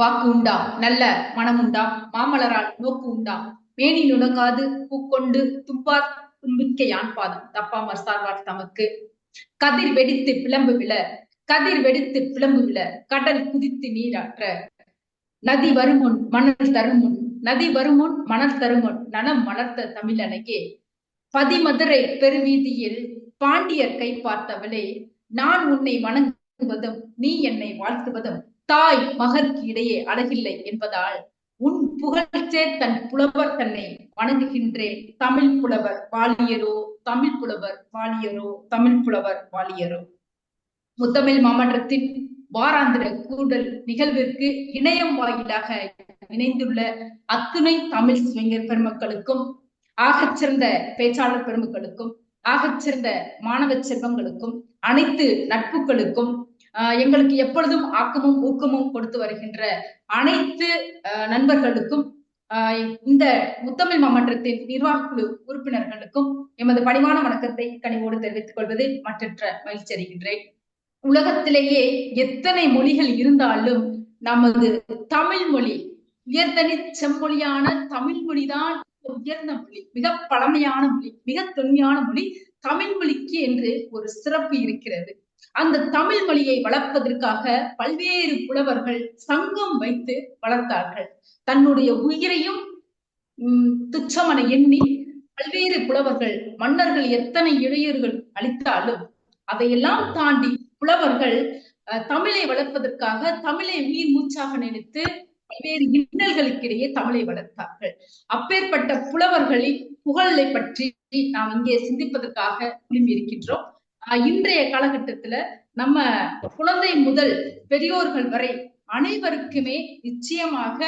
வாக்கு உண்டாம் நல்ல மனம் உண்டாம் மாமலரால் நோக்கு உண்டாம் மேனி நுணங்காது பூக்கொண்டு தும்பார் தும்பிக்கை யான் பாதம் தப்பாமற் சார்வார் தமக்கு. கதிர் வெடித்து பிளம்பு விழ கதிர் வெடித்து பிளம்பு விழ கடல் குதித்து நீராற்ற நதி வருமுன் மணல் தருமுன் நதி வருமுன் மணல் தருமுன் நலம் மலர்த்த தமிழனையே. பதிமதுரை பெருவீதியில் பாண்டியர் கை பார்த்தவளே, நான் உன்னை வணங்குவதும் நீ என்னை வாழ்த்துவதும் தாய் மகற்கு இடையே அழகில்லை என்பதால் உன் புகழ்ச்சே தன் புலவர் தன்னை வணங்குகின்றேன். தமிழ் புலவர் வாழியரோ, தமிழ் புலவர் வாழியரோ, தமிழ் புலவர் வாழியரோ. முத்தமிழ் மாமன்றத்தின் வாராந்திர கூடல் நிகழ்விற்கு இணையம் வாயிலாக இணைந்துள்ள அத்துணை தமிழ் சுவைஞர் பெருமக்களுக்கும், ஆகச்சிறந்த பேச்சாளர் பெருமக்களுக்கும், ஆகச்சிறந்த மாணவ செல்வங்களுக்கும், அனைத்து நட்புகளுக்கும், எங்களுக்கு எப்பொழுதும் ஆக்கமும் ஊக்கமும் கொடுத்து வருகின்ற அனைத்து நண்பர்களுக்கும், இந்த முத்தமிழ் மாமன்றத்தின் நிர்வாக குழு உறுப்பினர்களுக்கும் எமது பணிவான வணக்கத்தை கனிவோடு தெரிவித்துக் கொள்வதில் மற்றற்ற மகிழ்ச்சி அடைகின்றேன். உலகத்திலேயே எத்தனை மொழிகள் இருந்தாலும் நமது தமிழ் மொழி உயர்தனி செம்மொழியான தமிழ் மொழிதான் உயர்ந்த மொழி, மிக பழமையான மொழி, மிக தொன்மையான மொழி. தமிழ் மொழிக்கு என்று ஒரு சிறப்பு இருக்கிறது. அந்த தமிழ் மொழியை வளர்ப்பதற்காக பல்வேறு புலவர்கள் சங்கம் வைத்து வளர்த்தார்கள். தன்னுடைய உயிரையும் துச்சமன எண்ணி பல்வேறு புலவர்கள், மன்னர்கள் எத்தனை இளைஞர்கள் அளித்தாலும் அதையெல்லாம் தாண்டி புலவர்கள் தமிழை வளர்ப்பதற்காக தமிழை உயிர் மூச்சாக நினைத்து பல்வேறு இன்னல்களுக்கிடையே தமிழை வளர்த்தார்கள். அப்பேற்பட்ட புலவர்களின் புகழை பற்றி நாம் இங்கே சிந்திப்பதற்காக விரும்பி இருக்கின்றோம். இன்றைய காலகட்டத்துல நம்ம குழந்தை முதல் பெரியோர்கள் வரை அனைவருக்குமே நிச்சயமாக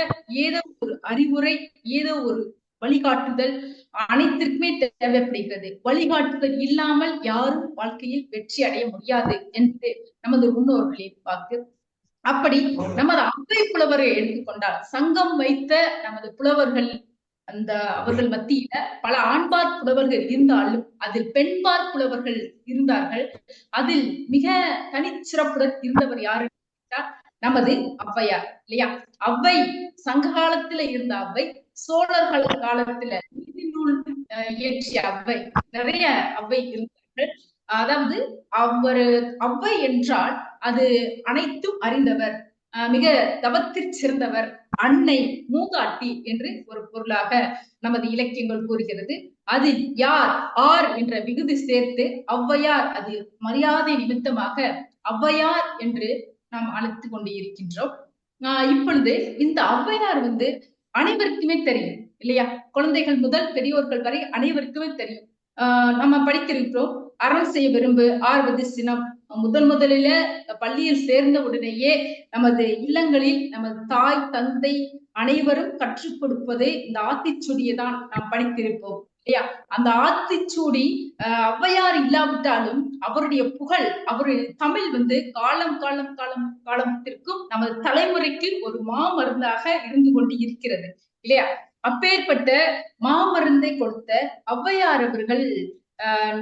ஏதோ ஒரு அறிவுரை, ஏதோ ஒரு வழிகாட்டுதல் அனைத்திற்குமே தேவைப்படுகிறது. வழிகாட்டுதல் இல்லாமல் யாரும் வாழ்க்கையில் வெற்றி அடைய முடியாது என்று நமது முன்னோர்களின் வாக்கு. அப்படி நமது அவ்வை புலவரை எடுத்துக்கொண்டால், சங்கம் வைத்த நமது புலவர்கள், அந்த அவர்கள் மத்தியில பல ஆண்பார் புலவர்கள் இருந்தாலும் அதில் பெண்பார் புலவர்கள் இருந்தார்கள். அதில் மிக தனிச்சிறப்புடன் இருந்தவர் யாரு நமது ஔவையார் இல்லையா? ஔவை சங்க காலத்துல இருந்த ஔவை, சோழர்கள் காலத்துல நீதி நூல் இயற்றிய ஔவை, நிறைய ஔவை இருந்தார்கள். அதாவது ஔவை என்றால் அது அனைத்தும் அறிந்தவர், மிக தவத்தில் சிறந்தவர், அன்னை, மூதாட்டி என்று ஒரு பொருளாக நமது இலக்கியங்கள் கூறுகிறது. அது யார் ஆர் என்ற விகுதி சேர்த்து ஔவையார், அது மரியாதை நிமித்தமாக ஔவையார் என்று நாம் அழைத்து கொண்டு இருக்கின்றோம். இப்பொழுது இந்த ஔவையார் அனைவருக்குமே தெரியும் இல்லையா? குழந்தைகள் முதல் பெரியோர்கள் வரை அனைவருக்குமே தெரியும். நம்ம படித்திருக்கிறோம். அறம் செய்ய விரும்பு ஆர்வது சினம். முதலில பள்ளியில் சேர்ந்த உடனேயே நமது இல்லங்களில் நமது தாய் தந்தை அனைவரும் கற்றுக் கொடுப்பது இந்த ஆத்திச்சூடியை தான் நாம் படித்திருப்போம் இல்லையா? அந்த ஆத்திச்சூடி ஔவையார் இல்லாவிட்டாலும் அவருடைய புகழ், அவருடைய தமிழ் காலம் காலம் காலம் காலத்திற்கும் நமது தலைமுறைக்கு ஒரு மாமருந்தாக இருந்து கொண்டு இருக்கிறது இல்லையா? அப்பேற்பட்ட மாமருந்தை கொடுத்த ஔவையார் அவர்கள்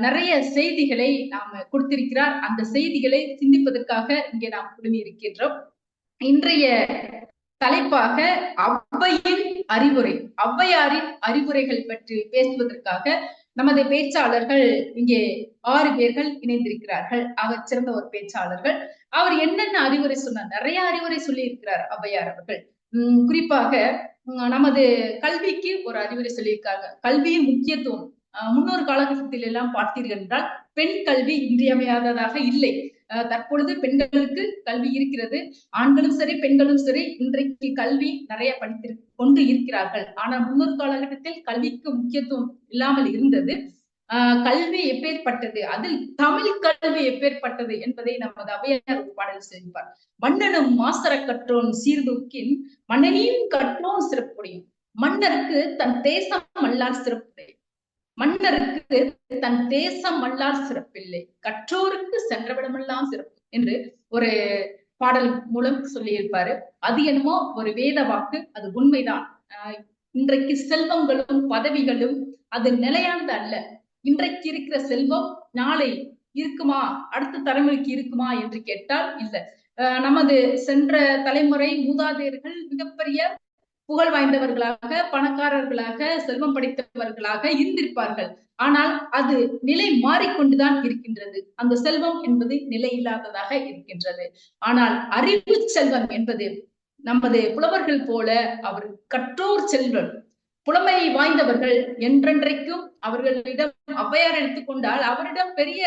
நிறைய செய்திகளை நாம் கொடுத்திருக்கிறார். அந்த செய்திகளை சிந்திப்பதற்காக இங்கே நாம் குழுமி இருக்கின்றோம். இன்றைய தலைப்பாக ஔவையின் அறிவுரை, ஔவையாரின் அறிவுரைகள் பற்றி பேசுவதற்காக நமது பேச்சாளர்கள் இங்கே 6 பேர்கள் இணைந்திருக்கிறார்கள். ஆக சிறந்த ஒரு பேச்சாளர்கள். அவர் என்னென்ன அறிவுரை சொன்னார்? நிறைய அறிவுரை சொல்லி இருக்கிறார் ஔவையார் அவர்கள். குறிப்பாக நமது கல்விக்கு ஒரு அறிவுரை சொல்லியிருக்காங்க. கல்வியின் முக்கியத்துவம் முன்னொரு காலகட்டத்தில் எல்லாம் பார்த்தீர்கள் என்றால் பெண் கல்வி இன்றியமையாததாக இல்லை. தற்பொழுது பெண்களுக்கு கல்வி இருக்கிறது. ஆண்களும் சரி பெண்களும் சரி இன்றைக்கு கல்வி நிறைய படித்து கொண்டு இருக்கிறார்கள். ஆனால் முன்னொரு காலகட்டத்தில் கல்விக்கு முக்கியத்துவம் இல்லாமல் இருந்தது. கல்வி எப்பேற்பட்டது, அதில் தமிழ் கல்வி எப்பேற்பட்டது என்பதை நமது ஔவையார் பாடல் செய்வார். மன்னனும் மாசர கற்றோன் சீர்தூக்கின் மன்னனையும் கற்றோன் சிறப்புடையும். மன்னருக்கு தன் தேசம் அல்லார் சிறப்புடையும். மன்னருக்கு தன் தேசம் அல்லார் சிறப்பில்லை, கற்றோருக்கு சென்றவிடமெல்லாம் சிறப்பு என்று ஒரு பாடல் மூலம் சொல்லியிருப்பாரு. அது என்னமோ ஒரு வேத வாக்கு, அது உண்மைதான். இன்றைக்கு செல்வங்களும் பதவிகளும் அது நிலையானது அல்ல. இன்றைக்கு இருக்கிற செல்வம் நாளை இருக்குமா, அடுத்த தலைமுறைக்கு இருக்குமா என்று கேட்டால் இல்ல. நமது சென்ற தலைமுறை மூதாதையர்கள் மிகப்பெரிய புகழ் வாய்ந்தவர்களாக, பணக்காரர்களாக, செல்வம் படைத்தவர்களாக இருந்திருப்பார்கள். ஆனால் அது நிலை மாறிக்கொண்டுதான் இருக்கின்றது. அந்த செல்வம் என்பது நிலை இல்லாததாக இருக்கின்றது. ஆனால் அறிவு செல்வம் என்பது நமது புலவர்கள் போல அவர் கற்றோர் செல்வம், புலமை வாய்ந்தவர்கள் என்றென்றைக்கும் அவர்களிடம் ஔவையார் எடுத்துக்கொண்டால் அவரிடம் பெரிய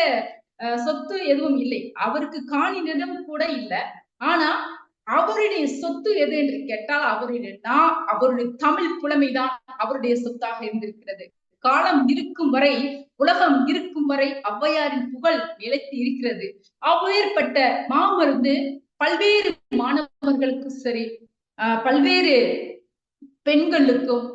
சொத்து எதுவும் இல்லை. அவருக்கு காணி நிலம் கூட இல்லை. ஆனா அவருடைய சொத்து எது என்று கேட்டால் அவருடைய தமிழ் புலமைதான் அவருடைய சொத்தாக இருந்திருக்கிறது. காலம் இருக்கும் வரை, உலகம் இருக்கும் வரை ஔவையாரின் புகழ் நிலைத்து இருக்கிறது. அப்பேற்பட்ட மாமருந்து பல்வேறு மாணவர்களுக்கும் சரி, பல்வேறு பெண்களுக்கும்,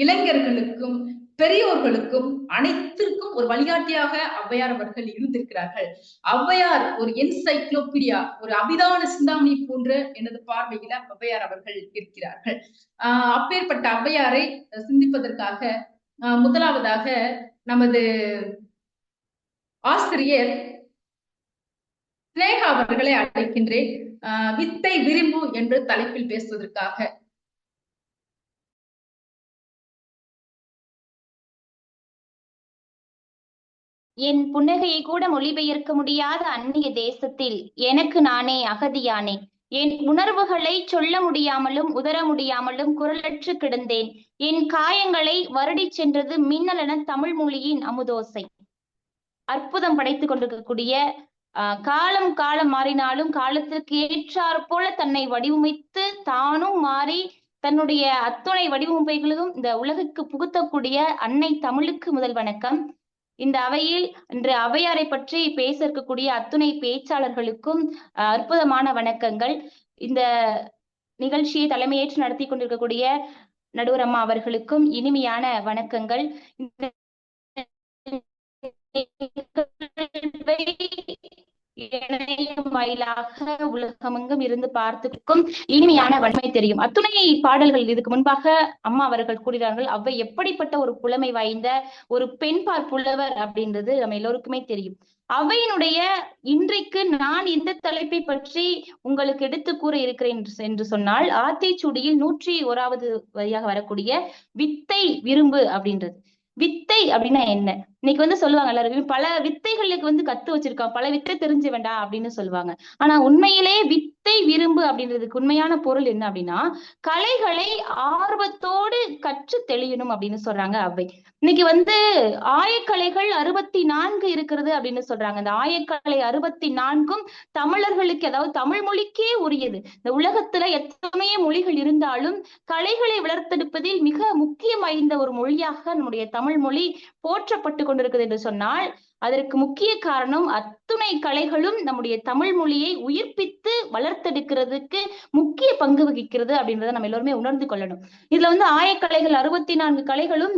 இளைஞர்களுக்கும், பெரியோர்களுக்கும் அனைத்திற்கும் ஒரு வழிகாட்டியாக ஔவையார் அவர்கள் இருந்திருக்கிறார்கள். ஔவையார் ஒரு என்சைக்ளோபீடியா, ஒரு அபிதான சிந்தாமணி போன்ற எனது பார்வையில ஔவையார் அவர்கள் இருக்கிறார்கள். அப்பேற்பட்ட ஔவையாரை சிந்திப்பதற்காக முதலாவதாக நமது ஆசிரியர் ஸ்னேகா அவர்களை அழைக்கின்றேன். வித்தை விரும்பு என்று தலைப்பில் பேசுவதற்காக. என் புன்னகையை கூட மொழிபெயர்க்க முடியாத அந்நிய தேசத்தில் எனக்கு நானே அகதியானேன். என் உணர்வுகளை சொல்ல முடியாமலும் உதர முடியாமலும் குரலற்று கிடந்தேன். என் காயங்களை வருடி சென்றது மின்னலென தமிழ் மொழியின் அமுதோசை. அற்புதம் படைத்துக் கொண்டிருக்கக்கூடிய காலம் மாறினாலும் காலத்திற்கு ஏற்றாற் போல தன்னை வடிவமைத்து தானும் மாறி தன்னுடைய அத்துணை வடிவமைப்புகளும் இந்த உலகுக்கு புகுத்தக்கூடிய அன்னை தமிழுக்கு முதல் வணக்கம். இந்த அவையில் இன்று ஔவையாரை பற்றி பேச இருக்கக்கூடிய அத்துணை பேச்சாளர்களுக்கும் அற்புதமான வணக்கங்கள். இந்த நிகழ்ச்சியை தலைமையேற்று நடத்தி கொண்டிருக்கக்கூடிய நடுவர் அம்மா அவர்களுக்கும் இனிமையான வணக்கங்கள். இணையம் வாயிலாக உலகமெங்கும் இருந்து பார்த்துக்கும் இனிமையான வன்மை தெரியும். அத்துணை பாடல்கள் இதுக்கு முன்பாக அம்மா அவர்கள் கூறுகிறார்கள். அவை எப்படிப்பட்ட ஒரு புலமை வாய்ந்த ஒரு பெண்பார் புலவர் அப்படின்றது நம்ம எல்லோருக்குமே தெரியும். அவையினுடைய இன்றைக்கு நான் இந்த தலைப்பை பற்றி உங்களுக்கு எடுத்து கூற இருக்கிறேன் என்று சொன்னால், ஆத்திச்சூடியில் 101வது வரியாக வரக்கூடிய வித்தை விரும்பு அப்படின்றது. வித்தை அப்படின்னா என்ன? இன்னைக்கு சொல்லுவாங்க எல்லாரும் பல வித்தைகளுக்கு கத்து வச்சிருக்கான், பல வித்தை தெரிஞ்சு வேண்டாம் அப்படின்னு சொல்லுவாங்க. ஆனா உண்மையிலே வித்தை விரும்பு அப்படின்றதுக்கு உண்மையான பொருள் என்ன அப்படின்னா, கலைகளை ஆர்வத்தோடு கற்று தெளியணும் அப்படின்னு சொல்றாங்க அவை. இன்னைக்கு ஆயக்கலைகள் 64 இருக்கிறது அப்படின்னு சொல்றாங்க. இந்த ஆயக்கலை 64ம் தமிழர்களுக்கு, அதாவது தமிழ் மொழிக்கே உரியது. இந்த உலகத்துல எத்தனையோ மொழிகள் இருந்தாலும் கலைகளை வளர்த்தெடுப்பதில் மிக முக்கியம் வாய்ந்த ஒரு மொழியாக நம்முடைய தமிழ் மொழி போற்றப்பட்டு கொண்டிருக்குது என்று சொன்னால், அதற்கு முக்கிய காரணம் அத்துணை கலைகளும் நம்முடைய தமிழ் மொழியை உயிர்ப்பித்து வளர்த்தெடுக்கிறதுக்கு முக்கிய பங்கு வகிக்கிறது அப்படின்றத நம்ம எல்லோருமே உணர்ந்து கொள்ளணும். இதுல ஆயக்கலைகள் 64 கலைகளும்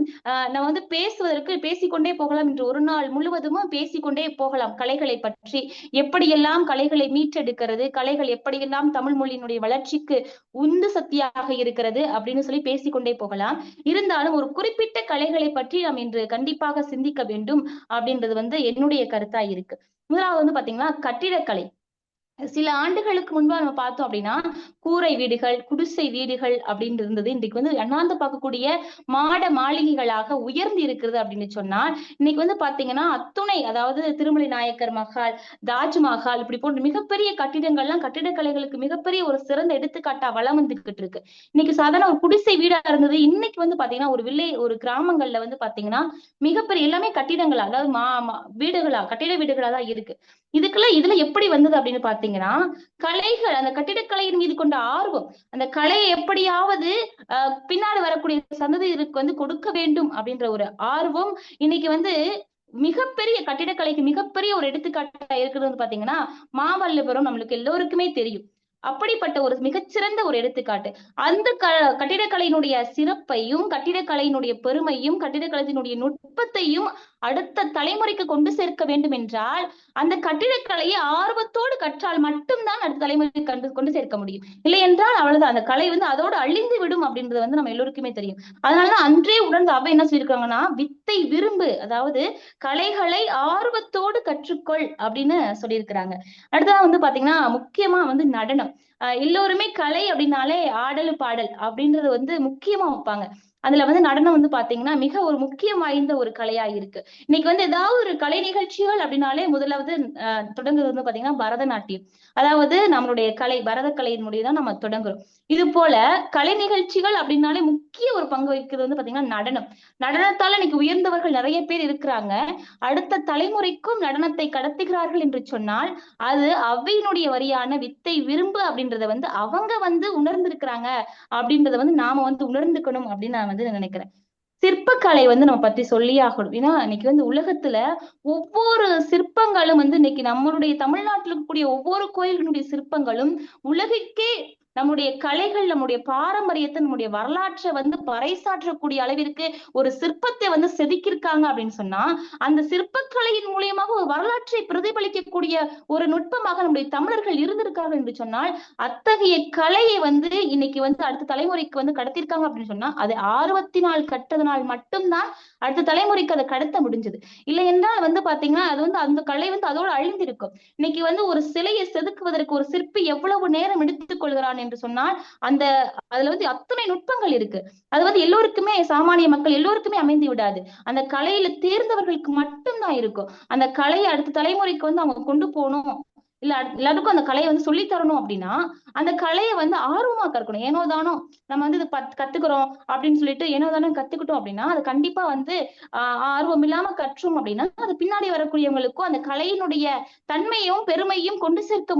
நம்ம பேசுவதற்கு பேசிக்கொண்டே போகலாம். இன்று ஒரு நாள் முழுவதும் பேசிக்கொண்டே போகலாம். கலைகளை பற்றி எப்படியெல்லாம் கலைகளை மீட்டெடுக்கிறது, கலைகள் எப்படியெல்லாம் தமிழ் மொழியினுடைய வளர்ச்சிக்கு உந்து சக்தியாக இருக்கிறது அப்படின்னு சொல்லி பேசிக்கொண்டே போகலாம். இருந்தாலும் ஒரு குறிப்பிட்ட கலைகளை பற்றி நாம் இன்று கண்டிப்பாக சிந்திக்க வேண்டும் அப்படின்றது என்னுடைய கருத்தா இருக்கு. முதலாவது பாத்தீங்கன்னா கட்டிடக்கலை. சில ஆண்டுகளுக்கு முன்பா நம்ம பார்த்தோம் அப்படின்னா கூரை வீடுகள், குடிசை வீடுகள் அப்படின்னு இருந்தது. இன்றைக்கு அண்ணாந்து பார்க்கக்கூடிய மாட மாளிகைகளாக உயர்ந்து இருக்கிறது அப்படின்னு சொன்னால், இன்னைக்கு பாத்தீங்கன்னா அத்துணை, அதாவது திருமலை நாயக்கர் மஹால், தாஜ்மஹால் இப்படி போன்ற மிகப்பெரிய கட்டிடங்கள்லாம் கட்டிடக்கலைகளுக்கு மிகப்பெரிய ஒரு சிறந்த எடுத்துக்காட்டா வளம் வந்துகிட்டு இருக்கு. இன்னைக்கு சாதாரண ஒரு குடிசை வீடா இருந்தது, இன்னைக்கு பாத்தீங்கன்னா ஒரு கிராமங்கள்ல பாத்தீங்கன்னா மிகப்பெரிய எல்லாமே கட்டிடங்களா, அதாவது வீடுகளா, கட்டிட வீடுகளா தான் இருக்கு. இதுல எப்படி வந்தது அப்படின்னு பாத்தீங்கன்னா, கலைகள், அந்த கட்டிடக்கலையின் மீது கொண்ட ஆர்வம், அந்த கலையை எப்படியாவது பின்னாடி வரக்கூடிய சந்ததியினருக்கு கொடுக்க வேண்டும் அப்படின்ற ஒரு ஆர்வம் இன்னைக்கு மிகப்பெரிய கட்டிடக்கலைக்கு மிகப்பெரிய ஒரு எடுத்துக்காட்டா இருக்கிறது பாத்தீங்கன்னா மாமல்லபுரம். நம்மளுக்கு எல்லோருக்குமே தெரியும். அப்படிப்பட்ட ஒரு மிகச்சிறந்த ஒரு எடுத்துக்காட்டு. அந்த கட்டிடக்கலையினுடைய சிறப்பையும், கட்டிடக்கலையினுடைய பெருமையும், கட்டிடக்கலையினுடைய நுட்பத்தையும் அடுத்த தலைமுறைக்கு கொண்டு சேர்க்க வேண்டும் என்றால், அந்த கட்டிடக்கலையை ஆர்வத்தோடு கற்றால் மட்டும்தான் அடுத்த தலைமுறைக்கு கொண்டு சேர்க்க முடியும். இல்லை என்றால் அவ்வளவுதான், அந்த கலை அதோடு அழிந்து விடும் அப்படின்றது நம்ம எல்லோருக்குமே தெரியும். அதனாலதான் அன்றே உணர்ந்து அவை என்ன சொல்லியிருக்காங்கன்னா, வித்தை விரும்பு, அதாவது கலைகளை ஆர்வத்தோடு கற்றுக்கொள் அப்படின்னு சொல்லியிருக்கிறாங்க. அடுத்ததா வந்து பாத்தீங்கன்னா முக்கியமா வந்து நடனம். எல்லோருமே கலை அப்படின்னாலே ஆடல் பாடல் அப்படின்றது வந்து முக்கியமா வைப்பாங்க. அதுல வந்து நடனம் வந்து பாத்தீங்கன்னா மிக ஒரு முக்கியம் வாய்ந்த ஒரு கலையா இருக்கு. இன்னைக்கு வந்து ஏதாவது ஒரு கலை நிகழ்ச்சிகள் அப்படின்னாலே முதலாவது தொடங்குறது வந்து பாத்தீங்கன்னா பரதநாட்டியம். அதாவது நம்மளுடைய கலை பரத கலையின் முடிவுதான் நம்ம தொடங்குறோம். இது போல கலை நிகழ்ச்சிகள் அப்படின்னாலே முக்கிய ஒரு பங்கு வகிக்கிறது வந்து பாத்தீங்கன்னா நடனம். நடனத்தால இன்னைக்கு உயர்ந்தவர்கள் நிறைய பேர் இருக்கிறாங்க. அடுத்த தலைமுறைக்கும் நடனத்தை கடத்துகிறார்கள் என்று சொன்னால் அது அவ்வையினுடைய வரியான வித்தை விரும்பு அப்படின்றத வந்து அவங்க வந்து உணர்ந்திருக்கிறாங்க அப்படின்றத வந்து நாம வந்து உணர்ந்துக்கணும் அப்படின்னு நான் வந்து நினைக்கிறேன். சிற்பக்கலை வந்து நம்ம பத்தி சொல்லியே ஆகணும். ஏன்னா இன்னைக்கு வந்து உலகத்துல ஒவ்வொரு சிற்பங்களும் வந்து இன்னைக்கு நம்மளுடைய தமிழ்நாட்டில் இருக்கக்கூடிய ஒவ்வொரு கோயில்களுடைய சிற்பங்களும் உலகிற்கே நம்முடைய கலைகள், நம்முடைய பாரம்பரியத்தை, நம்முடைய வரலாற்றை வந்து பறைசாற்றக்கூடிய அளவிற்கு ஒரு சிற்பத்தை வந்து செதுக்கியிருக்காங்க அப்படின்னு சொன்னா அந்த சிற்பக்கலையின் மூலியமாக ஒரு வரலாற்றை பிரதிபலிக்கக்கூடிய ஒரு நுட்பமாக நம்முடைய தமிழர்கள் இருந்திருக்காங்க என்று சொன்னால் அத்தகைய கலையை வந்து இன்னைக்கு வந்து அடுத்த தலைமுறைக்கு வந்து கடத்திருக்காங்க அப்படின்னு சொன்னா அது ஆர்வத்தினால் கற்றதனால் மட்டும்தான் அடுத்த தலைமுறைக்கு அதை கடத்த முடிஞ்சது. இல்லை என்றால் வந்து பாத்தீங்கன்னா அது வந்து அந்த கலை வந்து அதோடு அழிந்திருக்கும். இன்னைக்கு வந்து ஒரு சிலையை செதுக்குவதற்கு ஒரு சிற்பி எவ்வளவு நேரம் எடுத்துக் கொள்கிறான் என்று சொன்னால் அந்த அதுல வந்து அத்தனை நுட்பங்கள் இருக்கு. அது வந்து எல்லோருக்குமே சாமானிய மக்கள் எல்லோருக்குமே அமைந்து விடாது. அந்த கலையில தேர்ந்தவர்களுக்கு மட்டும்தான் இருக்கும். அந்த கலையை அடுத்த தலைமுறைக்கு வந்து அவங்க கொண்டு போகணும், இல்ல எல்லாருக்கும் அந்த கலையை வந்து சொல்லி தரணும் அப்படின்னா அந்த கலையை வந்து ஆர்வமா கற்கணும். ஏனோ தானோ நம்ம வந்து இது கத்துக்கிறோம் அப்படின்னு சொல்லிட்டு ஏனோ தானோ கத்துக்கிட்டோம் அப்படின்னா அது கண்டிப்பா வந்து ஆர்வம் இல்லாம கற்றோம் அப்படின்னா அது பின்னாடி வரக்கூடியவங்களுக்கும் அந்த கலையினுடைய தன்மையும் பெருமையும் கொண்டு சேர்க்க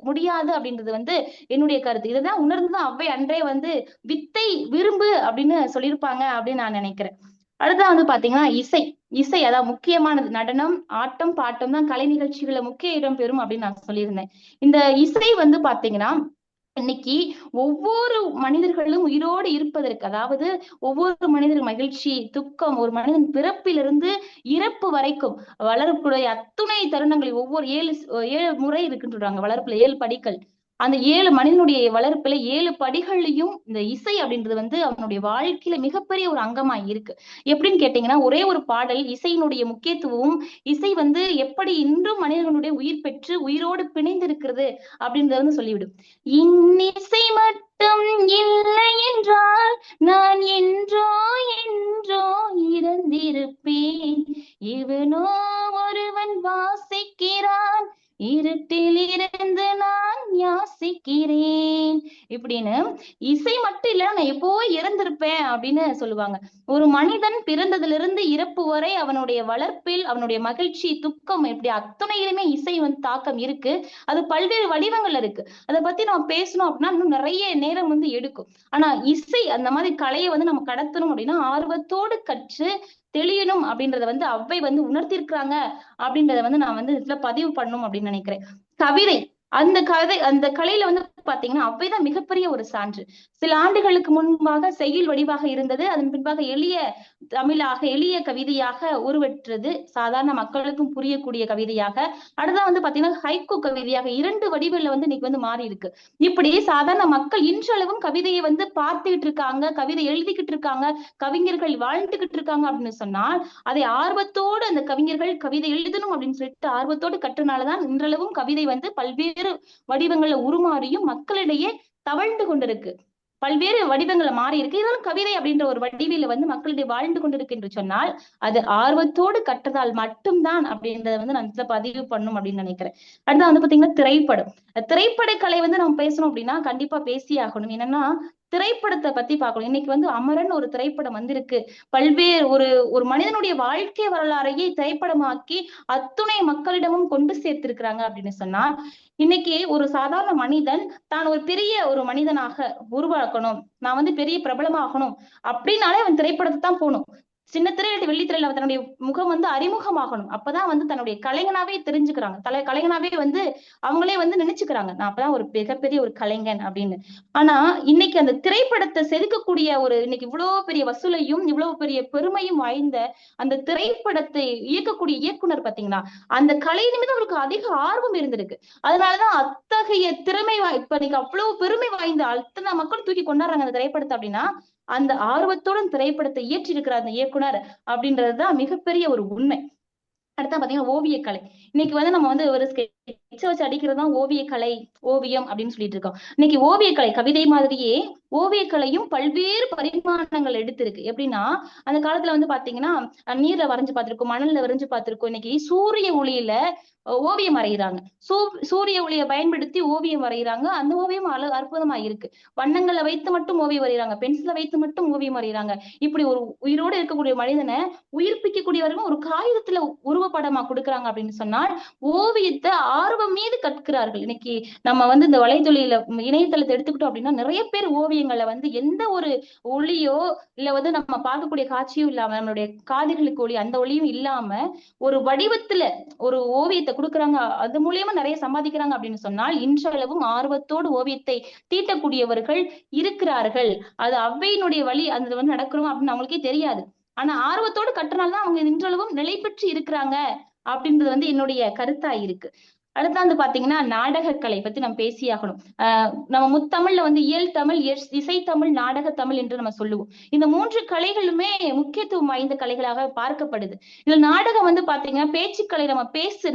முடியாது அப்படின்றது வந்து என்னுடைய கருத்து. இதுதான் உணர்ந்துதான் அவ்வை அன்றே வந்து வித்தை விரும்பு அப்படின்னு சொல்லியிருப்பாங்க அப்படின்னு நான் நினைக்கிறேன். அடுத்தது வந்து பாத்தீங்கன்னா இசை. இசை அதாவது முக்கியமானது. நடனம், ஆட்டம், பாட்டம் தான் கலை நிகழ்ச்சிகளை முக்கிய இடம் பெறும் அப்படின்னு நான் சொல்லியிருந்தேன். இந்த இசை வந்து பாத்தீங்கன்னா இன்னைக்கு ஒவ்வொரு மனிதர்களும் உயிரோடு இருப்பதற்கு, அதாவது ஒவ்வொரு மனிதர் மகிழ்ச்சி, துக்கம், ஒரு மனிதன் பிறப்பிலிருந்து இறப்பு வரைக்கும் வளரக்கூடிய அத்துணை தருணங்கள் ஒவ்வொரு 7 முறை இருக்குன்னு சொல்றாங்க வளர்ப்புல 7 படிகள். அந்த 7 மனிதனுடைய வளர்ப்புல 7 படிகள்லயும் இந்த இசை அப்படின்றது வந்து அவனுடைய வாழ்க்கையில மிகப்பெரிய ஒரு அங்கமா இருக்கு. எப்படின்னு கேட்டீங்கன்னா ஒரே ஒரு பாடல் இசையினுடைய முக்கியத்துவம், இசை வந்து எப்படி இன்றும் மனிதர்களுடைய உயிர் பெற்று உயிரோடு பிணைந்து இருக்கிறது அப்படின்றத வந்து சொல்லிவிடும். இன்னிசை மட்டும் இல்லை என்றால் நான் என்றோ என்றோ இறந்திருப்பேன். இவனோ ஒருவன் வாசிக்கிறான், இருட்டில் இருந்து நான் யாசிக்கிறேன் இப்படின்னு. இசை மட்டும் இல்ல நான் எப்போ இறந்திருப்பேன் அப்படின்னு சொல்லுவாங்க. ஒரு மனிதன் பிறந்ததிலிருந்து இறப்பு வரை அவனுடைய வளர்ப்பில் அவனுடைய மகிழ்ச்சி, துக்கம் இப்படி அத்துணையிலுமே இசை வந்து தாக்கம் இருக்கு. அது பல்வேறு வடிவங்கள்ல இருக்கு. அதை பத்தி நம்ம பேசணும் அப்படின்னா இன்னும் நிறைய நேரம் வந்து எடுக்கும். ஆனா இசை அந்த மாதிரி கலையை வந்து நம்ம கடத்தணும் அப்படின்னா ஆர்வத்தோடு கற்று தெளியணும் அப்படின்றத வந்து அவ்வை வந்து உணர்த்திருக்கிறாங்க அப்படின்றத வந்து நான் வந்து இதுல பதிவு பண்ணணும் அப்படின்னு நினைக்கிறேன். கவிதை, அந்த கலையில வந்து பாத்தீங்கன்னா அவ்வைதான் மிகப்பெரிய ஒரு சான்று. சில ஆண்டுகளுக்கு முன்பாக செய்யுள் வடிவாக இருந்தது, அதன் பின்பாக எளிய தமிழாக எளிய கவிதையாக உருவெற்றது, சாதாரண மக்களுக்கும் புரியக்கூடிய கவிதையாக. அடுத்தா வந்து பாத்தீங்கன்னா ஹைக்கூ கவிதையாக 2 வடிவில வந்து இன்னைக்கு வந்து மாறி இருக்கு. இப்படி சாதாரண மக்கள் இன்றளவும் கவிதையை வந்து பார்த்துக்கிட்டு இருக்காங்க, கவிதை எழுதிக்கிட்டு இருக்காங்க, கவிஞர்கள் வாழ்ந்துகிட்டு இருக்காங்க அப்படின்னு சொன்னால் அதை ஆர்வத்தோடு அந்த கவிஞர்கள் கவிதை எழுதணும் அப்படின்னு சொல்லிட்டு ஆர்வத்தோடு கற்றனாலதான் இன்றளவும் கவிதை வந்து பல்வேறு வடிவங்கள்ல உருமாறியும் மக்களிடையே தவழ்ந்து கொண்டிருக்கு. பல்வேறு வடிவங்களை மாறி இருக்கு. இருந்தாலும் கவிதை அப்படின்ற ஒரு வடிவில வந்து மக்களிடையே வாழ்ந்து கொண்டிருக்கு என்று சொன்னால் அது ஆர்வத்தோடு கற்றதால் மட்டும்தான் அப்படின்றத வந்து நான் பதிவு பண்ணும் அப்படின்னு நினைக்கிறேன். அடுத்து வந்து பாத்தீங்கன்னா திரைப்படம். திரைப்பட கலை வந்து நம்ம பேசணும் அப்படின்னா கண்டிப்பா பேசியே ஆகணும். என்னன்னா திரைப்படத்தை பத்தி பார்க்கணும். இன்னைக்கு வந்து அமரன் ஒரு திரைப்படம் வந்திருக்கு. பல்வேறு ஒரு மனிதனுடைய வாழ்க்கை வரலாறையே திரைப்படமாக்கி அத்துணை மக்களிடமும் கொண்டு சேர்த்திருக்கிறாங்க அப்படின்னு சொன்னா இன்னைக்கு ஒரு சாதாரண மனிதன் தான் ஒரு பெரிய ஒரு மனிதனாக உருவாக்கணும், நான் வந்து பெரிய பிரபலமாகணும் அப்படின்னாலே அவன் திரைப்படத்தை தான் போகணும். சின்ன திரையில வெள்ளி திரையில தன்னுடைய முகம் வந்து அறிமுகமாகணும். அப்பதான் வந்து தன்னுடைய கலைஞனாவே தெரிஞ்சுக்கிறாங்க. கலைஞனாவே வந்து அவங்களே வந்து நினைச்சுக்கிறாங்க நான் அப்பதான் ஒரு மிகப்பெரிய ஒரு கலைஞன் அப்படின்னு. ஆனா இன்னைக்கு அந்த திரைப்படத்தை செதுக்கக்கூடிய இன்னைக்கு இவ்வளவு பெரிய வசூலையும் இவ்வளவு பெரிய பெருமையும் வாய்ந்த அந்த திரைப்படத்தை இயக்கக்கூடிய இயக்குனர் பாத்தீங்கன்னா அந்த கலையின் மீது அவருக்கு அதிக ஆர்வம் இருந்திருக்கு. அதனாலதான் அத்தகைய திறமை இப்ப இன்னைக்கு அவ்வளவு பெருமை வாய்ந்த அத்தனை மக்கள் தூக்கி கொண்டாடுறாங்க அந்த திரைப்படத்தை அப்படின்னா அந்த ஆர்வத்தோட திரைப்படத்தை இயற்றி இருக்கிற அந்த இயக்குனர் அப்படின்றதுதான் மிகப்பெரிய ஒரு உண்மை. அடுத்தா பாத்தீங்கன்னா ஓவியக்கலை. இன்னைக்கு வந்து நம்ம வந்து ஒரு ஸ்கெட்ச வச்சு அடிக்கிறது தான் ஓவியக்கலை, ஓவியம் அப்படின்னு சொல்லிட்டு இருக்கோம். இன்னைக்கு ஓவியக்கலை கவிதை மாதிரியே ஓவியக்கலையும் பல்வேறு பரிமாணங்கள் எடுத்திருக்கு. எப்படின்னா அந்த காலத்துல வந்து பாத்தீங்கன்னா நீர்ல வரைஞ்சு பார்த்திருக்கோம், மணல்ல வரைஞ்சு பார்த்திருக்கோம். இன்னைக்கு சூரிய ஒளியில ஓவியம் வரைகிறாங்க. சூரிய ஒளியை பயன்படுத்தி ஓவியம் வரைகிறாங்க. அந்த ஓவியம் அற்புதமா இருக்கு. வண்ணங்களை வைத்து மட்டும் ஓவியம் வரைகிறாங்க, பென்சிலை வைத்து மட்டும் ஓவியம் வரைகிறாங்க. இப்படி ஒரு உயிரோடு இருக்கக்கூடிய மனிதனை உயிர்ப்பிக்கக்கூடியவர்கள் ஒரு காகிதத்துல உருவப்படமா கொடுக்குறாங்க அப்படின்னு சொன்னால் ஓவியத்தை ஆர்வம் மீது கற்கிறார்கள். இன்னைக்கு நம்ம வந்து இந்த வலைத்தொழில இணையதளத்தை எடுத்துக்கிட்டோம் அப்படின்னா நிறைய பேர் ஓவியங்களை வந்து எந்த ஒரு ஒளியோ இல்ல வந்து நம்ம பார்க்கக்கூடிய காட்சியும் இல்லாம, நம்மளுடைய காதுகளுக்கு ஒளி அந்த ஒளியும் இல்லாம ஒரு வடிவத்துல ஒரு ஓவியத்தை கொடுக்குறாங்க. அது மூலியமா நிறைய சம்பாதிக்கிறாங்க அப்படின்னு சொன்னால் இன்றளவும் ஆர்வத்தோடு ஓவியத்தை தீட்டக்கூடியவர்கள் இருக்கிறார்கள். அது அவ்வையினுடைய வழி அந்த வந்து நடக்கிறோம் அப்படின்னு அவங்களுக்கே தெரியாது. ஆனா ஆர்வத்தோடு கட்டுறனால்தான் அவங்க இன்றளவும் நிலை பெற்று இருக்கிறாங்க அப்படின்றது வந்து என்னுடைய கருத்தா இருக்கு. அடுத்து வந்து பாத்தீங்கன்னா நாடகக்கலை பத்தி நம்ம பேசியாகணும். நம்ம முத்தமிழ்ல வந்து இயல் தமிழ், இசைத்தமிழ், நாடகத்தமிழ் என்று நம்ம சொல்லுவோம். இந்த 3 கலைகளுமே முக்கியத்துவம் வாய்ந்த கலைகளாக பார்க்கப்படுது. இதுல நாடகம் வந்து பாத்தீங்கன்னா பேச்சுக்கலை,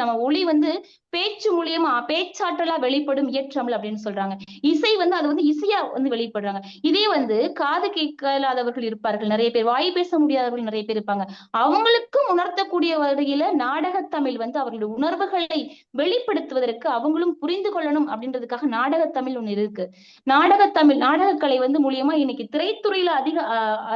நம்ம ஒளி வந்து பேச்சு மூலியமா பேச்சாற்றலா வெளிப்படும் இயற்றமிழ் அப்படின்னு சொல்றாங்க. இசை வந்து அது வந்து இசையா வந்து வெளிப்படுறாங்க. இதே வந்து காது கேட்கலாதவர்கள் இருப்பார்கள் நிறைய பேர், வாய் பேச முடியாதவர்கள் நிறைய பேர் இருப்பாங்க. அவங்களுக்கும் உணர்த்தக்கூடிய வகையில நாடகத்தமிழ் வந்து அவர்களுடைய உணர்வுகளை வெளிப்படுத்துவதற்கு அவங்களும் புரிந்து கொள்ளணும் அப்படின்றதுக்காக நாடகத்தமிழ் ஒண்ணு இருக்கு. நாடகக்கலை வந்து மூலியமா இன்னைக்கு திரைத்துறையில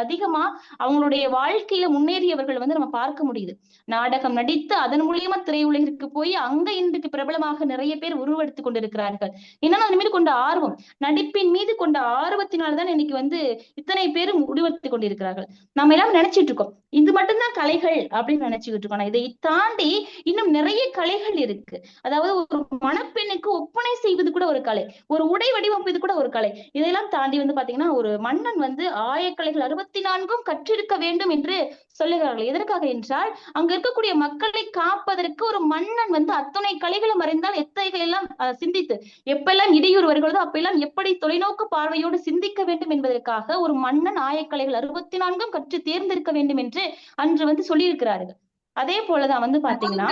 அதிகமா அவங்களுடைய வாழ்க்கையில முன்னேறியவர்கள் வந்து நம்ம பார்க்க முடியுது. நாடகம் நடித்து அதன் மூலியமா திரையுலகிற்கு போய் அங்க இன்றைக்கு பிரபலமாக நிறைய பேர் உருவெடுத்துக் கொண்டிருக்கிறார்கள். ஏன்னா அதன் மீது கொண்ட ஆர்வம், நடிப்பின் மீது கொண்ட ஆர்வத்தினால்தான் இன்னைக்கு வந்து இத்தனை பேரும் உருவெடுத்துக் கொண்டிருக்கிறார்கள். நம்ம எல்லாம் நினைச்சிட்டு இருக்கோம் இது மட்டும்தான் கலைகள் அப்படின்னு நினைச்சுக்கிட்டு இருக்கோம். இதை தாண்டி இன்னும் நிறைய கலைகள் இருக்கு. அதாவது ஒரு மணப்பெண்ணுக்கு ஒப்பனை செய்வது கூட ஒரு கலை, ஒரு உடை வடிவமைப்பது கூட ஒரு கலை. இதையெல்லாம் தாண்டி வந்து பாத்தீங்கன்னா ஒரு மன்னன் வந்து ஆயக்கலைகள் 64 கற்றிருக்க வேண்டும் என்று சொல்லுகிறார்கள். எதற்காக என்றால் அங்க இருக்கக்கூடிய மக்களை காப்பதற்கு ஒரு மன்னன் வந்து அத்தனை கலைகளும் அறிந்தால் எத்தகைய எல்லாம் சிந்தித்து எப்பெல்லாம் இடையூறு வருகிறதோ அப்பெல்லாம் எப்படி தொலைநோக்கு பார்வையோடு சிந்திக்க வேண்டும் என்பதற்காக ஒரு மன்னன் ஆயக்கலைகள் 64 கற்று தேர்ந்தெடுக்க வேண்டும் என்று அன்று வந்து சொல்லியிருக்கிறார்கள். அதே போலதான் வந்து பாத்தீங்கன்னா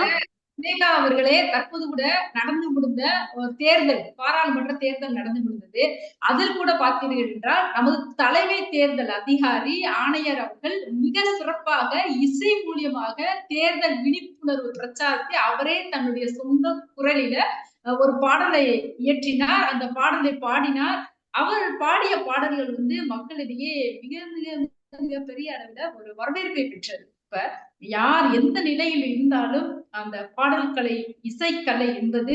விவேகா அவர்களே, தற்போது கூட நடந்து முடிந்த ஒரு தேர்தல், பாராளுமன்ற தேர்தல் நடந்து முடிந்தது. அதில் கூட பார்த்தீர்கள் என்றால் நமது தலைமை தேர்தல் அதிகாரி ஆணையர் அவர்கள் மிக சிறப்பாக இசை மூலியமாக தேர்தல் விழிப்புணர்வு பிரச்சாரத்தை அவரே தன்னுடைய சொந்த குரலில ஒரு பாடலை இயற்றினார். அந்த பாடலை பாடினார். அவர் பாடிய பாடல்கள் வந்து மக்களிடையே மிக மிக மிக பெரிய அளவுல ஒரு வரவேற்பை பெற்றது. இப்ப யார் எந்த நிலையில் இருந்தாலும் அந்த பாடல்கலை, இசைக்கலை என்பது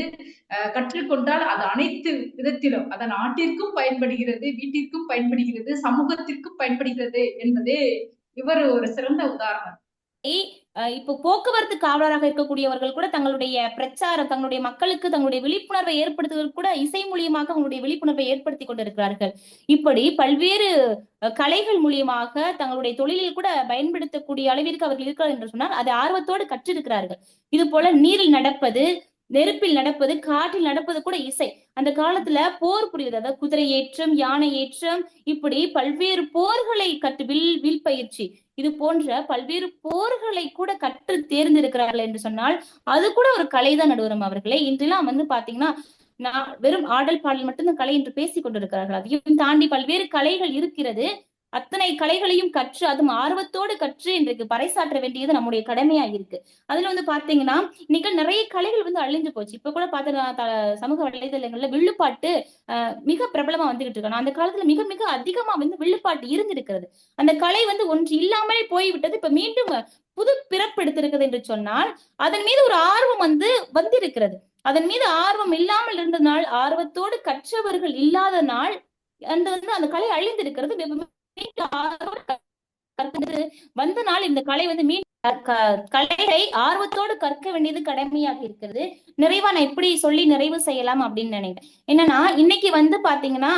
கற்றுக்கொண்டால் அது அனைத்து விதத்திலும் அது நாட்டிற்கும் பயன்படுகிறது, வீட்டிற்கும் பயன்படுகிறது, சமூகத்திற்கும் பயன்படுகிறது என்பது இவர் ஒரு சிறந்த உதாரணம். இப்போ போக்குவரத்து காவலராக இருக்கக்கூடியவர்கள் கூட தங்களுடைய பிரச்சாரம், தங்களுடைய மக்களுக்கு தங்களுடைய விழிப்புணர்வை ஏற்படுத்துவதற்கு கூட இசை மூலியமாக அவங்களுடைய விழிப்புணர்வை ஏற்படுத்தி கொண்டிருக்கிறார்கள். இப்படி பல்வேறு கலைகள் மூலியமாக தங்களுடைய தொழிலில் கூட பயன்படுத்தக்கூடிய அளவிற்கு அவர்கள் இருக்கிறார் என்று சொன்னால் அதை ஆர்வத்தோடு கற்றிருக்கிறார்கள். இது போல நீரில் நடப்பது, நெருப்பில் நடப்பது, காற்றில் நடப்பது கூட இசை. அந்த காலத்துல போர் புரியுது, அதாவது குதிரை ஏற்றம், யானை ஏற்றம், இப்படி பல்வேறு போர்களை வில் பயிற்சி, இது போன்ற பல்வேறு போர்களை கூட கற்று தேர்ந்தெடுக்கிறார்கள் என்று சொன்னால் அது கூட ஒரு கலைதான் நடுவரும் அவர்களே. இன்றெல்லாம் வந்து பாத்தீங்கன்னா வெறும் ஆடல் பாடல் மட்டும்தான் கலை என்று பேசிக் கொண்டிருக்கிறார்கள். அதையும் தாண்டி பல்வேறு கலைகள் இருக்கிறது. அத்தனை கலைகளையும் கற்று அதுவும் ஆர்வத்தோடு கற்று இன்றைக்கு பறைசாற்ற வேண்டியது நம்முடைய கடமையா இருக்கு. அதுல வந்து பாத்தீங்கன்னா இன்னைக்கு நிறைய கலைகள் வந்து அழிஞ்சு போச்சு. இப்ப கூட பாத்தீங்கன்னா சமூக வலைதளங்கள்ல வில்லுப்பாட்டு மிக பிரபலமா வந்துகிட்டு இருக்காங்க. அந்த காலத்துல மிக மிக அதிகமா வந்து வில்லுப்பாட்டு இருந்திருக்கிறது. அந்த கலை வந்து ஒன்று இல்லாமலே போய்விட்டது. இப்ப மீண்டும் புது பிறப்பெடுத்திருக்கிறது என்று சொன்னால் அதன் மீது ஒரு ஆர்வம் வந்திருக்கிறது. அதன் மீது ஆர்வம் இல்லாமல் இருந்த நாள், ஆர்வத்தோடு கற்றவர்கள் இல்லாத நாள் அந்த கலை அழிந்திருக்கிறது. வந்த நாள் இந்த கலை வந்து கலையை ஆர்வத்தோடு கற்க வேண்டியது கடமையாக இருக்கிறது. நிறைவா நான் எப்படி சொல்லி நிறைவு செய்யலாம் அப்படின்னு நினைக்கிறேன். என்னன்னா இன்னைக்கு வந்து பாத்தீங்கன்னா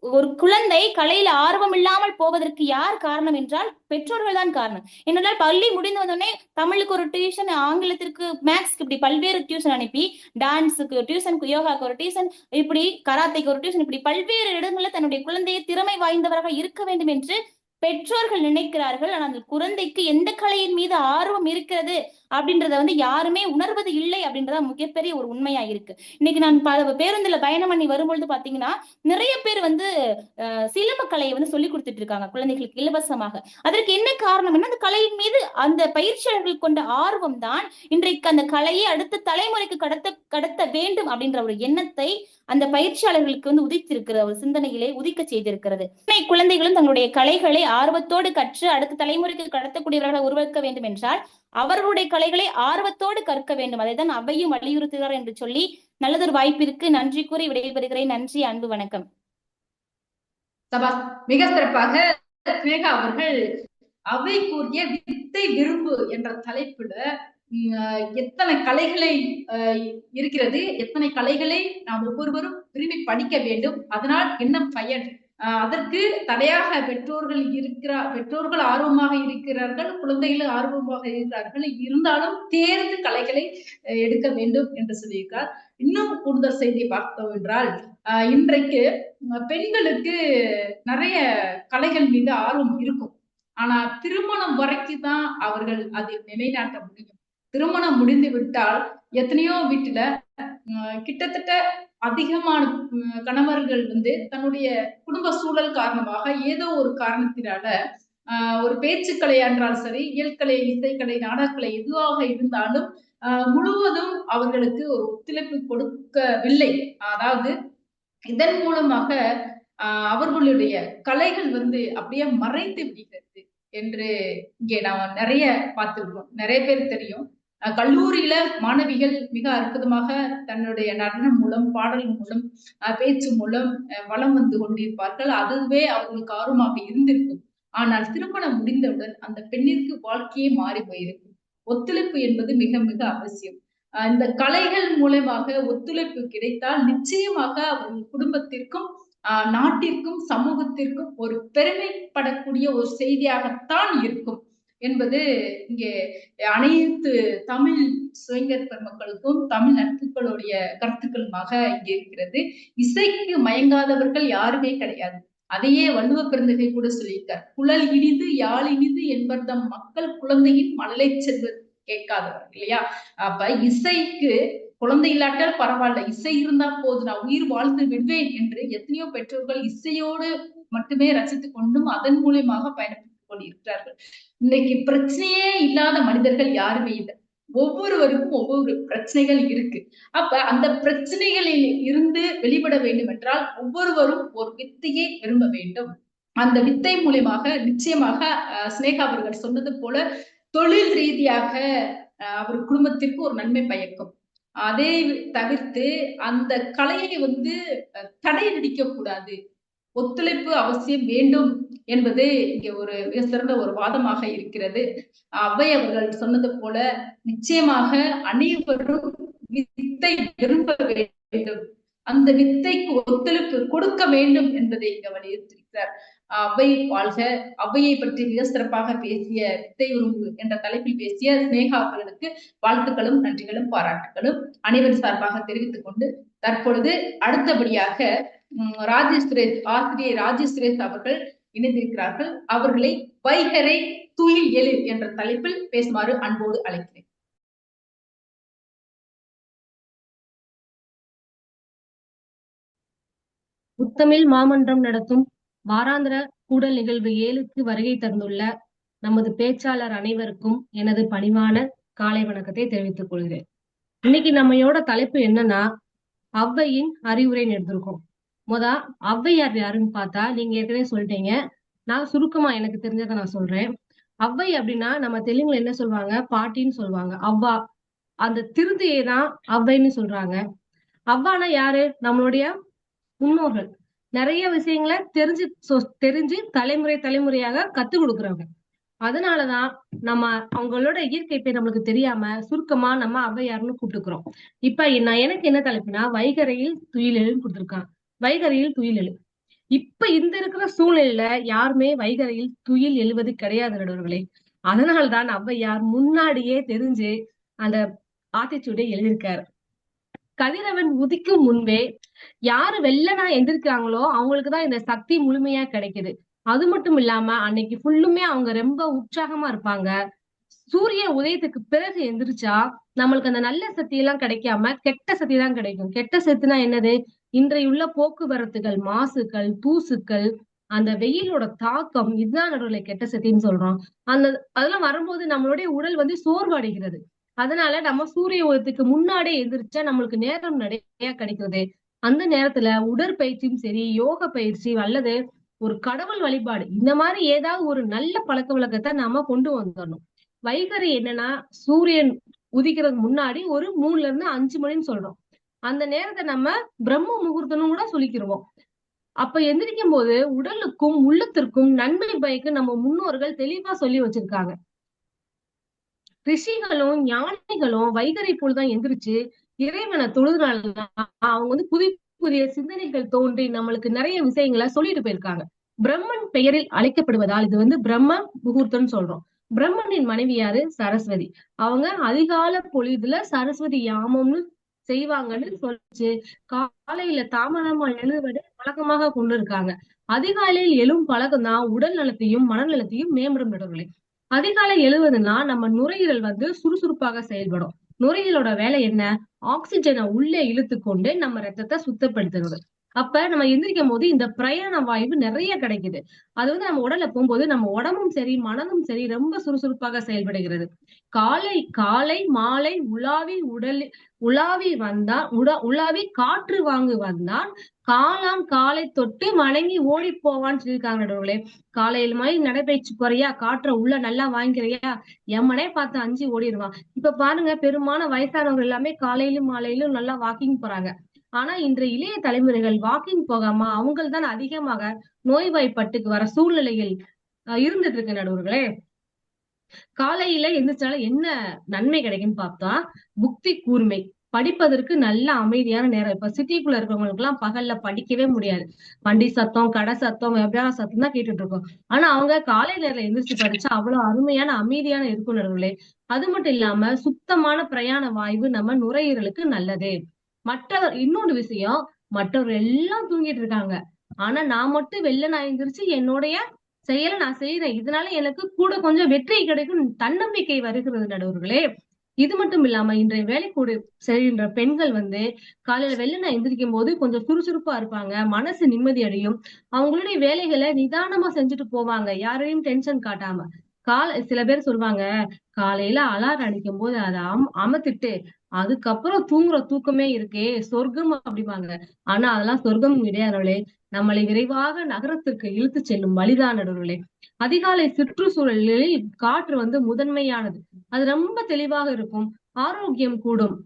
ஒரு குழந்தை கலையில ஆர்வம் இல்லாமல் போவதற்கு யார் காரணம் என்றால் பெற்றோர்கள் தான் காரணம். என்னென்றால் பள்ளி முடிந்து வந்தோடனே தமிழுக்கு ஒரு டியூஷன், ஆங்கிலத்திற்கு, மேக்ஸ்க்கு, இப்படி பல்வேறு டியூஷன் அனுப்பி, டான்ஸுக்கு டியூஷன், யோகாக்கு ஒரு டியூஷன், இப்படி கராத்தைக்கு ஒரு டியூஷன், இப்படி பல்வேறு இடங்களில் தன்னுடைய குழந்தையை திறமை வாய்ந்தவராக இருக்க வேண்டும் என்று பெற்றோர்கள் நினைக்கிறார்கள். ஆனால் அந்த குழந்தைக்கு எந்த கலையின் மீது ஆர்வம் இருக்கிறது அப்படின்றத யாருமே உணர்வது இல்லை அப்படின்றத மிகப்பெரிய ஒரு உண்மையா இருக்கு. இன்னைக்கு நான் பேருந்துல பயணம் பண்ணி வரும்பொழுது பாத்தீங்கன்னா நிறைய பேர் சிலம்ப கலையை சொல்லி கொடுத்துட்டு இருக்காங்க குழந்தைகளுக்கு இலவசமாக. அதற்கு என்ன காரணம்னா அந்த கலையின் மீது அந்த பயிற்சியாளர்கள் கொண்ட ஆர்வம் தான் இன்றைக்கு அந்த கலையை அடுத்த தலைமுறைக்கு கடத்த வேண்டும் அப்படின்ற ஒரு எண்ணத்தை அந்த பயிற்சியாளர்களுக்கு உதித்திருக்கிற ஒரு சிந்தனையிலே உதிக்க செய்திருக்கிறது. குழந்தைகளும் தங்களுடைய கலைகளை ஆர்வத்தோடு கற்று அடுத்த தலைமுறைக்கு கடத்தக்கூடியவர்களை உருவாக்க வேண்டும் என்றால் அவர்களுடைய கலைகளை ஆர்வத்தோடு கற்க வேண்டும். அதைதான் அவையும் வலியுறுத்துகிறார் என்று சொல்லி நல்லதொரு வாய்ப்பிற்கு நன்றி கூறி விடைபெறுகிறேன். நன்றி, அன்பு, வணக்கம். சபா, மிக சிறப்பாக ஸ்னேகா அவர்கள் அவை கூறிய வித்தை விரும்பு என்ற தலைப்புல எத்தனை கலைகளை இருக்கிறது, எத்தனை கலைகளை நாம் ஒவ்வொருவரும் விரும்பி படிக்க வேண்டும், அதனால் என்ன பயன், அதற்கு தடையாக பெற்றோர்கள் ஆர்வமாக இருக்கிறார்கள், குழந்தைகள் ஆர்வமாக இருக்கிறார்கள், இருந்தாலும் தேர்ந்து கலைகளை எடுக்க வேண்டும் என்று சொல்லியிருக்கார். இன்னும் கூடுதல் செய்தியை பார்த்தோம் என்றால் இன்றைக்கு பெண்களுக்கு நிறைய கலைகள் மீது ஆர்வம் இருக்கும். ஆனா திருமணம் வரைக்கும் தான் அவர்கள் அதில் நிலைநாட்ட முடியும். திருமணம் முடிந்து விட்டால் எத்தனையோ வீட்டுல கிட்டத்தட்ட அதிகமான கணவர்கள் தன்னுடைய குடும்ப சூழல் காரணமாக ஏதோ ஒரு காரணத்தினால ஒரு பேச்சுக்கலை என்றால் சரி, இயல்கலை, இசைக்கலை, நாடகக்கலை எதுவாக இருந்தாலும் முழுவதும் அவர்களுக்கு ஒரு ஒத்துழைப்பு கொடுக்கவில்லை. அதாவது இதன் மூலமாக அவர்களுடைய கலைகள் அப்படியே மறைந்து விடுகிறது என்று இங்கே நாம் நிறைய பார்த்திருக்கோம். நிறைய பேர் தெரியும். கல்லூரியில மாணவிகள் மிக அற்புதமாக தன்னுடைய நடனம் மூலம், பாடல் மூலம், பேச்சு மூலம் வளம் வந்து கொண்டிருப்பார்கள். அதுவே அவர்களுக்கு ஆர்வமாக இருந்திருக்கும். ஆனால் திருமணம் முடிந்தவுடன் அந்த பெண்ணிற்கு வாழ்க்கையே மாறி போயிருக்கும். ஒத்துழைப்பு என்பது மிக மிக அவசியம். இந்த கலைகள் மூலமாக ஒத்துழைப்பு கிடைத்தால் நிச்சயமாக அவர்கள் குடும்பத்திற்கும் நாட்டிற்கும் சமூகத்திற்கும் ஒரு பெருமைப்படக்கூடிய ஒரு செய்தியாகத்தான் இருக்கும் என்பது இங்கே அனைத்து தமிழ் சுவைஞர் பெருமக்களுக்கும் தமிழ் நட்புகளுடைய கருத்துக்களுமாக இங்கே இருக்கிறது. இசைக்கு மயங்காதவர்கள் யாருமே கிடையாது. அதையே வள்ளுவ பெருந்தகை கூட சொல்லியிருக்கார். குழல் இனிது யாழ் இனிது என்பர்தம் மக்கள் குழந்தையின் மழலை செல்வது கேட்காதவர் இல்லையா? அப்ப இசைக்கு குழந்தை இல்லாட்டால் பரவாயில்ல, இசை இருந்தா போது நான் உயிர் வாழ்ந்து விடுவேன் என்று எத்தனையோ பெற்றோர்கள் இசையோடு மட்டுமே ரசித்துக் கொண்டும் அதன் மூலியமாக பயணப்பட்டுக் கொண்டிருக்கிறார்கள். இன்னைக்கு பிரச்சனையே இல்லாத மனிதர்கள் யாருமே இல்லை. ஒவ்வொருவருக்கும் ஒவ்வொரு பிரச்சனைகள் இருக்கு. அப்ப அந்த பிரச்சனைகளில் இருந்து வெளிப்பட வேண்டும் என்றால் ஒவ்வொருவரும் ஒரு வித்தையை விரும்ப வேண்டும். அந்த வித்தை மூலியமாக நிச்சயமாக ஸ்னேகா அவர்கள் சொன்னது போல தொழில் ரீதியாக அவர் குடும்பத்திற்கு ஒரு நன்மை பயக்கும். அதை தவிர்த்து அந்த கலையை தடை விதிக்க கூடாது. ஒத்துழைப்பு அவசியம் வேண்டும் என்பது இங்க ஒரு மிக சிறந்த ஒரு வாதமாக இருக்கிறது. அவை அவர்கள் சொன்னது போல நிச்சயமாக அனைவரும் வித்தை விரும்ப வேண்டும், அந்த வித்தைக்கு ஒத்துழைப்பு கொடுக்க வேண்டும் என்பதை இங்க வலியுறுத்தியிருக்கிறார். அவை வாழ்க. அவையை பற்றி மிக சிறப்பாக பேசிய வித்தை உருவு என்ற தலைப்பில் பேசிய ஸ்னேகா அவர்களுக்கு வாழ்த்துக்களும் நன்றிகளும் பாராட்டுகளும் அனைவரும் சார்பாக தெரிவித்துக் கொண்டு தற்பொழுது அடுத்தபடியாக ஆசிரியர் ராஜேஷ் சுரேஷ் அவர்கள் இணைந்திருக்கிறார்கள். அவர்களை வைகரை துயில் எழு என்ற தலைப்பில் பேசுமாறு அன்போடு அழைக்கிறேன். முத்தமிழ் மாமன்றம் நடத்தும் வாராந்திர கூடல் நிகழ்வு 7க்கு வருகை தந்துள்ள நமது பேச்சாளர் அனைவருக்கும் எனது பணிவான காலை வணக்கத்தை தெரிவித்துக் கொள்கிறேன். இன்னைக்கு நம்மையோட தலைப்பு என்னன்னா ஔவையின் அறிவுரைன்னு எடுத்திருக்கோம். ஔவையார் யாருன்னு பார்த்தா நீங்க ஏற்கனவே சொல்லிட்டீங்க. நான் சுருக்கமா எனக்கு தெரிஞ்சதை நான் சொல்றேன். ஔவை அப்படின்னா நம்ம தெலுங்குல என்ன சொல்லுவாங்க, பாட்டின்னு சொல்லுவாங்க. அவ்வா, அந்த திருந்தியை தான் ஔவைன்னு சொல்றாங்க. அவ்வானா யாரு? நம்மளுடைய முன்னோர்கள். நிறைய விஷயங்களை தெரிஞ்சு தலைமுறையாக கத்து கொடுக்குறவங்க. அதனாலதான் நம்ம அவங்களோட இயற்கை பேர் நம்மளுக்கு தெரியாம சுருக்கமா நம்ம ஔவையார்னு கூப்பிட்டுக்கிறோம். இப்ப எனக்கு என்ன தலைப்புனா வைகரையில் துயிலெழுன்னு கொடுத்துருக்கான். வைகரையில் துயிலெழு. இப்ப இந்த இருக்கிற சூழ்நிலையில யாருமே வைகறையில் துயில் எழுவது கிடையாது நடுவர்களே. அதனால்தான் ஔவையார் முன்னாடியே தெரிஞ்சு அந்த ஆத்திச்சூடியை எழுதியிருக்காரு. கதிரவன் உதிக்கும் முன்பே யாரு வெள்ளனா எந்திரிக்கிறாங்களோ அவங்களுக்குதான் இந்த சக்தி முழுமையா கிடைக்குது. அது மட்டும் இல்லாம அன்னைக்கு ஃபுல்லுமே அவங்க ரொம்ப உற்சாகமா இருப்பாங்க. சூரிய உதயத்துக்கு பிறகு எந்திரிச்சா நம்மளுக்கு அந்த நல்ல சக்தி எல்லாம் கிடைக்காம கெட்ட சக்தி தான் கிடைக்கும். கெட்ட சக்தினா என்னது? இன்றையுள்ள போக்குவரத்துகள், மாசுக்கள், தூசுக்கள், அந்த வெயிலோட தாக்கம், இதுதான் நடுவுல கெட்ட சக்தின்னு சொல்றோம். அந்த அதெல்லாம் வரும்போது நம்மளுடைய உடல் வந்து சோர்வடைகிறது. அதனால நம்ம சூரிய உதயத்துக்கு முன்னாடியே எந்திரிச்சா நம்மளுக்கு நேரம் நிறைய கிடைக்கிறது. அந்த நேரத்துல உடற்பயிற்சியும் சரி, யோக பயிற்சி அல்லது ஒரு கடவுள் வழிபாடு, இந்த மாதிரி ஏதாவது ஒரு நல்ல பழக்க வழக்கத்தை நாம கொண்டு வந்துடணும். வைகறை என்னன்னா, சூரியன் உதிக்கிறதுக்கு முன்னாடி ஒரு 3ல இருந்து 5 மணின்னு சொல்றோம். அந்த நேரத்தை நம்ம பிரம்ம முகூர்த்தம்னு கூட சொல்லிக்கிருவோம். அப்ப எந்திரிக்கும் போது உடலுக்கும் உள்ளத்திற்கும் நன்மை பயக்கு நம்ம முன்னோர்கள் தெளிவா சொல்லி வச்சிருக்காங்க. ரிஷிகளும் ஞானிகளும் வைகறை போலதான் எந்திரிச்சு இறைவனை தொழுதுனாலதான் அவங்க வந்து புதிய புதிய சிந்தனைகள் தோன்றி நம்மளுக்கு நிறைய விஷயங்களை சொல்லிட்டு போயிருக்காங்க. பிரம்மன் பெயரில் அழைக்கப்படுவதால் இது வந்து பிரம்ம முகூர்த்தம்னு சொல்றோம். பிரம்மனின் மனைவி யாரு? சரஸ்வதி. அவங்க அதிகால பொழுதுல சரஸ்வதி யாமம்னு செய்வாங்கன்னு சொல்லிச்சு. காலையில தாமதமா எழுவதை வழக்கமாக கொண்டு இருக்காங்க. அதிகாலையில் எழும் பழக்கம் தான் உடல் நலத்தையும் மனநலத்தையும் மேம்படும் நடுவர்களே. அதிகாலை எழுவதுன்னா நம்ம நுரையீரல் வந்து சுறுசுறுப்பாக செயல்படும். நுரையீரலோட வேலை என்ன? ஆக்சிஜனை உள்ளே இழுத்து கொண்டு நம்ம ரத்தத்தை சுத்தப்படுத்துறது. அப்ப நம்ம எந்திரிக்கும் போது இந்த பிரயாண வாயு நிறைய கிடைக்குது. அது வந்து நம்ம உடல்ல போகும்போது நம்ம உடம்பும் சரி மனதும் சரி ரொம்ப சுறுசுறுப்பாக செயல்படுகிறது. காலை காலை மாலை உலாவி வந்தா உலாவி காற்று வாங்கு வந்தான் காலான் காலை தொட்டு வணங்கி ஓடி போவான்னு சொல்லியிருக்காங்க நடுவுகளே. காலையில மாதிரி நடைபயிற்சி போறியா, காற்றை உள்ள நல்லா வாங்கிக்கிறியா, எம்மனே பார்த்து அஞ்சு ஓடிடுவான். இப்ப பாருங்க, பெரும்பாலான வயசானவங்க எல்லாமே காலையிலும் மாலையிலும் நல்லா வாக்கிங் போறாங்க. ஆனா இன்றைய இளைய தலைமுறைகள் வாக்கிங் போகாம அவங்கள் தான் அதிகமாக நோய்வாய்ப்பட்டுக்கு வர சூழ்நிலையில் இருந்துட்டு இருக்கு நடுவர்களே. காலையில எந்திரிச்சாலும் என்ன நன்மை கிடைக்குன்னு பார்த்தா, புத்தி கூர்மை, படிப்பதற்கு நல்ல அமைதியான நேரம். இப்ப சிட்டிக்குள்ள இருக்கிறவங்களுக்கு எல்லாம் பகல்ல படிக்கவே முடியாது. வண்டி சத்தம், கடை சத்தம், வியாபார சத்தம் தான் கேட்டுட்டு இருக்கோம். ஆனா அவங்க காலை நேரம் எந்திரிச்சு படிச்சா அவ்வளவு அருமையான அமைதியான இருக்கும் நடுவுகளே. அது மட்டும் இல்லாம சுத்தமான பிரயாண வாயு நம்ம நுரையீரலுக்கு நல்லது. இன்னொரு விஷயம், மற்றவர்கள் எல்லாம் தூங்கிட்டு இருக்காங்க. ஆனா நான் மட்டும் நான் எந்திரிச்சு என்னுடைய செயலை நான் செய்யறேன். இதனால எனக்கு கூட கொஞ்சம் வெற்றி கிடைக்கும் தன்னம்பிக்கை வருகிறது நடுவர்களே. இது மட்டும் இல்லாம இன்றைய வேலைக்கூட செய்கின்ற பெண்கள் வந்து காலையில நான் எந்திரிக்கும் போது கொஞ்சம் சுறுசுறுப்பா இருப்பாங்க. மனசு நிம்மதி அடையும். அவங்களுடைய வேலைகளை நிதானமா செஞ்சுட்டு போவாங்க, யாரையும் டென்ஷன் காட்டாம. சில பேர் சொல்லுவாங்க, காலையில அலாரம் அடிக்கும் போது அதை அமர்த்திட்டு அதுக்கப்புறம் தூங்குற தூக்கமே இருக்கே சொர்க்கம் அப்படிம்பாங்க. ஆனா அதெல்லாம் சொர்க்கம் கிடையாதுகளே. நம்மளை விரைவாக நகரத்திற்கு இழுத்து செல்லும் வழிதான் நடுவர்களே. அதிகாலை சுற்றுச்சூழலில் காற்று வந்து முதன்மையானது. அது ரொம்ப தெளிவாக இருக்கும். ஆரோக்கியம் கூடும்.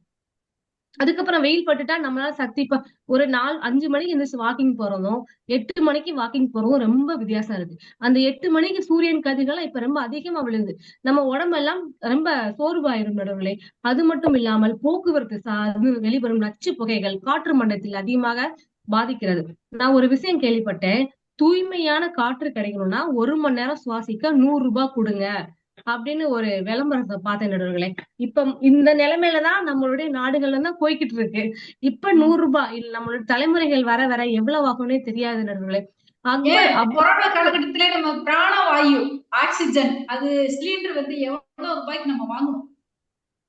அதுக்கப்புறம் வெயில் பட்டுட்டா நம்மளால ஒரு 5 மணிக்கு எந்திரிச்சு வாக்கிங் போறதும் 8 மணிக்கு வாக்கிங் போறதும் ரொம்ப வித்தியாசம் இருக்கு. அந்த 8 மணிக்கு சூரியன் கதிர்கள் இப்ப ரொம்ப அதிகமா விழுது. நம்ம உடம்பெல்லாம் ரொம்ப சோர்வாயிரும் நடுவுகளே. அது மட்டும் இல்லாமல் போக்குவரத்து சார்ந்து வெளிவரும் நச்சு புகைகள் காற்று மண்டலத்தில் அதிகமாக பாதிக்கிறது. நான் ஒரு விஷயம் கேள்விப்பட்டேன். தூய்மையான காற்று கிடைக்கணும்னா 1 மணி நேரம் சுவாசிக்க 100 ரூபாய் கொடுங்க அப்படின்னு ஒரு விளம்பரத்தை பார்த்தேன் நடுவர்களே. இப்ப இந்த நிலைமையிலதான் நம்மளுடைய நாடுகள்ல தான் போய்கிட்டு இருக்கு. இப்ப 100 ரூபாய் இல்ல, நம்மளுடைய தலைமுறைகள் வர வர எவ்வளவு ஆகும்னே தெரியாது நடுவர்களே. கொரோனா காலகட்டத்திலே நம்ம பிராணவாயு ஆக்சிஜன் அது சிலிண்டர் வந்து எவ்வளவு ரூபாய்க்கு நம்ம வாங்கணும்.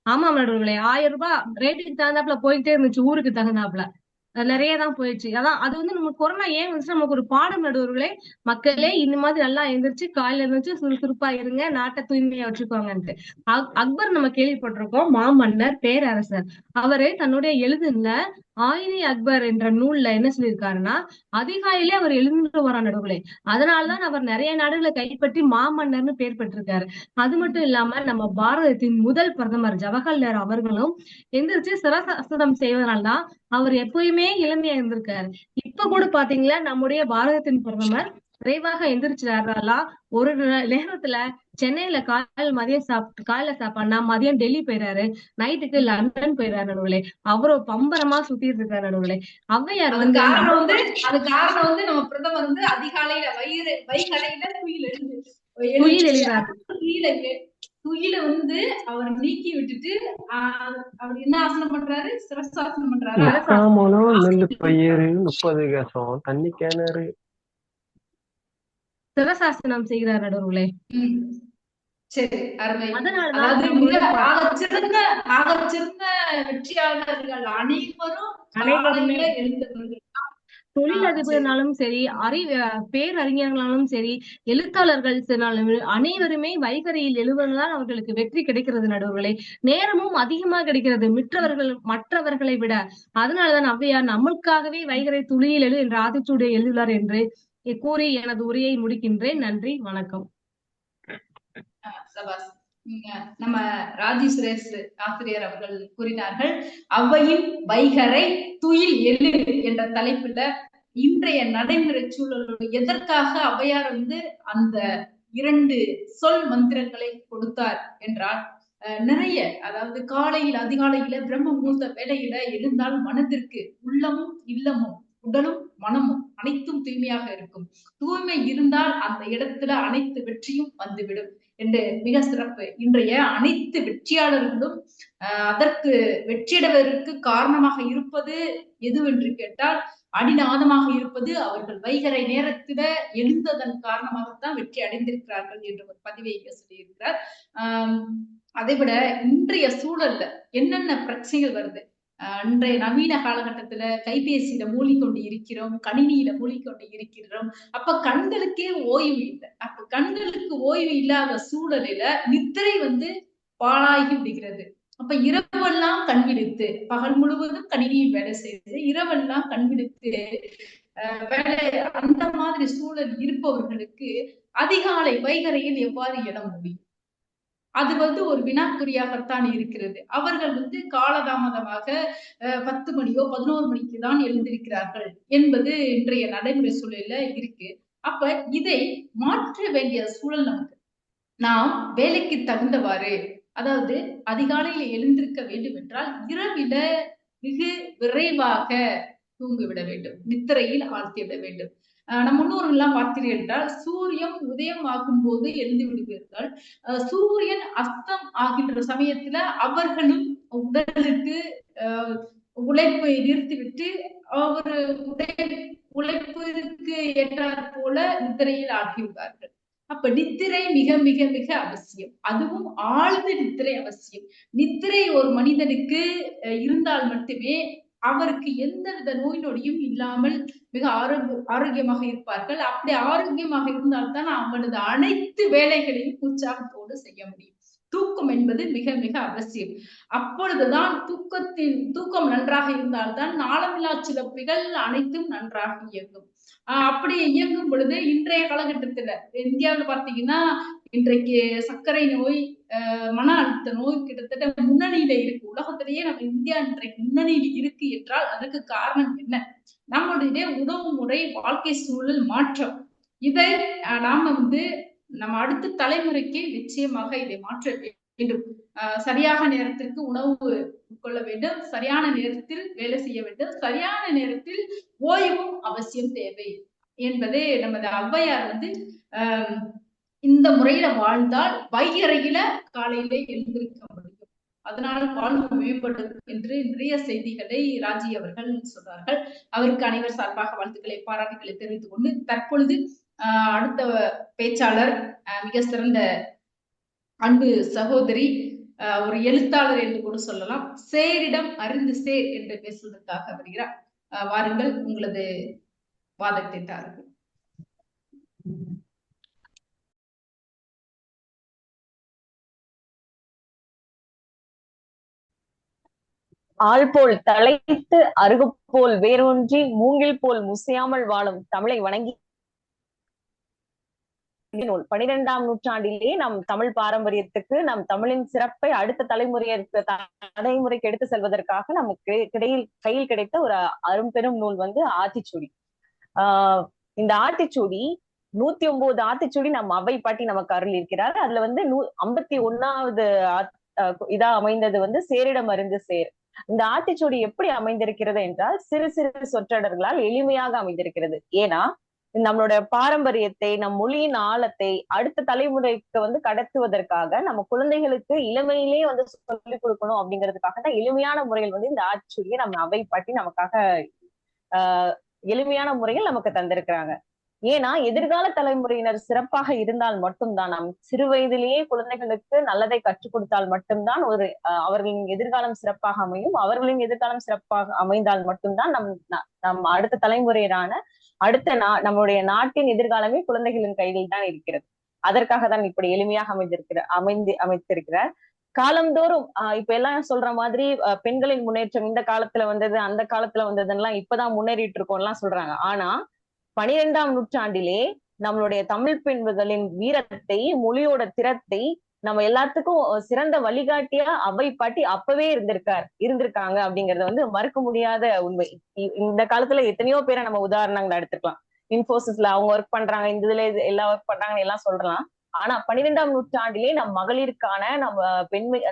ஆமாம் நடுவர்களே, 1000 ரூபாய் ரேட்டுக்கு தகுந்தாப்புல போயிட்டே இருந்துச்சு. ஊருக்கு தகுந்தாப்புல நிறையதான் போயிடுச்சு. அதான் அது வந்து நம்ம கொரோனா ஏன் வந்துச்சு, நமக்கு ஒரு பாடம் நடுவர்களே. மக்களே இந்த மாதிரி நல்லா எந்திரிச்சு காலையில இருந்துச்சு சுறுசுறுப்பா இருங்க, நாட்டை தூய்மையா வச்சுக்கோங்கன்ட்டு. அக்பர் நம்ம கேள்விப்பட்டிருக்கோம், மாமன்னர், பேரரசர். அவரு தன்னுடைய எழுதுன ஆயினி அக்பர் என்ற நூல்ல என்ன சொல்லியிருக்காருன்னா, அதிகாலையிலே அவர் எழுந்து வரா நடுவுகளே. அதனாலதான் அவர் நிறைய நாடுகளை கைப்பற்றி மாமன்னர்னு பேர் பெற்றிருக்காரு. அது மட்டும் இல்லாம நம்ம பாரதத்தின் முதல் பிரதமர் ஜவஹர்லால் நேரு அவர்களும் எந்திரிச்சு சிரசாசனம் செய்வதனால்தான் அவர் எப்பயுமே இளமையா இருந்திருக்காரு. இப்ப கூட பாத்தீங்களா, நம்முடைய பாரதத்தின் பிரதமர் விரைவாக எந்திரிச்சாரா? ஒரு நேரத்துல சென்னையில காலையில சாப்பாடுனா மதியம் டெல்லி போயிறாரு, நைட்டுக்கு லண்டன் போயிறாரு நடுவுல. அவரோ பம்பரமா சுத்திட்டு இருக்காரு நடுவுல. ஔவையார் அது வந்து காரணம் வந்து அது காரணம் வந்து நம்ம பிரதமர் வந்து அதிகாலையில வைகரையில துயில் எழுந்து எழுகிறார். துயில துயில வந்து அவர் நீக்கி விட்டுட்டு அவர் என்ன ஆசனம் பண்றாரு? சிரசாசனம் பண்றாரா? முக்காமூலம் நெல்லு பயிறு 30 கசம் தண்ணி கிணறு. சிரசாசனம் செய்கிறார் நடுவுல. சரி, அருமை. அதனாலதான் அதாவது மிக நம்மளுடைய ஆகச்சிறந்த வெற்றியாளர்கள் அனைவரும் அனைவருமே காலையில எழுந்தவர்கள். சரி. தொழிலதிபர்னாலும் சரி, பேரறிஞர்களாலும் சரி, எழுத்தாளர்கள் அனைவருமே வைகரையில் எழுவதுதான் அவர்களுக்கு வெற்றி கிடைக்கிறது நடுவர்களே. நேரமும் அதிகமா கிடைக்கிறது மற்றவர்களை விட. அதனாலதான் ஔவையார் நம்மளுக்காகவே வைகரை துளியில் எழு என்ற ஆத்திச்சூடியை எழுதுள்ளார் என்று கூறி எனது உரையை முடிக்கின்றேன். நன்றி, வணக்கம். சபாஸ். நம்ம ராஜி சுரேஷ் ஆசிரியர் அவர்கள் கூறினார்கள், ஔவையின் வைகரை துயில் எழு என்ற தலைப்புல இன்றைய நடைமுறை சூழலோடு எதற்காக ஔவையார் வந்து அந்த 2 சொல் மந்திரங்களை கொடுத்தார் என்றால், நிறைய, அதாவது காலையில் அதிகாலையில பிரம்ம முகூர்த்த வேளையில எழுந்தால் மனதிற்கு உள்ளமும் இல்லமும் உடலும் மனமும் அனைத்தும் தூய்மையாக இருக்கும். தூய்மை இருந்தால் அந்த இடத்துல அனைத்து வெற்றியும் வந்துவிடும் என்று மிக சிறப்பு. இன்றைய அனைத்து வெற்றியாளர்களும் அதற்கு வெற்றியடைவதற்கு காரணமாக இருப்பது எதுவென்று கேட்டால், அடிநாதமாக இருப்பது அவர்கள் வைகரை நேரத்தில எழுந்ததன் காரணமாகத்தான் வெற்றி அடைந்திருக்கிறார்கள் என்ற ஒரு பதிவை இங்க சொல்லியிருக்கிறார். அதை விட இன்றைய சூழல்ல என்னென்ன பிரச்சனைகள் வருது, இன்றைய நவீன காலகட்டத்துல கைபேசியில மூழ்கிக்கொண்டு இருக்கிறோம், கணினியில மூழ்கிக்கொண்டு இருக்கிறோம். அப்ப கண்களுக்கே ஓய்வு இல்லை. அப்ப கண்களுக்கு ஓய்வு இல்லாத சூழலில நித்திரை வந்து பாழாகி விடுகிறது. அப்ப இரவெல்லாம் கண் விழித்து, பகல் முழுவதும் கணினியில் வேலை செய்து இரவெல்லாம் கண் விழித்து வேலை, அந்த மாதிரி சூழல் இருப்பவர்களுக்கு அதிகாலை வைகரையில் எவ்வாறு எழ முடியும்? அது வந்து ஒரு வினாக்குறியாகத்தான் இருக்கிறது. அவர்கள் வந்து காலதாமதமாக 10 மணியோ 11 மணிக்கு தான் எழுந்திருக்கிறார்கள் என்பது இன்றைய நடைமுறை சூழல்ல இருக்கு. அப்ப இதை மாற்ற வேண்டிய சூழல் நமக்கு. நாம் வேலைக்கு தகுந்தவாறு, அதாவது அதிகாலையில எழுந்திருக்க வேண்டும் என்றால் இரவில மிக விரைவாக தூங்கிவிட வேண்டும், நித்திரையில் ஆழ்த்திவிட வேண்டும். நம் முன்னோர்கள் எல்லாம் பார்த்தீர்கள் என்றால் சூரியன் உதயம் ஆகும் போது எழுந்து விடுவீர்கள். சூரியன் அஸ்தம் ஆகின்ற சமயத்துல அவர்களும் உடலுக்கு உழைப்பை நிறுத்திவிட்டு அவர் உழைப்பிற்கு ஏற்றாற் போல நித்திரையில் ஆகிவிடுவார்கள். அப்ப நித்திரை மிக மிக மிக அவசியம். அதுவும் ஆழ்ந்த நித்திரை அவசியம். நித்திரை ஒரு மனிதனுக்கு இருந்தால் மட்டுமே அவருக்கு எந்தவித நோய் நொடியும் இல்லாமல் மிக ஆரோக்கியமாக இருப்பார்கள். அப்படி ஆரோக்கியமாக இருந்தால்தான் அவனது அனைத்து வேலைகளையும் உற்சாகத்தோடு செய்ய முடியும். தூக்கம் என்பது மிக மிக அவசியம். அப்பொழுதுதான் தூக்கம் நன்றாக இருந்தால்தான் நாளமில்லா சுரப்பிகள் அனைத்தும் நன்றாக இயங்கும். அப்படி இயங்கும் பொழுது இன்றைய காலகட்டத்துல இந்தியாவில் பார்த்தீங்கன்னா, இன்றைக்கு சர்க்கரை நோய், மன அழுத்த நோய் கிட்டத்தட்ட முன்னணியில இருக்கு. உலகத்திலேயே நம்ம இந்தியா இன்றைக்கு முன்னணியில் இருக்கு என்றால் அதற்கு காரணம் என்ன? நம்மளுடைய உணவு முறை, வாழ்க்கை சூழல் மாற்றம். இதை நாம வந்து நம்ம அடுத்த தலைமுறைக்கு நிச்சயமாக இதை மாற்ற வேண்டும். சரியாக நேரத்திற்கு உணவு உட்கொள்ள வேண்டும், சரியான நேரத்தில் வேலை செய்ய வேண்டும், சரியான நேரத்தில் ஓய்வும் அவசியம் தேவை என்பது நமது ஔவையார் வந்து இந்த முறையில வாழ்ந்தால் வைகரையில காலையிலே எழுந்திருக்க முடியும். அதனால் வாழ்வு மேம்படும் என்று நிறைய செய்திகளை ராஜி அவர்கள் சொல்றார்கள். அவருக்கு அனைவர் சார்பாக வாழ்த்துக்களை, பாராட்டுகளை தெரிவித்துக் கொண்டு தற்பொழுது அடுத்த பேச்சாளர் மிக சிறந்த அன்பு சகோதரி, ஒரு எழுத்தாளர் என்று கூட சொல்லலாம், சேரிடம் அறிந்து சேர் என்று பேசுவதற்காக வருகிறார். வாருங்கள், உங்களது வாதத்தை தாருங்கள். ஆள் போல் தலைத்து அருகுப்போல் வேரூன்றி மூங்கில் போல் முசியாமல் வாழும் தமிழை வணங்கி நூல் 12ஆம் நூற்றாண்டிலேயே நம் தமிழ் பாரம்பரியத்துக்கு, நம் தமிழின் சிறப்பை அடுத்த தலைமுறைக்கு எடுத்து செல்வதற்காக நமக்கு கையில் கிடைத்த ஒரு அரும்பெரும் நூல் வந்து ஆத்திச்சூடி. இந்த ஆத்திச்சூடி 109 ஆத்திச்சூடி நம்ம அவை பாட்டி நமக்கு அருள் இருக்கிறார். அதுல வந்து 51வது இதா அமைந்தது வந்து சேரிடம் அறிந்து சேர். இந்த ஆத்திச்சூடி எப்படி அமைந்திருக்கிறது என்றால் சிறு சிறு சொற்றொடர்களால் எளிமையாக அமைந்திருக்கிறது. ஏன்னா நம்மளோட பாரம்பரியத்தை, நம் மொழியின் ஆழத்தை அடுத்த தலைமுறைக்கு வந்து கடத்துவதற்காக நம்ம குழந்தைகளுக்கு இளமையிலேயே வந்து சொல்லிக் கொடுக்கணும் அப்படிங்கிறதுக்காக தான் எளிமையான முறையில் வந்து இந்த ஆத்திச்சூடியை நம்ம அவை பாட்டி நமக்காக எளிமையான முறையில் நமக்கு தந்திருக்கிறாங்க. ஏன்னா எதிர்கால தலைமுறையினர் சிறப்பாக இருந்தால் மட்டும்தான், நம் சிறு வயதிலேயே குழந்தைகளுக்கு நல்லதை கற்றுக் கொடுத்தால் மட்டும்தான் ஒரு அவர்களின் எதிர்காலம் சிறப்பாக அமையும். அவர்களின் எதிர்காலம் சிறப்பாக அமைந்தால் மட்டும்தான் நம் அடுத்த தலைமுறையினான நம்முடைய நாட்டின் எதிர்காலமே குழந்தைகளின் கையில் தான் இருக்கிறது. அதற்காக தான் இப்படி எளிமையாக அமைத்திருக்கிறார். காலந்தோறும் இப்ப எல்லாம் சொல்ற மாதிரி பெண்களின் முன்னேற்றம் இந்த காலத்துல வந்தது, அந்த காலத்துல வந்ததுன்னா இப்பதான் முன்னேறிட்டு இருக்கோம் எல்லாம் சொல்றாங்க. ஆனா 12ஆம் நூற்றாண்டிலே நம்மளுடைய தமிழ் பெண்களின் வீரத்தை, மொழியோட திறத்தை நம்ம எல்லாத்துக்கும் சிறந்த வழிகாட்டியா அவை பாட்டி அப்பவே இருந்திருக்காங்க அப்படிங்கறத வந்து மறுக்க முடியாத உண்மை. இந்த காலத்துல எத்தனையோ பேரை நம்ம உதாரணங்களை எடுத்துக்கலாம். இன்போசிஸ்ல அவங்க ஒர்க் பண்றாங்க, இந்த இதுல எல்லா ஒர்க் பண்றாங்கன்னு எல்லாம் சொல்லலாம். ஆனா 12ஆம் நூற்றாண்டிலே மகளிருக்கான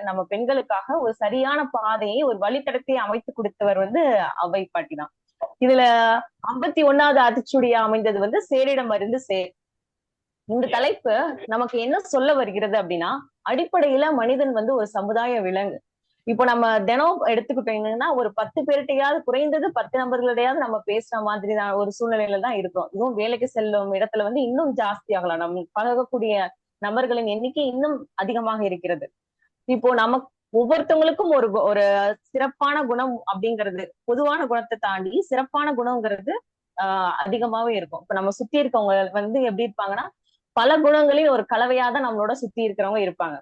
நம்ம பெண்களுக்காக ஒரு சரியான பாதையை, ஒரு வழித்தடத்தை அமைத்து கொடுத்தவர் வந்து அவை பாட்டி தான். இதுல 51வது ஆத்திச்சூடியா அமைந்தது வந்து சேரிடம் அறிந்து சேர். இந்த தலைப்பு நமக்கு என்ன சொல்ல வருகிறது அப்படின்னா, அடிப்படையில மனிதன் வந்து ஒரு சமுதாய விலங்கு. இப்போ நம்ம தினம் எடுத்துக்கிட்டீங்கன்னா ஒரு 10 பேர்கிட்டையாவது, குறைந்தது 10 நபர்களிடையாவது நம்ம பேசுற மாதிரி தான் ஒரு சூழ்நிலையில தான் இருக்கும். இதுவும் வேலைக்கு செல்லும் இடத்துல வந்து இன்னும் ஜாஸ்தி ஆகலாம். நம்ம பழகக்கூடிய நபர்களின் எண்ணிக்கை இன்னும் அதிகமாக இருக்கிறது. இப்போ நமக்கு ஒவ்வொருத்தவங்களுக்கும் ஒரு சிறப்பான குணம் அப்படிங்கிறது, பொதுவான குணத்தை தாண்டி சிறப்பான குணங்கிறது அதிகமாவே இருக்கும். இப்ப நம்ம சுத்தி இருக்கவங்க வந்து எப்படி இருப்பாங்கன்னா, பல குணங்களில் ஒரு கலவையாதான் நம்மளோட சுத்தி இருக்கிறவங்க இருப்பாங்க.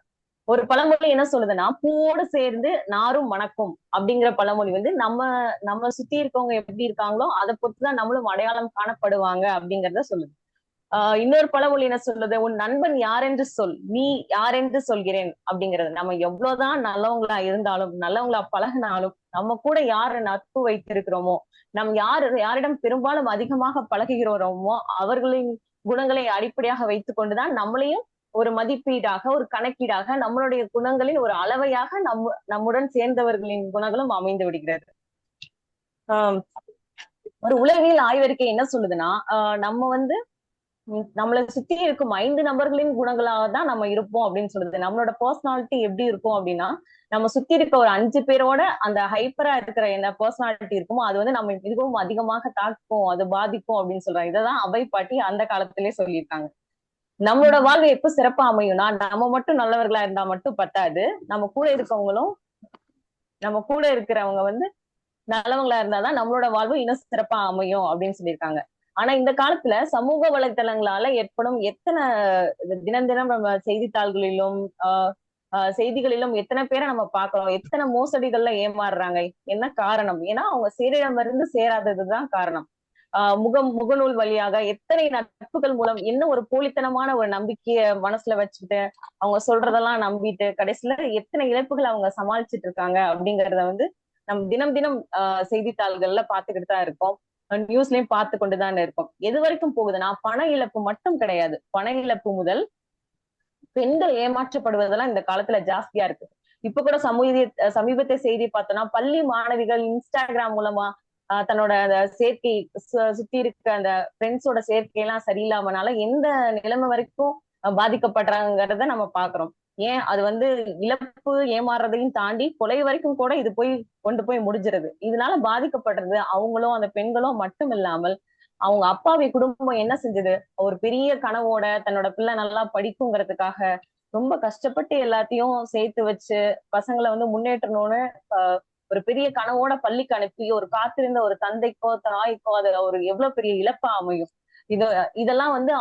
ஒரு பழமொழி என்ன சொல்லுதுன்னா, பூவோடு சேர்ந்து நாரும் மணக்கும் அப்படிங்கிற பழமொழி வந்து நம்ம சுத்தி இருக்கவங்க எப்படி இருக்காங்களோ அதை பொறுத்துதான் நம்மளும் அடையாளம் காணப்படுவாங்க அப்படிங்கறத சொல்லுது. இன்னொரு பழமொழி என்ன சொல்லுது, உன் நண்பன் யாரென்று சொல், நீ யாரென்று சொல்கிறேன் அப்படிங்கிறது. நம்ம எவ்வளவுதான் நல்லவங்களா இருந்தாலும், நல்லவங்களா பழகினாலும், நம்ம கூட யாரு நட்பு வைத்திருக்கிறோமோ, யாரிடம் பெரும்பாலும் அதிகமாக பழகுகிறோமோ அவர்களின் குணங்களை அடிப்படையாக வைத்துக் கொண்டுதான் நம்மளையும் ஒரு மதிப்பீடாக, ஒரு கணக்கீடாக, நம்மளுடைய குணங்களின் ஒரு அளவையாக நம்முடன் சேர்ந்தவர்களின் குணங்களும் அமைந்து விடுகிறது. ஒரு உளவியல் ஆய்வறிக்கை என்ன சொல்லுதுன்னா, நம்ம வந்து நம்மளை சுத்தி இருக்கும் 5 நபர்களின் குணங்களாக தான் நம்ம இருப்போம் அப்படின்னு சொல்லுது. நம்மளோட பர்சனாலிட்டி எப்படி இருக்கும் அப்படின்னா, நம்ம சுத்தி இருக்க ஒரு 5 பேரோட அந்த ஹைப்பரா இருக்கிற என்ன பர்சனாலிட்டி இருக்குமோ அது வந்து நம்ம மிகவும் அதிகமாக தாக்கும், அது பாதிக்கும் அப்படின்னு சொல்றாங்க. இததான் அவை பாட்டி அந்த காலத்திலே சொல்லியிருக்காங்க. நம்மளோட வாழ்வு எப்ப சிறப்பா அமையும்னா, நம்ம மட்டும் நல்லவர்களா இருந்தா மட்டும் பத்தாது, நம்ம கூட இருக்கிறவங்க வந்து நல்லவங்களா இருந்தாதான் நம்மளோட வாழ்வு இன்னும் சிறப்பா அமையும் அப்படின்னு சொல்லியிருக்காங்க. ஆனா இந்த காலத்துல சமூக வலைத்தளங்களால ஏற்படும் எத்தனை தினம் நம்ம செய்தித்தாள்களிலும் செய்திகளிலும் எத்தனை பேரை நம்ம பாக்குறோம், எத்தனை மோசடிகள்ல ஏமாறுறாங்க. என்ன காரணம்? ஏன்னா அவங்க சேரிடமிருந்து சேராததுதான் காரணம். முகநூல் வழியாக எத்தனை நட்புகள் மூலம் என்ன ஒரு போலித்தனமான ஒரு நம்பிக்கைய மனசுல வச்சுட்டு அவங்க சொல்றதெல்லாம் நம்பிட்டு கடைசியில எத்தனை இழப்புகள் அவங்க சமாளிச்சுட்டு இருக்காங்க அப்படிங்கறத வந்து நம்ம தினம் செய்தித்தாள்கள்ல பாத்துக்கிட்டு தான் இருக்கோம், நியூஸ்லயும் பார்த்து கொண்டுதான் இருக்கோம். எது வரைக்கும் போகுதுன்னா, பண இழப்பு மட்டும் கிடையாது, பண இழப்பு முதல் பெண்கள் ஏமாற்றப்படுவதெல்லாம் இந்த காலத்துல ஜாஸ்தியா இருக்கு. இப்ப கூட சமீபத்திய செய்தி பார்த்தோம்னா, பள்ளி மாணவிகள் இன்ஸ்டாகிராம் மூலமா தன்னோட சேர்க்கை சுத்தி இருக்க அந்த ஃப்ரெண்ட்ஸோட சேர்க்கை எல்லாம் சரியில்லாமனால எந்த நிலைமை வரைக்கும் பாதிக்கப்படுறாங்கிறத நம்ம பாக்குறோம். ஏன் அது வந்து இழப்பு ஏமாறுறதையும் தாண்டி கொலை வரைக்கும் கூட இது கொண்டு போய் முடிஞ்சிருது. இதனால பாதிக்கப்படுறது அவங்களும் அந்த பெண்களும் மட்டும் இல்லாமல் அவங்க அப்பாவி குடும்பம் என்ன செஞ்சது, ஒரு பெரிய கனவோட தன்னோட பிள்ளை நல்லா படிக்குங்கிறதுக்காக ரொம்ப கஷ்டப்பட்டு எல்லாத்தையும் சேர்த்து வச்சு பசங்களை வந்து முன்னேற்றணும்னு ஒரு பெரிய கனவோட பள்ளிக்கு அனுப்பி ஒரு காத்திருந்த ஒரு தந்தைக்கோ தாய்க்கோ அது ஒரு எவ்வளவு பெரிய இழப்பா அமையும். இதெல்லாம் வந்து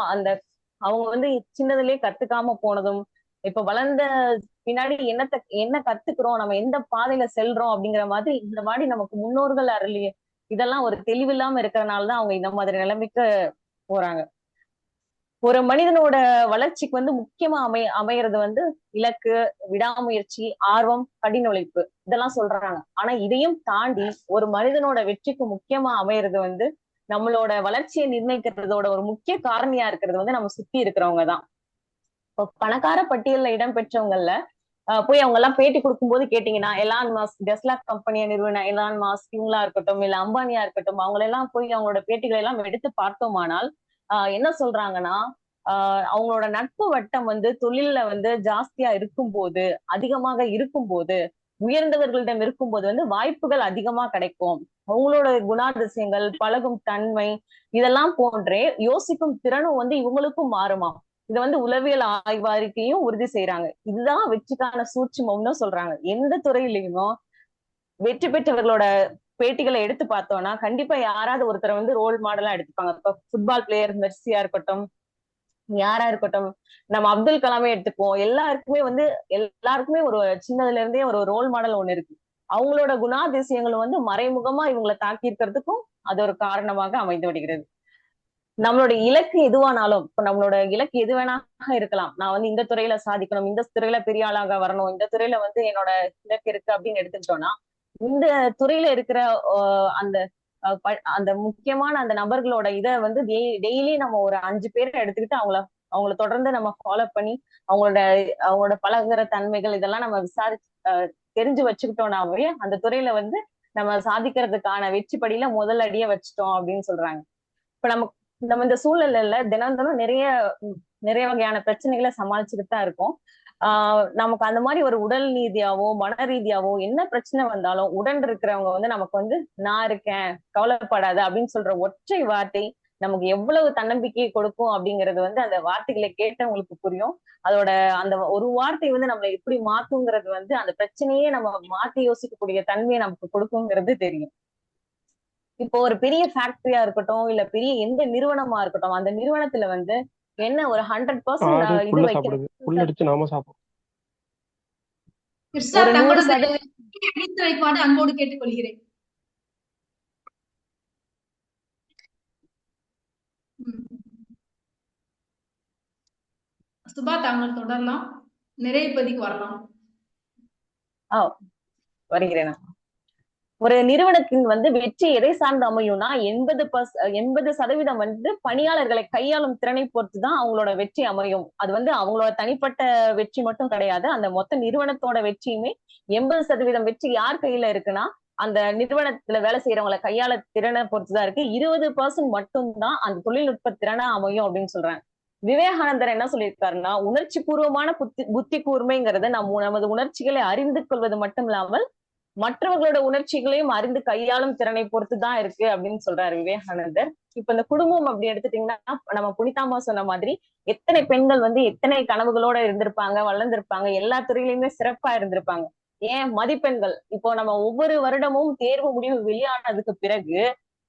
அவங்க வந்து சின்னதுலயே கத்துக்காம போனதும், இப்ப வளர்ந்த பின்னாடி என்ன கத்துக்கிறோம், நம்ம எந்த பாதையில செல்றோம் அப்படிங்கிற மாதிரி இந்த மாதிரி நமக்கு முன்னோர்கள் அருளிய இதெல்லாம் ஒரு தெளிவில்லாம இருக்கிறதுனாலதான் அவங்க இந்த மாதிரி நிலைமைக்கு போறாங்க. ஒரு மனிதனோட வளர்ச்சிக்கு வந்து முக்கியமா அமையறது வந்து இலக்கு, விடாமுயற்சி, ஆர்வம், கடின உழைப்பு இதெல்லாம் சொல்றாங்க. ஆனா இதையும் தாண்டி ஒரு மனிதனோட வெற்றிக்கு முக்கியமா அமையறது வந்து நம்மளோட வளர்ச்சியை நிர்ணயிக்கிறதோட ஒரு முக்கிய காரணியா இருக்கிறது வந்து நம்ம சுத்தி இருக்கிறவங்க தான். இப்போ பணக்கார பட்டியல்ல இடம் பெற்றவங்கல்ல போய் அவங்க எல்லாம் பேட்டி கொடுக்கும்போது கேட்டீங்கன்னா, எலான் மாஸ்க், டெஸ்லா கம்பெனியை நிறுவன எலான் மாஸ்க் இவங்களா இருக்கட்டும், இல்ல அம்பானியா இருக்கட்டும், அவங்களெல்லாம் போய் அவங்களோட பேட்டிகளை எல்லாம் எடுத்து பார்த்தோமானால் என்ன சொல்றாங்கன்னா, அவங்களோட நட்பு வட்டம் வந்து தொழில்ல வந்து ஜாஸ்தியா இருக்கும்போது, அதிகமாக இருக்கும்போது, உயர்ந்தவர்களிடம் இருக்கும்போது வந்து வாய்ப்புகள் அதிகமா கிடைக்கும். அவங்களோட குணாதிசயங்கள், பழகும் தன்மை இதெல்லாம் போன்றே யோசிக்கும் திறனும் வந்து இவங்களுக்கும் மாறுமா. இதை வந்து உளவியல் ஆய்வாரிக்கையும் உறுதி செய்யறாங்க. இதுதான் வெற்றிக்கான சூட்சுமம்னு சொல்றாங்க. எந்த துறையிலையுமோ வெற்றி பெற்றவர்களோட பேட்டிகளை எடுத்து பார்த்தோம்னா கண்டிப்பா யாராவது ஒருத்தரை வந்து ரோல் மாடலா எடுத்துப்பாங்க. இப்ப ஃபுட்பால் பிளேயர் மெர்சியா இருக்கட்டும், யாரா இருக்கட்டும், நம்ம அப்துல் கலாமே எடுத்துப்போம். எல்லாருக்குமே ஒரு சின்னதுல இருந்தே ஒரு ரோல் மாடல் ஒண்ணு இருக்கு. அவங்களோட குணாதிசயங்களும் வந்து மறைமுகமா இவங்களை தாக்கி இருக்கிறதுக்கும் அது ஒரு காரணமாக அமைந்து விடுகிறது. நம்மளோட இலக்கு எதுவானாலும், இப்ப நம்மளோட இலக்கு எது வேணா இருக்கலாம். நான் வந்து இந்த துறையில சாதிக்கணும், இந்த துறையில பெரிய ஆளாக வரணும், இந்த துறையில வந்து என்னோட இலக்கு இருக்கு அப்படின்னு எடுத்துக்கிட்டோம்னா, இந்த துறையில இருக்கிற அந்த அந்த முக்கியமான அந்த நபர்களோட இதை வந்து டெய்லி நம்ம ஒரு 5 பேரை எடுத்துக்கிட்டு அவங்கள தொடர்ந்து நம்ம ஃபாலோ பண்ணி அவங்களோட பழகுற தன்மைகள் இதெல்லாம் நம்ம தெரிஞ்சு வச்சுக்கிட்டோம்னாவே அந்த துறையில வந்து நம்ம சாதிக்கிறதுக்கான வெற்றி படியில முதல் அடியை வச்சுட்டோம் அப்படின்னு சொல்றாங்க. இப்ப நம்ம இந்த சூழ்நிலையில தினம் நிறைய வகையான பிரச்சனைகளை சமாளிச்சுட்டு தான் இருக்கோம். நமக்கு அந்த மாதிரி ஒரு உடல் ரீதியாவோ மன ரீதியாவோ என்ன பிரச்சனை வந்தாலும் உடன் இருக்கிறவங்க வந்து நமக்கு வந்து நான் இருக்கேன், கவலைப்படாத அப்படின்னு சொல்ற ஒற்றை வார்த்தை நமக்கு எவ்வளவு தன்னம்பிக்கையை கொடுக்கும் அப்படிங்கிறது வந்து அந்த வார்த்தைகளை கேட்டவங்களுக்கு புரியும். அதோட அந்த ஒரு வார்த்தை வந்து நம்மளை எப்படி மாத்துங்கிறது வந்து அந்த பிரச்சனையே நம்ம மாத்தி யோசிக்கக்கூடிய தன்மையை நமக்கு கொடுக்குங்கிறது தெரியும். இப்போ ஒரு பெரிய ஃபேக்டரியா இருக்கட்டும், இல்ல பெரிய எந்த நிறுவனமா இருக்கட்டும், அந்த நிறுவனத்துல வந்து என்ன ஒரு 100% இது வைக்கிறது. புல்லடிச்சு நாம சாப்பிடுறோம். ஒரு 100% அளித்து வைப்பாடு அன்போடு கேட்டுக்கொள்கிறேன். சுபா, தாங்கள் தொடரலாம், நிறைய பதிக்கு வரலாம். வருகிறேன். ஒரு நிறுவனத்தின் வந்து வெற்றி எதை சார்ந்து அமையும்னா 80% வந்து பணியாளர்களை கையாளும் திறனை பொறுத்துதான் அவங்களோட வெற்றி அமையும். அது வந்து அவங்களோட தனிப்பட்ட வெற்றி மட்டும் கிடையாது. அந்த மொத்த நிறுவனத்தோட வெற்றியுமே 80% வெற்றி யார் கையில இருக்குன்னா அந்த நிறுவனத்துல வேலை செய்யறவங்களை கையாள திறனை பொறுத்துதான் இருக்கு. 20% மட்டும்தான் அந்த தொழில்நுட்ப திறனா அமையும் அப்படின்னு சொல்றாங்க. விவேகானந்தர் என்ன சொல்லியிருக்காருன்னா, உணர்ச்சி பூர்வமான புத்தி கூர்மைங்கிறது நமது உணர்ச்சிகளை அறிந்து கொள்வது மட்டும் இல்லாமல் மற்றவர்களோட உணர்ச்சிகளையும் அறிந்து கையாளும் திறனை பொறுத்துதான் இருக்கு அப்படின்னு சொல்றாரு விவேகானந்தர். இப்ப இந்த குடும்பம் அப்படி எடுத்துட்டீங்கன்னா, நம்ம புனிதாமா சொன்ன மாதிரி எத்தனை பெண்கள் வந்து எத்தனை கனவுகளோட இருந்திருப்பாங்க, வளர்ந்திருப்பாங்க, எல்லா துறையிலுமே சிறப்பா இருந்திருப்பாங்க. ஏன் மதிப்பெண்கள் இப்போ நம்ம ஒவ்வொரு வருடமும் தேர்வு முடிவு வெளியானதுக்கு பிறகு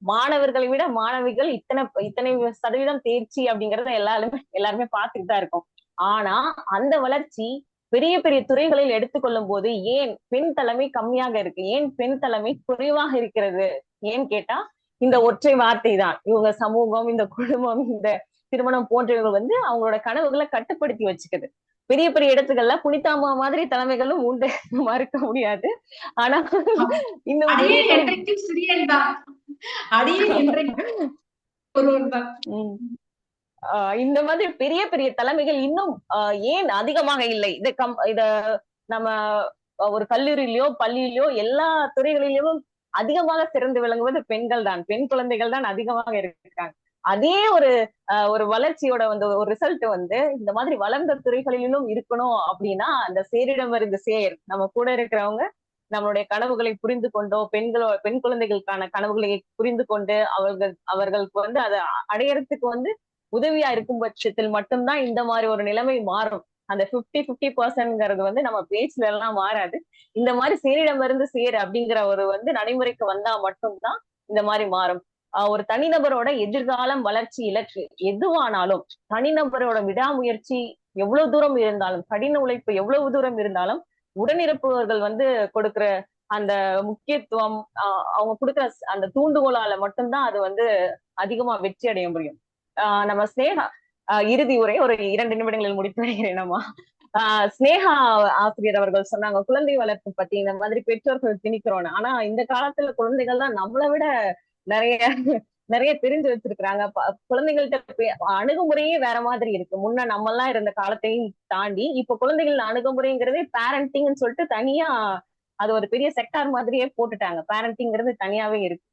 மாணவர்களை விட மாணவிகள் இத்தனை சதவீதம் தேர்ச்சி அப்படிங்கறத எல்லாருமே பார்த்துட்டு தான் இருக்கோம். ஆனா அந்த வளர்ச்சி பெரிய பெரிய துறைகளில் எடுத்துக்கொள்ளும் போது ஏன் பெண் தலைமை கம்மியாக இருக்கு, ஏன் பெண் தலைமை குறைவாக இருக்கிறது? ஏன்னு கேட்டா இந்த ஒற்றை வார்த்தை தான். இவங்க சமூகம், இந்த குடும்பம், இந்த திருமணம் போன்றவர்கள் வந்து அவங்களோட கனவுகளை கட்டுப்படுத்தி வச்சுக்குது. பெரிய பெரிய இடத்துக்கள்ல புனிதாமா மாதிரி தலைமைகளும் உண்டு, மறுக்க முடியாது. ஆனா இந்த மாதிரி பெரிய பெரிய தலைமைகள் இன்னும் ஏன் அதிகமாக இல்லை? இத நம்ம ஒரு கல்லூரியிலயோ பள்ளியிலயோ எல்லா துறைகளிலும் அதிகமாக சிறந்து விளங்குவது பெண்கள் தான், பெண் குழந்தைகள் தான் அதிகமாக இருக்காங்க. அதே ஒரு வளர்ச்சியோட வந்து ஒரு ரிசல்ட் வந்து இந்த மாதிரி வளர்ந்த துறைகளிலும் இருக்கணும் அப்படின்னா அந்த சேரிடம் இருந்து சேர் நம்ம கூட இருக்கிறவங்க நம்மளுடைய கனவுகளை புரிந்து கொண்டோ, பெண் குழந்தைகளுக்கான கனவுகளை புரிந்து கொண்டு அவர்களுக்கு வந்து அதை அடையறதுக்கு வந்து உதவியா இருக்கும் பட்சத்தில் மட்டும்தான் இந்த மாதிரி ஒரு நிலைமை மாறும். அந்த 50-50% வந்து நம்ம பேச்சுல எல்லாம் மாறாது. இந்த மாதிரி சேரிடமிருந்து சேர் அப்படிங்கிற ஒரு வந்து நடைமுறைக்கு வந்தா மட்டும்தான் இந்த மாதிரி மாறும். ஒரு தனிநபரோட எதிர்காலம், வளர்ச்சி, இலக்கு எதுவானாலும் தனிநபரோட விடாமுயற்சி எவ்வளவு தூரம் இருந்தாலும், கடின உழைப்பு எவ்வளவு தூரம் இருந்தாலும், உடனிருப்பவர்கள் வந்து கொடுக்கிற அந்த முக்கியத்துவம், அவங்க கொடுக்கிற அந்த தூண்டுகோலால மட்டும்தான் அது வந்து அதிகமா வெற்றி அடைய முடியும். நம்ம ஸ்னேகா இறுதி உரை ஒரு 2 நிமிடங்களில் முடித்து வருகிறேன். நம்ம ஸ்னேகா ஆசிரியர் அவர்கள் சொன்னாங்க குழந்தை வளர்ப்பு பத்தி, இந்த மாதிரி பெற்றோர்கள் திணிக்கிறோன்னு. ஆனா இந்த காலத்துல குழந்தைகள் தான் நம்மளை விட நிறைய தெரிஞ்சு வச்சிருக்கிறாங்க. குழந்தைகள்கிட்ட அணுகுமுறையே வேற மாதிரி இருக்கு. முன்ன நம்ம எல்லாம் இருந்த காலத்தையும் தாண்டி இப்ப குழந்தைகள் அணுகுமுறைங்கிறதே பேரண்டிங்னு சொல்லிட்டு தனியா அது ஒரு பெரிய செக்டார் மாதிரியே போட்டுட்டாங்க. பேரண்டிங்கிறது தனியாவே இருக்கு.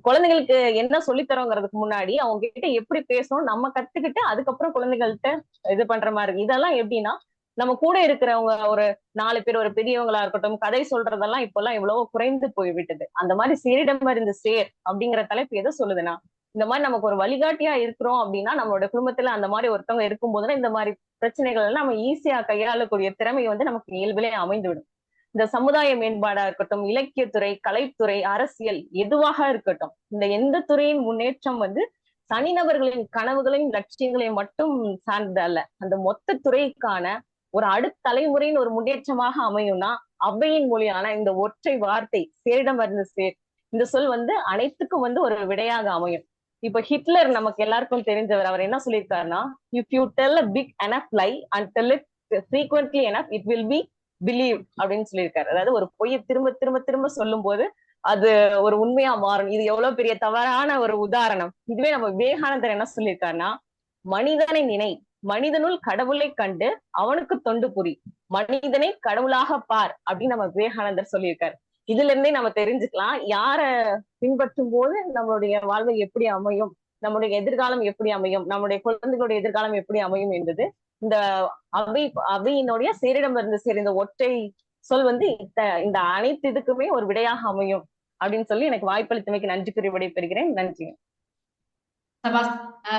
குழந்தைகளுக்கு என்ன சொல்லித்தரோங்கிறதுக்கு முன்னாடி அவங்க கிட்ட எப்படி பேசணும் நம்ம கத்துக்கிட்டு அதுக்கப்புறம் குழந்தைகள்கிட்ட இது பண்ற மாதிரி இருக்கு. இதெல்லாம் எப்படின்னா நம்ம கூட இருக்கிறவங்க ஒரு 4 பேர், ஒரு பெரியவங்களா இருக்கட்டும், கதை சொல்றதெல்லாம் இப்பெல்லாம் எவ்வளவோ குறைந்து போய் விட்டது. அந்த மாதிரி சேரிடம் இருந்து சேர் அப்படிங்கிற தலைப்பு எதை சொல்லுதுன்னா, இந்த மாதிரி நமக்கு ஒரு வழிகாட்டியா இருக்கிறோம் அப்படின்னா நம்மளோட குடும்பத்துல அந்த மாதிரி ஒருத்தவங்க இருக்கும் போதுதான் இந்த மாதிரி பிரச்சனைகள் எல்லாம் நம்ம ஈஸியா கையாளக்கூடிய திறமை நமக்கு இயல்பிலே அமைந்துவிடும். இந்த சமுதாய மேம்பாடா இருக்கட்டும், இலக்கியத்துறை, கலைத்துறை, அரசியல் எதுவாக இருக்கட்டும், இந்த எந்த துறையின் முன்னேற்றம் தனிநபர்களின் கனவுகளையும் லட்சியங்களையும் மட்டும் சார்ந்தது அல்ல. அந்த மொத்த துறைக்கான ஒரு அடுத்த தலைமுறையின் ஒரு முன்னேற்றமாக அமையும்னா அவ்வையின் மொழியான இந்த ஒற்றை வார்த்தை சேரிடம் இருந்து சேர், இந்த சொல் அனைத்துக்கும் ஒரு விடையாக அமையும். இப்ப ஹிட்லர் நமக்கு எல்லாருக்கும் தெரிஞ்சவர். அவர் என்ன சொல்லியிருக்காருன்னா, if you tell a big enough lie and tell it frequently enough it will be believe அப்படின்னு சொல்லியிருக்காரு. அதாவது ஒரு பொய்யை திரும்ப திரும்ப திரும்ப சொல்லும் போது அது ஒரு உண்மையா மாறும். இது எவ்வளவு பெரிய தவறான ஒரு உதாரணம். இதுவே நம்ம விவேகானந்தர் என்ன சொல்லியிருக்காருன்னா, மனிதனை நினை, மனிதனுள் கடவுளை கண்டு அவனுக்கு தொண்டு புரி, மனிதனை கடவுளாக பார் அப்படின்னு நம்ம விவேகானந்தர் சொல்லியிருக்காரு. இதுல இருந்தே நம்ம தெரிஞ்சுக்கலாம் யார பின்பற்றும் போது நம்மளுடைய வாழ்வை எப்படி அமையும், நம்முடைய எதிர்காலம் எப்படி அமையும், நம்முடைய குழந்தைகளுடைய எதிர்காலம் எப்படி அமையும் என்பது இந்த அவையினுடைய சேரிடம் இருந்து சேர் இந்த ஒற்றை சொல் இந்த அனைத்து இதுக்குமே ஒரு விடையாக அமையும் அப்படின்னு சொல்லி எனக்கு வாய்ப்பளித்தமைக்கு நன்றி கூறி விடைபெறுகிறேன். நன்றி. சபாஸ்.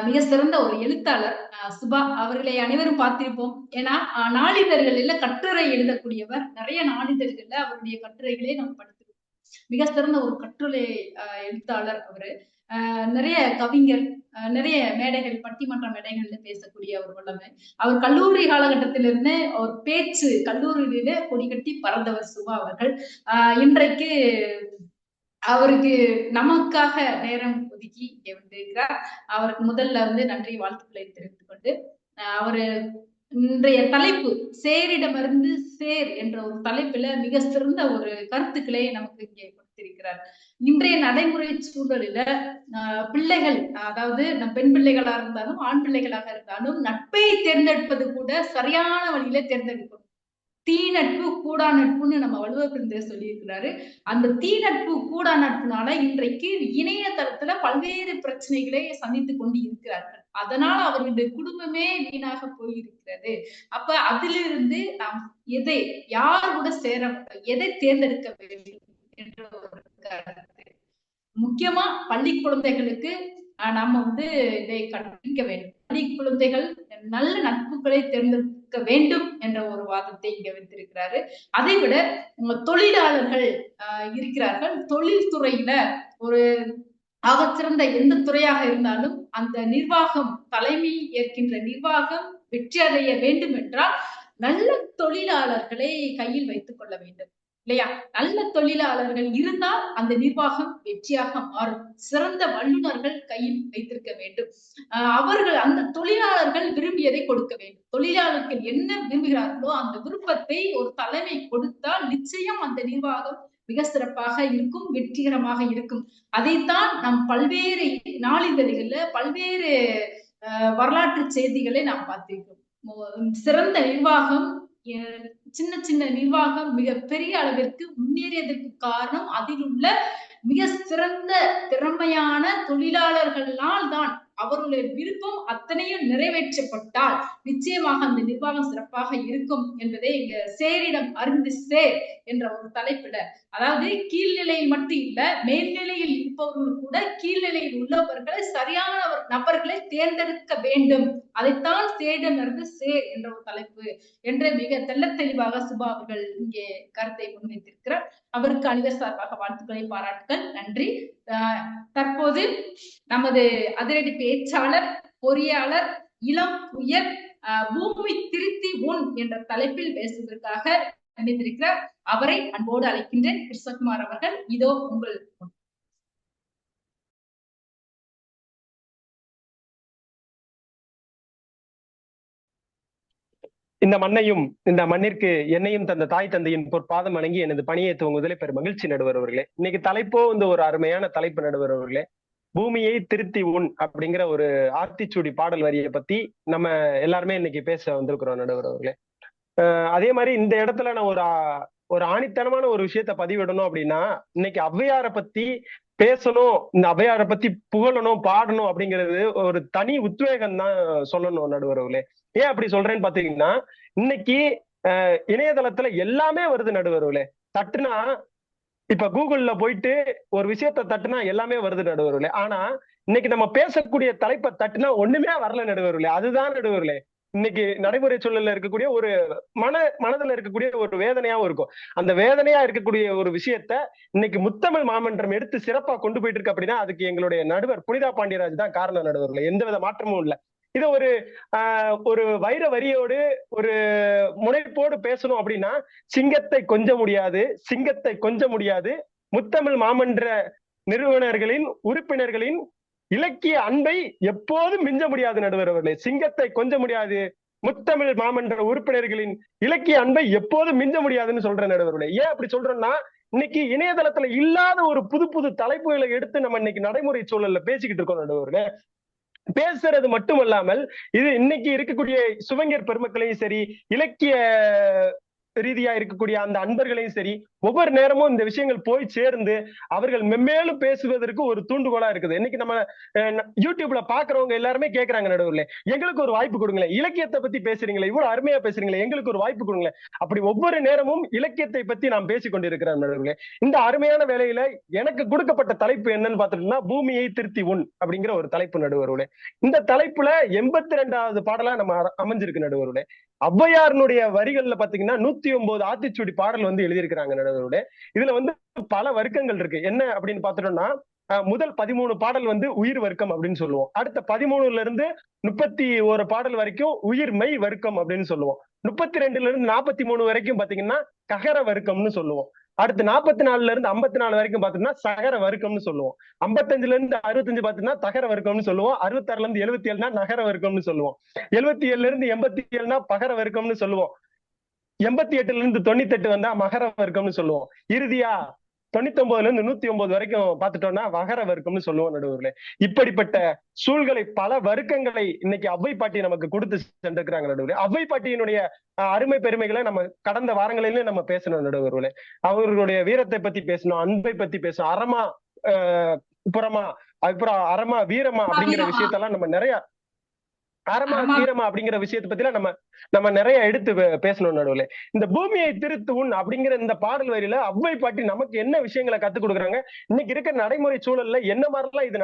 மிக சிறந்த ஒரு எழுத்தாளர் சுபா அவர்களை அனைவரும் பார்த்திருப்போம். ஏன்னா நாளிதழ்களில் கட்டுரை எழுதக்கூடியவர். நிறைய நாளிதழ்கள்ல அவருடைய கட்டுரைகளே நம்ம படித்திருக்கோம். மிக சிறந்த ஒரு கட்டுரை எழுத்தாளர் அவரு. நிறைய கவிஞர், நிறைய மேடைகள், பட்டிமன்ற மேடைகள்ல பேசக்கூடிய ஒரு வல்லமை. அவர் கல்லூரி காலகட்டத்திலிருந்து ஒரு பேச்சு கல்லூரியில கொடி கட்டி பறந்தவர் சுபா அவர்கள். இன்றைக்கு அவருக்கு நமக்காக நேரம் ஒதுக்கி இங்கே வந்திருக்கிறார். அவருக்கு முதல்ல நன்றி வாழ்த்துக்களை தெரிவித்துக் கொண்டு, அவரு இன்றைய தலைப்பு சேரிடமிருந்து சேர் என்ற ஒரு தலைப்புல மிக சிறந்த ஒரு கருத்துக்களை நமக்கு இங்கே கொடுத்திருக்கிறார். இன்றைய நடைமுறை சூழலில பிள்ளைகள், அதாவது பெண் பிள்ளைகளா இருந்தாலும் ஆண் பிள்ளைகளாக இருந்தாலும் நட்பை தேர்ந்தெடுப்பது கூட சரியான வழியில தேர்ந்தெடுக்கணும். தீ நட்பு கூடா நட்புன்னு நம்ம வள்ளுவர் சொல்லியிருக்கிறாரு. அந்த தீ நட்பு கூடா நட்புனால இன்றைக்கு இணையதளத்துல பல்வேறு பிரச்சனைகளை சந்தித்துக் கொண்டு இருக்கிறார்கள். அதனால அவர்களுடைய குடும்பமே வீணாக போயிருக்கிறது. அப்ப அதிலிருந்து நாம் யார் கூட சேர, எதை தேர்ந்தெடுக்க வேண்டும் என்ற ஒரு கருத்து. முக்கியமா பள்ளி குழந்தைகளுக்கு நம்ம இதை கற்பிக்க வேண்டும். பள்ளி குழந்தைகள் நல்ல நட்புகளை தேர்ந்தெடுக்க வேண்டும் என்ற ஒரு வாதத்தை இங்க வைத்திருக்கிறாரு. அதை விட தொழிலாளர்கள் இருக்கிறார்கள். தொழில் துறையில ஒரு ஆகச்சிறந்த எந்த துறையாக இருந்தாலும் அந்த நிர்வாகம், தலைமை ஏற்கின்ற நிர்வாகம் வெற்றி அடைய வேண்டும் என்றால் நல்ல தொழிலாளர்களை கையில் வைத்துக் கொள்ள வேண்டும் இல்லையா? நல்ல தொழிலாளர்கள் இருந்தால் அந்த நிர்வாகம் வெற்றியாக மாறும். சிறந்த வல்லுநர்கள் கையில் வைத்திருக்க வேண்டும். அவர்கள் அந்த தொழிலாளர்கள் விரும்பியதை கொடுக்க வேண்டும். தொழிலாளர்கள் என்ன விரும்புகிறார்களோ அந்த விருப்பத்தை ஒரு தலைமை கொடுத்தால் நிச்சயம் அந்த நிர்வாகம் மிக சிறப்பாக இருக்கும், வெற்றிகரமாக இருக்கும். அதைத்தான் நாம் பல்வேறு நாளிதழ்கள்ல பல்வேறு வரலாற்று செய்திகளை நாம் பார்த்திருக்கோம். சிறந்த நிர்வாகம், சின்ன சின்ன நிர்வாகம் மிக பெரிய அளவிற்கு முன்னேறியதற்கு காரணம் அதில் உள்ள மிக சிறந்த திறமையான தொழிலாளர்களால் தான். அவர்களுடைய விருப்பம் அத்தனையும் நிறைவேற்றப்பட்டால் நிச்சயமாக அந்த நிர்வாகம் சிறப்பாக இருக்கும் என்பதை இங்க சேரிடம் அருந்து சேர் என்ற ஒரு தலைப்பிட, அதாவது கீழ்நிலையில் மட்டும் இல்ல, மேல்நிலையில் இருப்பவர்கள் கூட கீழ்நிலையில் உள்ளவர்களை சரியான நபர்களை தேர்ந்தெடுக்க வேண்டும். அதைத்தான் சேரிடம் இருந்து சேர் என்ற ஒரு தலைப்பு என்று மிக தெள்ள தெளிவாக சுபா அவர்கள் இங்கே கருத்தை முன்வைத்திருக்கிறார். அவருக்கு அனைவர் சார்பாக வாழ்த்துக்களை, பாராட்டுகள், நன்றி. தற்போது நமது அதிரடி பேச்சாளர், பொறியாளர், இளம் உயர் பூமி திருத்தி உன் என்ற தலைப்பில் பேசுவதற்காக நினைத்திருக்கிறார். அவரை அன்போடு அழைக்கின்றேன். கிருஷ்ணகுமார் அவர்கள், இதோ உங்கள் இந்த மண்ணையும் இந்த மண்ணிற்கு என்னையும் தந்த தாய் தந்தையின் பொற்பாதம் வணங்கி எனது பணியை துவங்குவதிலே பெரும் மகிழ்ச்சி. நடுவர் அவர்களே, இன்னைக்கு தலைப்போ ஒரு அருமையான தலைப்பு. நடுவர் அவர்களே, பூமியை திருத்தி உண் அப்படிங்கிற ஒரு ஆத்திச்சூடி பாடல் வரியை பத்தி நம்ம எல்லாருமே இன்னைக்கு பேச வந்திருக்கிறோம் நடுவர் அவர்களே. அதே மாதிரி இந்த இடத்துல நான் ஒரு ஆணித்தனமான ஒரு விஷயத்த பதிவிடணும் அப்படின்னா, இன்னைக்கு ஔவையாரை பத்தி பேசணும், இந்த ஔவையாரை பத்தி புகழணும், பாடணும் அப்படிங்கிறது ஒரு தனி உத்வேகம் தான் சொல்லணும் நடுவர் அவர்களே. ஏன் அப்படி சொல்றேன்னு பாத்தீங்கன்னா, இன்னைக்கு இணையதளத்துல எல்லாமே வருது நடுவர் அவர்களே. தட்டுனா இப்ப கூகுள்ல போயிட்டு ஒரு விஷயத்த தட்டுனா எல்லாமே வருது நடுவர்களே. ஆனா இன்னைக்கு நம்ம பேசக்கூடிய தலைப்பை தட்டுனா ஒண்ணுமே வரல நடுவர்களே. அதுதான் நடுவர்களே இன்னைக்கு நடைமுறை சூழல்ல இருக்கக்கூடிய ஒரு மனதுல இருக்கக்கூடிய ஒரு வேதனையாவும் இருக்கும். அந்த வேதனையா இருக்கக்கூடிய ஒரு விஷயத்த இன்னைக்கு முத்தமிழ் மாமன்றம் எடுத்து சிறப்பா கொண்டு போயிட்டு இருக்கு அப்படின்னா அதுக்கு எங்களுடைய நடுவர் புனிதா பாண்டியராஜ் தான் காரணம் நடுவர்களே. எந்தவித மாற்றமும் இல்லை. இது ஒரு வைர வரியோடு ஒரு முனைப்போடு பேசணும் அப்படின்னா, சிங்கத்தை கொஞ்ச முடியாது, சிங்கத்தை கொஞ்ச முடியாது, முத்தமிழ் மாமன்ற நிறுவனர்களின் உறுப்பினர்களின் இலக்கிய அன்பை எப்போதும் மிஞ்ச முடியாது நடுவர் அவர்களே. சிங்கத்தை கொஞ்ச முடியாது, முத்தமிழ் மாமன்ற உறுப்பினர்களின் இலக்கிய அன்பை எப்போதும் மிஞ்ச முடியாதுன்னு சொல்ற நடுவர்களே. ஏன் அப்படி சொல்றோம்னா, இன்னைக்கு இணையதளத்துல இல்லாத ஒரு புது புது தலைப்புகளை எடுத்து நம்ம இன்னைக்கு நடைமுறை சூழல்ல பேசிக்கிட்டு இருக்கோம் நடுவர்களே. பேசுறது மட்டுமல்லாமல் இது இன்னைக்கு இருக்கக்கூடிய சுவங்கர் பெருமக்களையும் சரி, இலக்கிய ரீதியா இருக்கக்கூடிய அந்த அன்பர்களையும் சரி, ஒவ்வொரு நேரமும் இந்த விஷயங்கள் போய் சேர்ந்து அவர்கள் மென்மேலும் பேசுவதற்கு ஒரு தூண்டுகோலா இருக்குது. இன்னைக்கு நம்ம யூடியூப்ல பாக்குறவங்க எல்லாருமே கேட்கறாங்க நடுவுல, எங்களுக்கு ஒரு வாய்ப்பு கொடுங்களேன், இலக்கியத்தை பத்தி பேசுறீங்களே, இவ்வளவு அருமையா பேசுறீங்களே, எங்களுக்கு ஒரு வாய்ப்பு கொடுங்களேன். அப்படி ஒவ்வொரு நேரமும் இலக்கியத்தை பத்தி நாம் பேசிக் கொண்டிருக்கிறோம் நடுவுல. இந்த அருமையான வேலையில எனக்கு கொடுக்கப்பட்ட தலைப்பு என்னன்னு பாத்துட்டோம்னா, பூமியை திருத்தி உண் அப்படிங்கிற ஒரு தலைப்பு நடுவர்களே. இந்த தலைப்புல 82வது பாடலா நம்ம அமைஞ்சிருக்கு நடுவர்களே. ஔவையாருடைய வரிகள்ல பாத்தீங்கன்னா 109 ஆத்திச்சூடி பாடல் எழுதியிருக்கிறாங்க நடுவர்களே. இதுல பல வர்க்கங்கள் இருக்கு. என்ன அப்படின்னு பாத்துட்டோம்னா, முதல் 13 பாடல் உயிர் வர்க்கம் அப்படின்னு சொல்லுவோம். அடுத்த 13ல இருந்து 31 பாடல் வரைக்கும் உயிர் மெய் வர்க்கம் அப்படின்னு சொல்லுவோம். 32ல இருந்து 43 வரைக்கும் பாத்தீங்கன்னா ககர வர்க்கம்னு சொல்லுவோம். அடுத்து 44ல இருந்து 54 வரைக்கும் பாத்தீங்கன்னா சகர வர்க்கம்னு சொல்லுவோம். 55ல இருந்து 65 பாத்தீங்கன்னா தகர வர்க்கம்னு சொல்லுவோம். 66ல இருந்து 77னா நகர வர்க்கம்னு சொல்லுவோம். 77ல இருந்து 87னா பகர வர்க்கம்னு சொல்லுவோம். 88ல இருந்து 98 வந்தா மகர வர்க்கம்னு சொல்லுவோம். இறுதியா 99ல இருந்து 109 வரைக்கும் பாத்துட்டோம்னா வகர வர்க்கம்னு சொல்லுவோம் நடுவர்களே. இப்படிப்பட்ட சூழ்களை பல வர்க்கங்களை இன்னைக்கு ஔவை பாட்டி நமக்கு கொடுத்து சென்றிருக்கிறாங்க நடுவர்களே. ஔவை பாட்டியினுடைய அருமை பெருமைகளை நம்ம கடந்த வாரங்களிலே நம்ம பேசணும் நடுவர்களே. அவர்களுடைய வீரத்தை பத்தி பேசணும், அன்பை பத்தி பேசணும், அறமா புறமா, அதுக்கப்புறம் அறமா வீரமா அப்படிங்கிற விஷயத்தெல்லாம் நம்ம நிறைய அறமா தீரமா அப்படிங்கிற விஷயத்தை பத்திலாம் நம்ம நிறைய எடுத்து பேசணும் நடுவுல. இந்த பூமியை திருத்து உண் அப்படிங்கிற இந்த பாடல் வரியில ஔவை பாட்டி நமக்கு என்ன விஷயங்களை கத்துக் கொடுக்குறாங்க, இன்னைக்கு இருக்க நடைமுறை சூழல்ல என்ன மாதிரிலாம் இது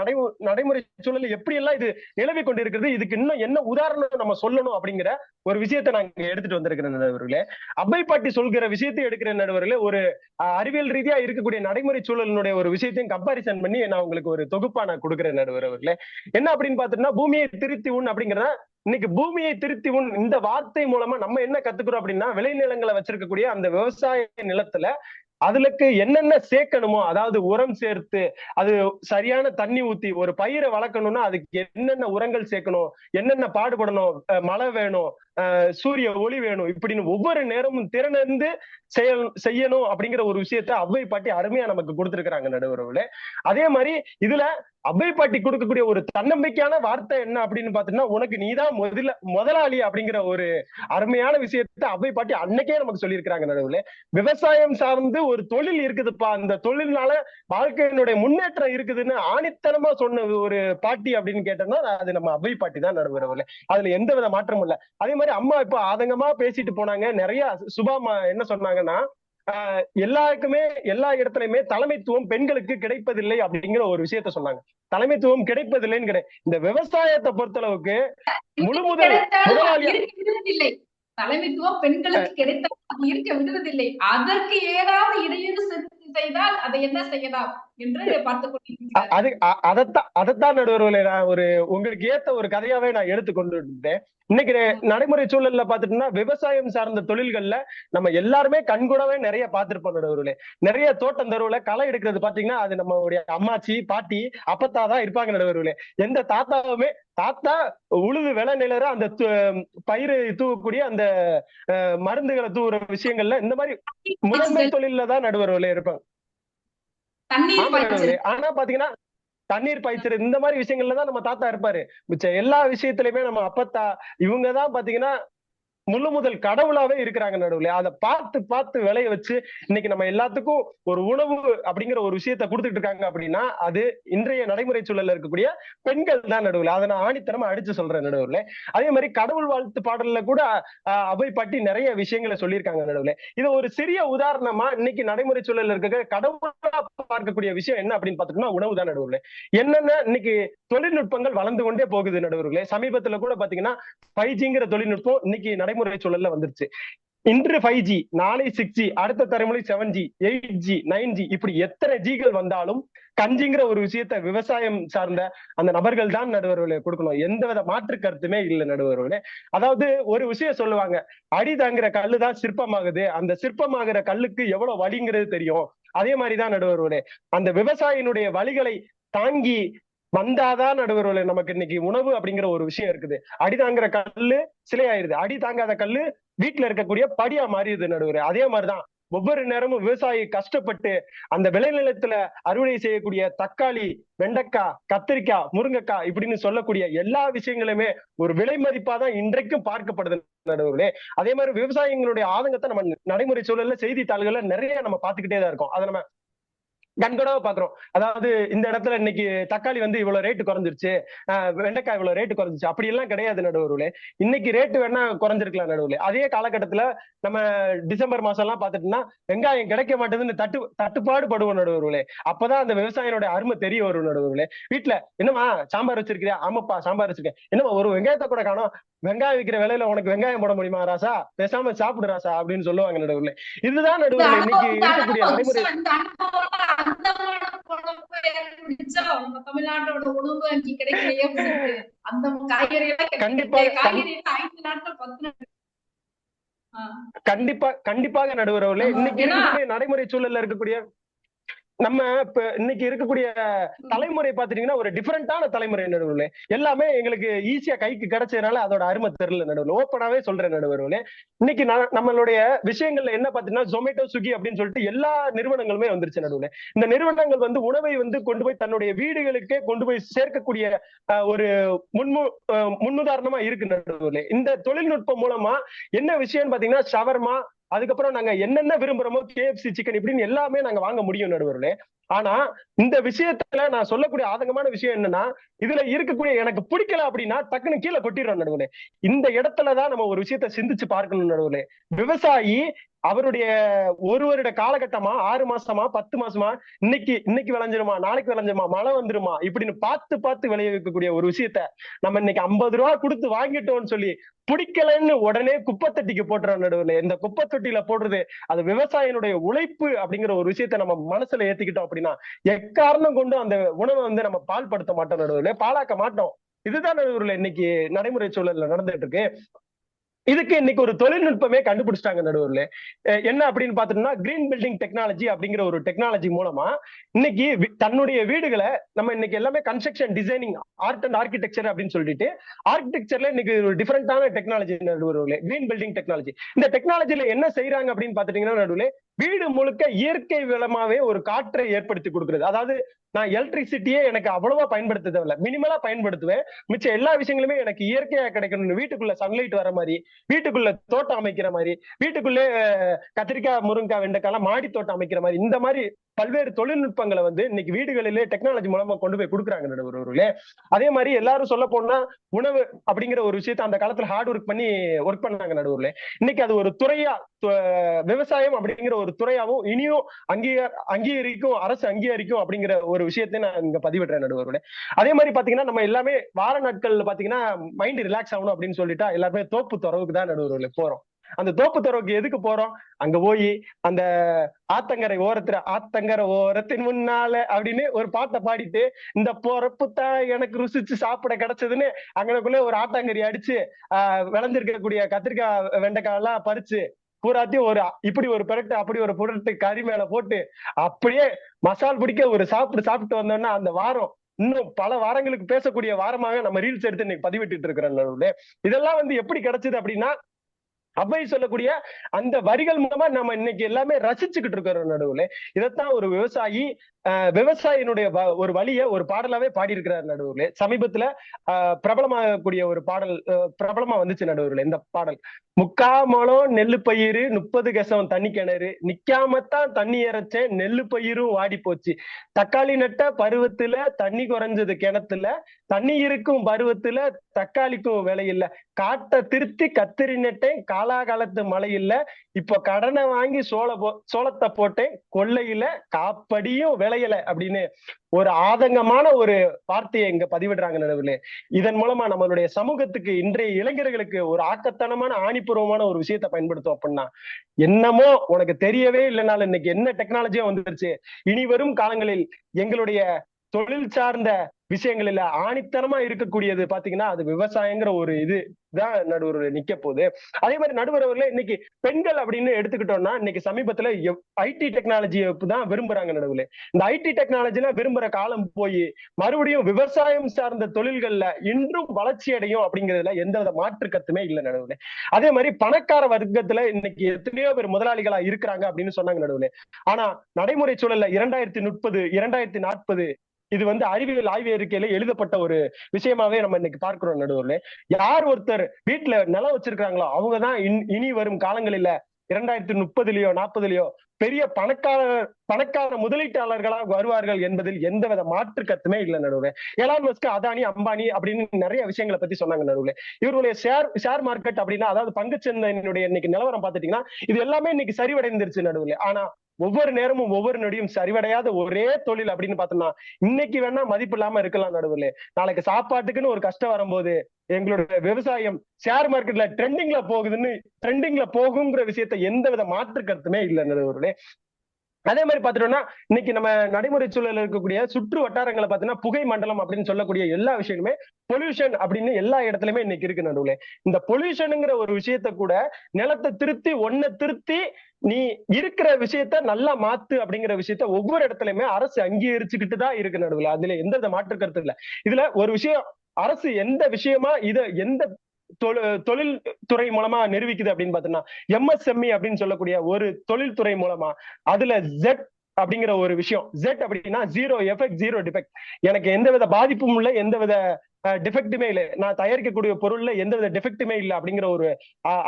நடைமுறை சூழல்ல எப்படி எல்லாம் இது நிலவி கொண்டிருக்கிறது, இதுக்கு இன்னும் என்ன உதாரணம் நம்ம சொல்லணும் அப்படிங்கிற ஒரு விஷயத்தை நாங்க எடுத்துட்டு வந்திருக்கிறேன் நடுவர்களே. ஔவை பாட்டி சொல்கிற விஷயத்தை எடுக்கிற நடுவர்களே, ஒரு அறிவியல் ரீதியா இருக்கக்கூடிய நடைமுறை சூழலினுடைய ஒரு விஷயத்தையும் கம்பாரிசன் பண்ணி நான் உங்களுக்கு ஒரு தொகுப்பா நான் கொடுக்குறேன் நடுவர்களே. என்ன அப்படின்னு பாத்தீங்கன்னா, பூமியை திருத்தி உண் அப்படிங்கிறத இன்னைக்கு பூமியை திருத்தி உண் இந்த வார்த்தை மூலமா நம்ம என்ன கத்துக்கிறோம் அப்படின்னா, விளைநிலங்களை வச்சிருக்கக்கூடிய அந்த விவசாய நிலத்துல அதுக்கு என்னென்ன சேர்க்கணுமோ, அதாவது உரம் சேர்த்து அது சரியான தண்ணி ஊத்தி ஒரு பயிரை வளர்க்கணும்னா அதுக்கு என்னென்ன உரங்கள் சேர்க்கணும், என்னென்ன பாடுபடணும், மழை வேணும், சூரிய ஒளி வேணும், இப்படின்னு ஒவ்வொரு நேரமும் திறனறிந்து செய்யணும் அப்படிங்கிற ஒரு விஷயத்த ஔவை பாட்டி அருமையா நமக்கு கொடுத்திருக்கிறாங்க நடுவர்களே. அதே மாதிரி இதுல ஔவை பாட்டி கொடுக்கக்கூடிய ஒரு தன்னம்பிக்கையான வார்த்தை என்ன அப்படின்னு பாத்தீங்கன்னா, உனக்கு நீதான் முதலாளி அப்படிங்கிற ஒரு அருமையான விஷயத்த ஔவை பாட்டி அன்னைக்கே நமக்கு சொல்லியிருக்கிறாங்க நடுவுல. விவசாயம் சார்ந்து ஒரு தொழில் இருக்குதுப்பா, அந்த தொழில்னால வாழ்க்கையினுடைய முன்னேற்றம் இருக்குதுன்னு ஆணித்தனமா சொன்ன ஒரு பாட்டி அப்படின்னு கேட்டோம்னா அது நம்ம ஔவை பாட்டி தான் நடுவர்களே. அதுல எந்த வித மாற்றமும் இல்லை. அதே மாதிரி அம்மா இப்ப ஆதங்கமா பேசிட்டு போனாங்க. நிறைய சுபாமா என்ன சொன்னாங்கன்னா, எல்லாருக்குமே எல்லா இடத்துலயுமே தலைமைத்துவம் பெண்களுக்கு கிடைப்பதில்லை அப்படிங்கிற ஒரு விஷயத்த சொன்னாங்க. தலைமைத்துவம் கிடைப்பதில்லைன்னு கிடையாது. இந்த விவசாயத்தை பொறுத்தளவுக்கு முழு முதலாளியா தலைமைத்துவம் பெண்களுக்கு கிடைத்தால் இருக்க விடுவதில்லை. அதற்கு ஏதாவது இடையூறு செய்தால் அதை என்ன செய்யலாம் என்று பார்த்துக் கொண்டிருக்கிறேன். அதைத்தான் நடுவர்களே நான் உங்களுக்கு ஏத்த ஒரு கதையாவே நான் எடுத்துக்கொண்டு இருந்தேன். இன்னைக்கு நடைமுறை சூழல்ல பாத்துட்டோம்னா, விவசாயம் சார்ந்த தொழில்கள்ல நம்ம எல்லாருமே கண்கூடவே நிறைய பார்த்திருப்போம் நடுவர்களே. நிறைய தோட்டம் தருவுல களை எடுக்கிறது பாத்தீங்கன்னா அது நம்மளுடைய அம்மாச்சி பாட்டி அப்பத்தா தான் இருப்பாங்க நடுவர்களே. எந்த தாத்தாவுமே தாத்தா உழுது விளை நிலர அந்த பயிரை தூவக்கூடிய அந்த மருந்துகளை தூவுற விஷயங்கள்ல இந்த மாதிரி முதன்மை தொழில்ல தான் நடுவர்களே இருப்பாங்க. ஆனா பாத்தீங்கன்னா தண்ணீர் பாய்ச்சறது இந்த மாதிரி விஷயங்கள்ல தான் நம்ம தாத்தா இருப்பாரு. மிச்ச எல்லா விஷயத்திலயுமே நம்ம அப்பத்தா இவங்கதான் பாத்தீங்கன்னா முழு முதல் கடவுளாவே இருக்கிறாங்க நடுவுல. அதை பார்த்து பார்த்து விளைய வச்சு இன்னைக்கு நம்ம எல்லாத்துக்கும் ஒரு உணவு அப்படிங்கிற ஒரு விஷயத்த கொடுத்துட்டு இருக்காங்க அப்படின்னா அது இன்றைய நடைமுறை சூழல்ல இருக்கக்கூடிய பெண்கள் தான் நடுவுல. அதை நான் ஆணித்தரமா அடிச்சு சொல்றேன் நடுவுல. அதே மாதிரி கடவுள் வாழ்த்து பாடல்ல கூட அவை பற்றி நிறைய விஷயங்களை சொல்லியிருக்காங்க நடுவுல. இது ஒரு சிறிய உதாரணமா இன்னைக்கு நடைமுறை சூழல்ல இருக்க கடவுளா பார்க்கக்கூடிய விஷயம் என்ன அப்படின்னு பாத்தோம்னா உணவு தான் நடுவுல. என்னென்ன இன்னைக்கு தொழில்நுட்பங்கள் வளர்ந்து கொண்டே போகுது நடுவர்களே. சமீபத்துல கூட பாத்தீங்கன்னா 5Gங்கிற தொழில்நுட்பம் இன்னைக்கு நடைமுறை சூழல்ல வந்துருச்சு. இன்று 5G, நாளை 6G, அடுத்த தலைமுறை 7G, 8G, 9G, இப்படி எத்தனை ஜிகள் வந்தாலும் கஞ்சிங்கிற ஒரு விஷயத்த விவசாயம் சார்ந்த அந்த நபர்கள் தான் நடுவர்களை கொடுக்கணும். எந்தவித மாற்று கருத்துமே இல்லை நடுவர்களே. அதாவது ஒரு விஷயம் சொல்லுவாங்க, அடி தாங்குற கல்லு தான் சிற்பமாகுது, அந்த சிற்பமாகிற கல்லுக்கு எவ்வளவு வலிங்கிறது தெரியும். அதே மாதிரிதான் நடுவர்களே அந்த விவசாயினுடைய வலிகளை தாங்கி வந்தாதான் நடுவர்களே நமக்கு இன்னைக்கு உணவு அப்படிங்கிற ஒரு விஷயம் இருக்குது. அடி தாங்குற கல்லு சிலையாயிருது, அடி தாங்காத கல்லு வீட்டுல இருக்கக்கூடிய படியா மாறிடுது நடுவரே. அதே மாதிரிதான் ஒவ்வொரு நேரமும் விவசாயி கஷ்டப்பட்டு அந்த விளைநிலத்துல அறுவடை செய்யக்கூடிய தக்காளி, வெண்டைக்காய், கத்திரிக்காய், முருங்கைக்காய் இப்படின்னு சொல்லக்கூடிய எல்லா விஷயங்களுமே ஒரு விலை மதிப்பா தான் இன்றைக்கும் பார்க்கப்படுது நடுவர்களே. அதே மாதிரி விவசாயிகளுடைய ஆதங்கத்தை நம்ம நடைமுறை சூழல்ல செய்தித்தாள்கள்ல நிறைய நம்ம பார்த்துக்கிட்டே தான் இருக்கோம். அதை நம்ம கண்கூடாக பாக்குறோம். அதாவது இந்த இடத்துல இன்னைக்கு தக்காளி வந்து இவ்வளவு ரேட்டு குறைஞ்சிருச்சு, வெண்டைக்காய் இவ்வளவு ரேட்டு குறைஞ்சிச்சு, அப்படி எல்லாம் கிடையாது நடுவர்களே. இன்னைக்கு ரேட்டு வேணா குறைஞ்சிருக்கலாம் நடுவர்களே. அதே காலகட்டத்துல நம்ம டிசம்பர் மாசம் எல்லாம் பாத்துட்டோம்னா வெங்காயம் கிடைக்க மாட்டேதுன்னு தட்டுப்பாடு படுவோம் நடுவர்களே. அப்பதான் அந்த விவசாயினுடைய அருமை தெரிய வரும் நடுவர்களே. வீட்டுல என்னமா சாம்பார் வச்சிருக்கியா? ஆமாப்பா சாம்பார் வச்சிருக்கேன். என்னமா ஒரு வெங்காயத்தை கூட காணோம், வெங்காயம் விற்கிற விலையில உனக்கு வெங்காயம் போட முடியுமா ராசா, பேசாம சாப்பிடு ராசா அப்படின்னு சொல்லுவாங்க நடுவர்களே. இதுதான் நடுவர்களே இன்னைக்கு இருக்கக்கூடிய நடைமுறை. தமிழ்நாட்டோட உணவு அன்னைக்கு கிடைக்கலையே, அந்த காய்கறி எல்லாம் கண்டிப்பாக நடுவர்களே இன்னைக்கு இருக்கக்கூடிய நடைமுறை சூழல்ல இருக்கக்கூடிய நம்ம இப்ப இன்னைக்கு இருக்கக்கூடிய தலைமுறை பாத்துட்டீங்கன்னா ஒரு டிஃபரெண்டான தலைமுறை நடுவர்களே. எல்லாமே எங்களுக்கு ஈஸியா கைக்கு கிடைச்சதுனால அதோட அருமை தெரியல நடுவர்களே. ஓப்பனாவே சொல்றேன் நடுவர்களே. இன்னைக்கு நம்மளுடைய விஷயங்கள்ல என்ன பாத்தீங்கன்னா ஜொமேட்டோ, ஸ்விக்கி அப்படின்னு சொல்லிட்டு எல்லா நிறுவனங்களுமே வந்துருச்சு நடுவர்களே. இந்த நிறுவனங்கள் வந்து உணவை வந்து கொண்டு போய் தன்னுடைய வீடுகளுக்கே கொண்டு போய் சேர்க்கக்கூடிய ஒரு முன்னுதாரணமா இருக்கு நடுவர்களே. இந்த தொழில்நுட்பம் மூலமா என்ன விஷயம்னு பாத்தீங்கன்னா ஷவர்மா, அதுக்கப்புறம் நாங்க என்னென்ன விரும்புறோமோ KFC, சிக்கன் இப்படின்னு எல்லாமே நாங்க வாங்க முடியும் நடுவர்களே. ஆனா இந்த விஷயத்துல நான் சொல்லக்கூடிய ஆதங்கமான விஷயம் என்னன்னா, இதுல இருக்கக்கூடிய எனக்கு பிடிக்கல அப்படின்னா டக்குன்னு கீழே கொட்டிடுறோம் நடுவர்களே. இந்த இடத்துலதான் நம்ம ஒரு விஷயத்த சிந்திச்சு பார்க்கணும் நடுவர்களே. விவசாயி அவருடைய ஒரு வருட காலகட்டமா 6 மாசமா 10 மாசமா இன்னைக்கு விளைஞ்சிருமா, நாளைக்கு விளைஞ்சிருமா, மழை வந்துருமா இப்படின்னு பார்த்து பார்த்து விளைய வைக்கக்கூடிய ஒரு விஷயத்த நம்ம இன்னைக்கு 50 ரூபாய் கொடுத்து வாங்கிட்டோம்னு சொல்லி பிடிக்கலன்னு உடனே குப்பை தொட்டிக்கு போட்டுறோம் நடுவுல. இந்த குப்பை தொட்டியில போடுறது அது விவசாயினுடைய உழைப்பு அப்படிங்கிற ஒரு விஷயத்த நம்ம மனசுல ஏத்திக்கிட்டோம் அப்படின்னா எக்காரணம் கொண்டு அந்த உணவை வந்து நம்ம பால்படுத்த மாட்டோம் நடுவுல, பாலாக்க மாட்டோம். இதுதான் நடுவுல இன்னைக்கு நடைமுறை சூழல்ல நடந்துட்டு இருக்கு. இதுக்கு இன்னைக்கு ஒரு தொழில்நுட்பமே கண்டுபிடிச்சிட்டாங்க நடுவர்களே. என்ன அப்படின்னு பாத்தோம்னா கிரீன் பில்டிங் டெக்னாலஜி அப்படிங்கிற ஒரு டெக்னாலஜி மூலமா இன்னைக்கு தன்னுடைய வீடுகளை நம்ம இன்னைக்கு எல்லாமே construction designing, art and architecture அப்படின்னு சொல்லிட்டு ஆர்கிடெக்சர்ல இன்னைக்கு ஒரு டிஃபரெண்டான டெக்னாலஜி நடுவர்களே, கிரீன் பில்டிங் டெக்னாலஜி. இந்த டெக்னாலஜில என்ன செய்யறாங்க அப்படின்னு பாத்துட்டீங்கன்னா நடுவுல வீடு முழுக்க இயற்கை வளமாவே ஒரு காற்றை ஏற்படுத்தி கொடுக்குறது. அதாவது நான் எலக்ட்ரிசிட்டியே எனக்கு அவ்வளவா பயன்படுத்த தேவையில்ல, மினிமலா பயன்படுத்துவேன். மிச்ச எல்லா விஷயங்களுமே எனக்கு இயற்கையா கிடைக்கணும்னு வீட்டுக்குள்ள சன்லைட் வர மாதிரி, வீட்டுக்குள்ள தோட்டம் அமைக்கிற மாதிரி, வீட்டுக்குள்ளே கத்திரிக்காய், முருங்கைக்காய், வெண்டைக்காய் மாடி தோட்டம் அமைக்கிற மாதிரி இந்த மாதிரி பல்வேறு தொழில்நுட்பங்களை வந்து இன்னைக்கு வீடுகளிலே டெக்னாலஜி மூலமா கொண்டு போய் கொடுக்குறாங்க நடுவர்களே. அதே மாதிரி எல்லாரும் சொல்ல போனா உணவு அப்படிங்கிற ஒரு விஷயத்த அந்த காலத்துல ஹார்ட் ஒர்க் பண்ணி ஒர்க் பண்ணாங்க நடுவர்களே. இன்னைக்கு அது ஒரு துறையா, விவசாயம் அப்படிங்கிற ஒரு துறையாவும் இனியும் அங்கீகரிக்கும், அரசு அங்கீகரிக்கும் அப்படிங்கிற ஒரு விஷயத்தை நான் இங்க பதிவிடுறேன் நடுவர்களே. அதே மாதிரி பாத்தீங்கன்னா நம்ம எல்லாமே வார நாட்கள்ல பாத்தீங்கன்னா மைண்ட் ரிலாக்ஸ் ஆகணும் அப்படின்னு சொல்லிட்டா எல்லாருமே தோப்பு துறவுக்கு தான் நடுவர்களே போறோம். அந்த தோப்பு துறவுக்கு எதுக்கு போறோம்? அங்க போய் அந்த ஆத்தங்கரை ஓரத்தின் முன்னால அப்படின்னு ஒரு பாட்டை பாடிட்டு இந்த பொறப்பு தான் எனக்கு ருசிச்சு சாப்பிட கிடைச்சதுன்னு அங்கனக்குள்ளே ஒரு ஆட்டாங்கரி அடிச்சு விளைஞ்சிருக்கக்கூடிய கத்திரிக்காய், வெண்டைக்காய் எல்லாம் பறிச்சு பூராத்தையும் ஒரு இப்படி ஒரு புரட்டு அப்படி ஒரு புரட்டு கறி மேல போட்டு அப்படியே மசால் பிடிக்க ஒரு சாப்பிட்டு வந்தோம்னா அந்த வாரம் இன்னும் பல வாரங்களுக்கு பேசக்கூடிய வாரமாக நம்ம ரீல்ஸ் எடுத்து இன்னைக்கு பதிவிட்டு இருக்கிறோம். இதெல்லாம் வந்து எப்படி கிடைச்சது அப்படின்னா அவை சொல்லக்கூடிய அந்த வரிகள் மூலமா நம்ம இன்னைக்கு எல்லாமே ரசிச்சுக்கிட்டு இருக்கிறோம் நடுவுல. இதைத்தான் ஒரு விவசாயி விவசாயினுடைய ஒரு வழிய ஒரு பாடலாவே பாடியிருக்கிறார் நடுவர்களே. சமீபத்துல பிரபலமாகக்கூடிய ஒரு பாடல் பிரபலமா வந்துச்சு நடுவர்களே இந்த பாடல். முக்காமலம் நெல்லு பயிறு 30 கசம் தண்ணி கிணறு நிக்காமத்தான் தண்ணி இறைச்சேன் நெல்லு பயிரும் வாடி போச்சு. தக்காளி நட்ட பருவத்துல தண்ணி குறைஞ்சது கிணத்துல தண்ணி இருக்கும் பருவத்துல தக்காளிக்கும் விலை இல்ல. காட்டை திருத்தி கத்திரி நட்டேன் காலாகாலத்து மழை இல்ல. இப்ப கடனை வாங்கி சோளத்தை போட்டேன் கொள்ளையில காப்படியும் விளையல அப்படின்னு ஒரு ஆதங்கமான ஒரு வார்த்தையை இங்க பதிவிடுறாங்க நடுவுல. இதன் மூலமா நம்மளுடைய சமூகத்துக்கு இன்றைய இளைஞர்களுக்கு ஒரு ஆக்கத்தனமான ஆணிபூர்வமான ஒரு விஷயத்தை பயன்படுத்தும். அப்படின்னா என்னமோ உனக்கு தெரியவே இல்லைனாலும் இன்னைக்கு என்ன டெக்னாலஜியா வந்துருச்சு. இனி வரும் காலங்களில் எங்களுடைய தொழில் சார்ந்த விஷயங்களில ஆணித்தனமா இருக்கக்கூடியது பாத்தீங்கன்னா அது விவசாயங்கிற ஒரு இதுதான் நடுவர் நிக்க போகுது. அதே மாதிரி நடுவரவர்களே இன்னைக்கு பெண்கள் அப்படின்னு எடுத்துக்கிட்டோம்னா இன்னைக்கு சமீபத்துல ஐடி டெக்னாலஜியை தான் விரும்புறாங்க நடுவுல. இந்த ஐடி டெக்னாலஜில விரும்புற காலம் போய் மறுபடியும் விவசாயம் சார்ந்த தொழில்கள்ல இன்றும் வளர்ச்சி அடையும் அப்படிங்கிறதுல எந்தவித மாற்று கருத்துமே இல்லை நடுவுல. அதே மாதிரி பணக்கார வர்க்கத்துல இன்னைக்கு எத்தனையோ பேர் முதலாளிகளா இருக்கிறாங்க அப்படின்னு சொன்னாங்க நடுவுல. ஆனா நடைமுறை சூழல்ல 2030 2040 இது அறிவியல் ஆய்வு அறிக்கையில எழுதப்பட்ட ஒரு விஷயமாவே நம்ம இன்னைக்கு பார்க்கிறோம் நடுவர்களே. யார் ஒருத்தர் வீட்டுல நிலம் வச்சிருக்காங்களோ அவங்கதான் இனி வரும் காலங்களில 2030லயோ 40லயோ பெரிய பணக்கார முதலீட்டாளர்களா வருவார்கள் என்பதில் எந்தவித மாற்று கருத்துமே இல்லை நடுவுல. எலான் மஸ்க், அதானி, அம்பானி அப்படின்னு நிறைய விஷயங்களை பத்தி சொன்னாங்க நடுவுல. இவருடைய ஷேர் மார்க்கெட் அப்படின்னா அதாவது பங்குச்சந்தையினுடைய இன்னைக்கு நிலவரம் பாத்துட்டீங்கன்னா இது எல்லாமே இன்னைக்கு சரிவடைந்துருச்சு நடுவுல. ஆனா ஒவ்வொரு நேரமும் ஒவ்வொரு நொடியும் சரிவடையாத ஒரே தொழில் அப்படின்னு பார்த்தோம்னா இன்னைக்கு வேணா மதிப்பு இல்லாம இருக்கலாம் நடுவுல. நாளைக்கு சாப்பாட்டுக்குன்னு ஒரு கஷ்டம் வரும்போது எங்களுடைய விவசாயம் ஷேர் மார்க்கெட்ல ட்ரெண்டிங்ல போகுங்கிற விஷயத்த எந்தவித மாற்று கருத்துமே இல்லை நடுவர்களே. அதே மாதிரி பாத்துட்டோம்னா இன்னைக்கு நம்ம நடைமுறை சூழல் இருக்கக்கூடிய சுற்று வட்டாரங்களை பாத்தீங்கன்னா புகை மண்டலம் அப்படின்னு சொல்லக்கூடிய எல்லா விஷயங்களுமே பொல்யூஷன் அப்படின்னு எல்லா இடத்துலயுமே இன்னைக்கு இருக்கு நடுவுல. இந்த பொல்யூஷனுங்கிற ஒரு விஷயத்த கூட நிலத்தை திருத்தி நீ இருக்கிற விஷயத்த நல்லா மாத்து அப்படிங்கிற விஷயத்த ஒவ்வொரு இடத்துலயுமே அரசு அங்கீகரிச்சுக்கிட்டு தான் இருக்கு நடுவுல. அதுல எந்த மாற்று கருத்து இல்லை. இதுல ஒரு விஷயம் அரசு எந்த விஷயமா எந்த தொழில்துறை மூலமா நிரூபிக்குது அப்படின்னு பாத்தீங்கன்னா எம்எஸ்எம்இ அப்படின்னு சொல்லக்கூடிய ஒரு தொழில்துறை மூலமா அதுல Z அப்படிங்கிற ஒரு விஷயம். Z அப்படின்னா ஜீரோ எஃபெக்ட் ஜீரோ டிஃபெக்ட். எனக்கு எந்தவித பாதிப்பும் இல்லை, எந்தவித டிஃபெக்டுமே இல்லை, நான் தயாரிக்கக்கூடிய பொருள்ல எந்தவித டிஃபெக்டுமே இல்லை அப்படிங்கிற ஒரு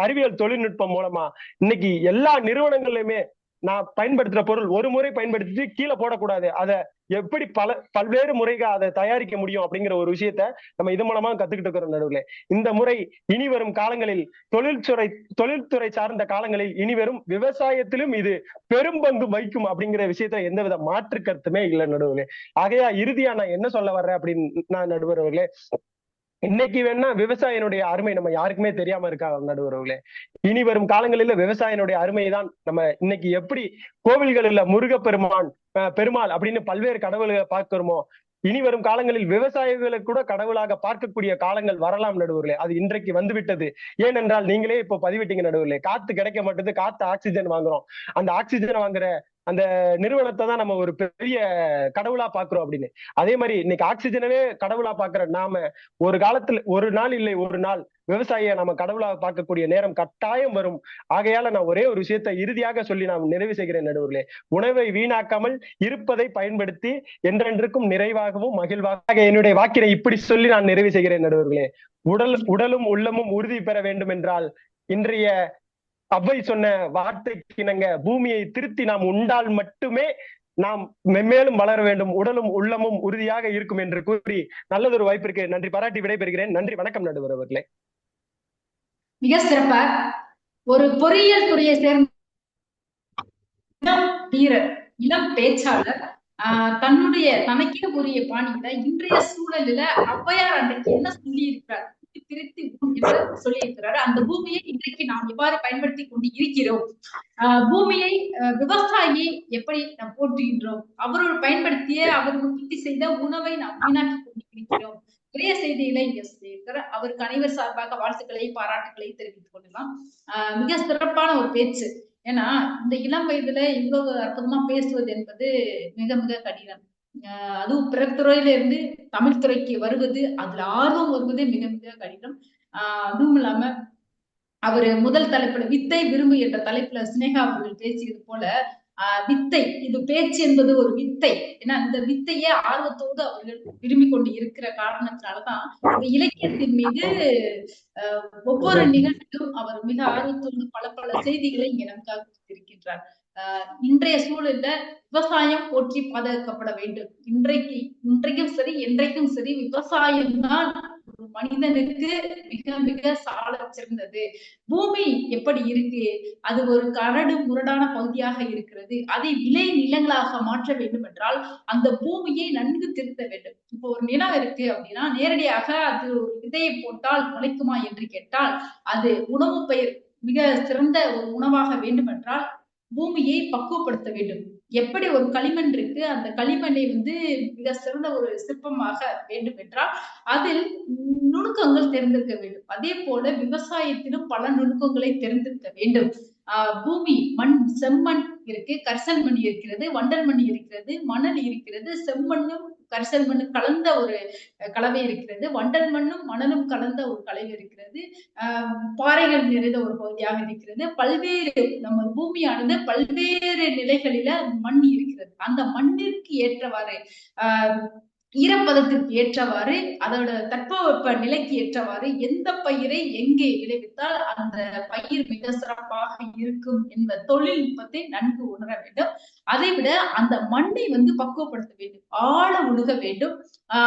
அறிவியல் தொழில்நுட்பம் மூலமா இன்னைக்கு எல்லா நிறுவனங்கள்லயுமே நான் பயன்படுத்துற பொருள் ஒரு முறை பயன்படுத்தி கீழே போடக்கூடாது, அதை எப்படி பல்வேறு முறைகள் அதை தயாரிக்க முடியும் அப்படிங்கிற ஒரு விஷயத்த நம்ம இது மூலமா கத்துக்கிட்டு இருக்கிற நடுவுல. இந்த முறை இனி வரும் காலங்களில் தொழில்துறை சார்ந்த காலங்களில் இனி வரும் விவசாயத்திலும் இது பெரும் பங்கு வகிக்கும் அப்படிங்கிற விஷயத்த எந்தவித மாற்று கருத்துமே இல்லை நடுவுல. ஆகையா இறுதியா நான் என்ன சொல்ல வர்றேன் அப்படின்னு நான் நடுவர்களே, இன்னைக்கு வேணா விவசாயினுடைய அருமை நம்ம யாருக்குமே தெரியாம இருக்கா நடுவர்களே. இனி வரும் காலங்களில விவசாயினுடைய அருமைதான் நம்ம இன்னைக்கு எப்படி கோவில்களில் பெருமாள் அப்படின்னு பல்வேறு கடவுள்களை பார்க்கிறோமோ இனி வரும் காலங்களில் விவசாயிகளை கூட கடவுளாக பார்க்கக்கூடிய காலங்கள் வரலாம் நடுவர்களே. அது இன்றைக்கு வந்துவிட்டது. ஏனென்றால் நீங்களே இப்போ பதிவிட்டீங்க நடுவர்களே, காத்து கிடைக்க மாட்டேது, காத்து ஆக்சிஜன் வாங்குறோம். அந்த ஆக்சிஜன் வாங்குற அந்த நிறுவனத்தை தான் நம்ம ஒரு பெரிய கடவுளா பாக்குறோம் அப்படின்னு. அதே மாதிரி இன்னைக்கு ஆக்சிஜனவே கடவுளா பாக்குற நாம ஒரு காலத்துல ஒரு நாள் இல்லை ஒரு நாள் விவசாயியை நம்ம கடவுளா பார்க்கக்கூடிய நேரம் கட்டாயம் வரும். ஆகையால நான் ஒரே ஒரு விஷயத்தை இறுதியாக சொல்லி நான் நிறைவு செய்கிறேன் நடுவர்களே. உணவை வீணாக்காமல் இருப்பதை பயன்படுத்தி என்றென்றுக்கும் நிறைவாகவும் மகிழ்வாக என்னுடைய வாக்கினை இப்படி சொல்லி நான் நிறைவு செய்கிறேன் நடுவர்களே. உடலும் உள்ளமும் உறுதி பெற வேண்டும் என்றால் இன்றைய அவ்வை சொன்ன வார்த்தைக்கு இணங்க பூமியை திருத்தி நாம் உண்டால் மட்டுமே நாம் மென்மேலும் வளர வேண்டும், உடலும் உள்ளமும் உறுதியாக இருக்கும் என்று கூறி நல்லதொரு வாய்ப்பிற்கு நன்றி பாராட்டி விடைபெறுகிறேன். நன்றி, வணக்கம் நடுவர் அவர்களே. மிக சிறப்பா ஒரு பொறியியல் துறையை சேர்ந்த வீரர், இளம் பேச்சாளர் தனக்கே உரிய பாணியில இன்றைய சூழலில ஔவையார் அன்றைக்கு என்ன சொல்லி இருக்கிறார் திருத்தி என்று சொல்லி இருக்கிறாரு. அந்த பூமியை இன்றைக்கு நாம் எவ்வாறு பயன்படுத்தி கொண்டு இருக்கிறோம், பூமியை விவசாயியை எப்படி நாம் போற்றுகின்றோம், அவர்கள் பயன்படுத்திய அவர் உற்பத்தி செய்த உணவை நாம் வீணாக்கி கொண்டு இருக்கிறோம். நிறைய செய்திகளை இங்க சொல்லியிருக்கிறார். அவருக்கு அனைவர் சார்பாக வாழ்த்துக்களை பாராட்டுக்களை தெரிவித்துக் கொள்ளலாம். மிக சிறப்பான ஒரு பேச்சு. ஏன்னா இந்த இளம் வயதுல இவ்வளவு அற்புதமா பேசுவது என்பது மிக மிக கடினம். அதுவும் பிற துறையில இருந்து தமிழ் துறைக்கு வருவது, அதுல ஆர்வம் வருவது மிக மிக கடினம். அதுவும் இல்லாம அவரு முதல் தலைப்புல வித்தை விரும்பு என்ற தலைப்புல சினேகா அவர்கள் பேசியது போல வித்தை, இது பேச்சு என்பது ஒரு வித்தை. ஏன்னா இந்த வித்தையே ஆர்வத்தோடு அவர்கள் விரும்பி கொண்டு இருக்கிற காரணத்தினாலதான் இந்த இலக்கியத்தின் மீது ஒவ்வொரு நிகழ்ச்சியும் அவர் மிக ஆர்வத்தோடு பல பல செய்திகளை இங்க நமக்காக கொடுத்திருக்கின்றார். இன்றைய சூழல்ல விவசாயம் போற்றி பாதுகாக்கப்பட வேண்டும். இன்றைக்கும் சரி என்றைக்கும் சரி விவசாயம் தான் ஒரு மனிதனுக்கு மிக மிக சால சிறந்தது. பூமி எப்படி இருக்கு, அது ஒரு கரடு முரடான பகுதியாக இருக்கிறது. அதை விளை நிலங்களாக மாற்ற வேண்டும் என்றால் அந்த பூமியை நன்கு திருத்த வேண்டும். இப்போ ஒரு நிலம் இருக்கு அப்படின்னா நேரடியாக அது ஒரு விதையை போட்டால் முளைக்குமா என்று கேட்டால், அது உணவு பயிர் மிக சிறந்த ஒரு உணவாக வேண்டும் என்றால் பூமியை பக்குவப்படுத்த வேண்டும். எப்படி ஒரு களிமண் இருக்கு, அந்த களிமண்ணை மிக சிறந்த ஒரு சிற்பமாக வேண்டும் என்றால் அதில் நுணுக்கங்கள் தெரிந்திருக்க வேண்டும். அதே போல விவசாயத்திலும் பல நுணுக்கங்களை தெரிந்திருக்க வேண்டும். பூமி மண், செம்மண் இருக்கு, கரிசல் மண் இருக்கிறது, வண்டல் மண் இருக்கிறது, மணல் இருக்கிறது, செம்மண்ணும் கரிசல் மண்ணும் கலந்த ஒரு கலவை இருக்கிறது, வண்டல் மண்ணும் மணலும் கலந்த ஒரு கலவை இருக்கிறது, பாறைகள் நிறைந்த ஒரு பகுதியாக இருக்கிறது. பல்வேறு நம்ம பூமியானது பல்வேறு நிலைகளில மண் இருக்கிறது. அந்த மண்ணிற்கு ஏற்றவாறு ஈரப்பதத்திற்கு ஏற்றவாறு அதோட தட்பவெப்ப நிலைக்கு ஏற்றவாறு எந்த பயிரை எங்கே விளைவித்தால் அந்த பயிர் மிக சிறப்பாக இருக்கும் என்ற தொழில்நுட்பத்தை நன்கு உணர வேண்டும். அதை விட அந்த மண்ணை பக்குவப்படுத்த வேண்டும், ஆழ உழுக வேண்டும்,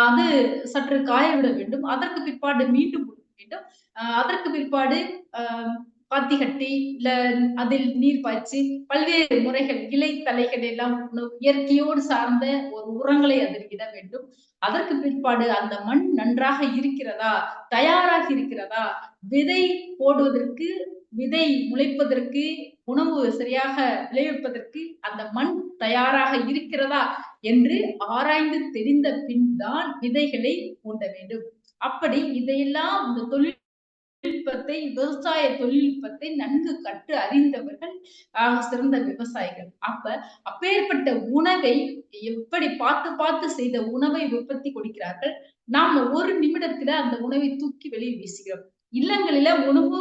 அது சற்று காய விட வேண்டும், அதற்கு பிற்பாடு மீண்டும் உழுக வேண்டும், அதற்கு பிற்பாடு பாத்தி கட்டி இல்ல அதில் நீர் பாய்ச்சி பல்வேறு முறைகள் இலை தலைகள் எல்லாம் இயற்கையோடு சார்ந்த ஒரு உரங்களை அதில் இட வேண்டும். அதற்கு பிற்பாடு அந்த மண் நன்றாக இருக்கிறதா, தயாராக இருக்கிறதா, விதை போடுவதற்கு, விதை முளைப்பதற்கு, உணவு சரியாக விளைவிப்பதற்கு அந்த மண் தயாராக இருக்கிறதா என்று ஆராய்ந்து தெரிந்த பின் தான் விதைகளை ஊண்ட வேண்டும். அப்படி இதையெல்லாம் இந்த தொழில்நுட்பத்தை, விவசாய தொழில்நுட்பத்தை நன்கு கற்று அறிந்தவர்கள் சிறந்த விவசாயிகள். அப்பேற்பட்ட உணவை எப்படி பார்த்து பார்த்து செய்த உணவை உற்பத்தி கொடுக்கிறார்கள். நாம ஒரு நிமிடத்துல அந்த உணவை தூக்கி வெளியே வீசுகிறோம். இல்லங்களில உணவு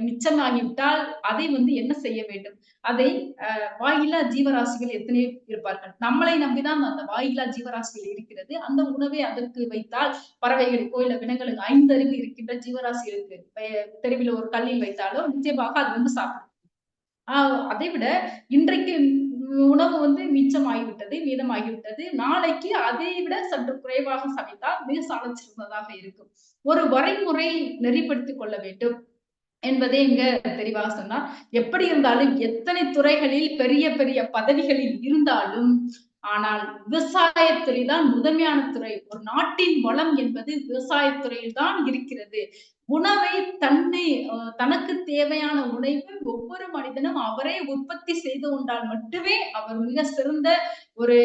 மிச்சமாகிவிட்டால் அதை என்ன செய்ய வேண்டும்? அதை வாயிலா ஜீவராசிகள் எத்தனையோ இருப்பார்கள். நம்மளை நம்பிதான் அந்த வாயிலா ஜீவராசிகள் இருக்கிறது. அந்த உணவை அதற்கு வைத்தால் பறவைகளுக்கோ இல்ல விலங்குகளுக்கு, 5 அறிவு இருக்கின்ற ஜீவராசிகளுக்கு தெருவில் ஒரு கல்லில் வைத்தாலோ நிச்சயமாக அது சாப்பிடும். அதை விட இன்றைக்கு உணவு மிச்சமாகிவிட்டது, மீதமாகிவிட்டது, நாளைக்கு அதை விட சற்று குறைவாக சமைத்தால் மிக சாலச் சிறந்ததாக இருக்கும். ஒரு வரைமுறை நெறிப்படுத்திக் கொள்ள வேண்டும் என்பதே இங்க தெளிவாக சொன்னார். எப்படி இருந்தாலும் எத்தனை துறைகளில் பெரிய பெரிய பதவிகளில் இருந்தாலும் ஆனால் விவசாயத்துறை தான் முதன்மையான துறை. ஒரு நாட்டின் வளம் என்பது விவசாயத்துறையில் தான் இருக்கிறது. உணவை தனக்கு தேவையான உணவை ஒவ்வொரு மனிதனும் அவரே உற்பத்தி செய்து கொண்டால் மட்டுமே அவர் மிக சிறந்த ஒரு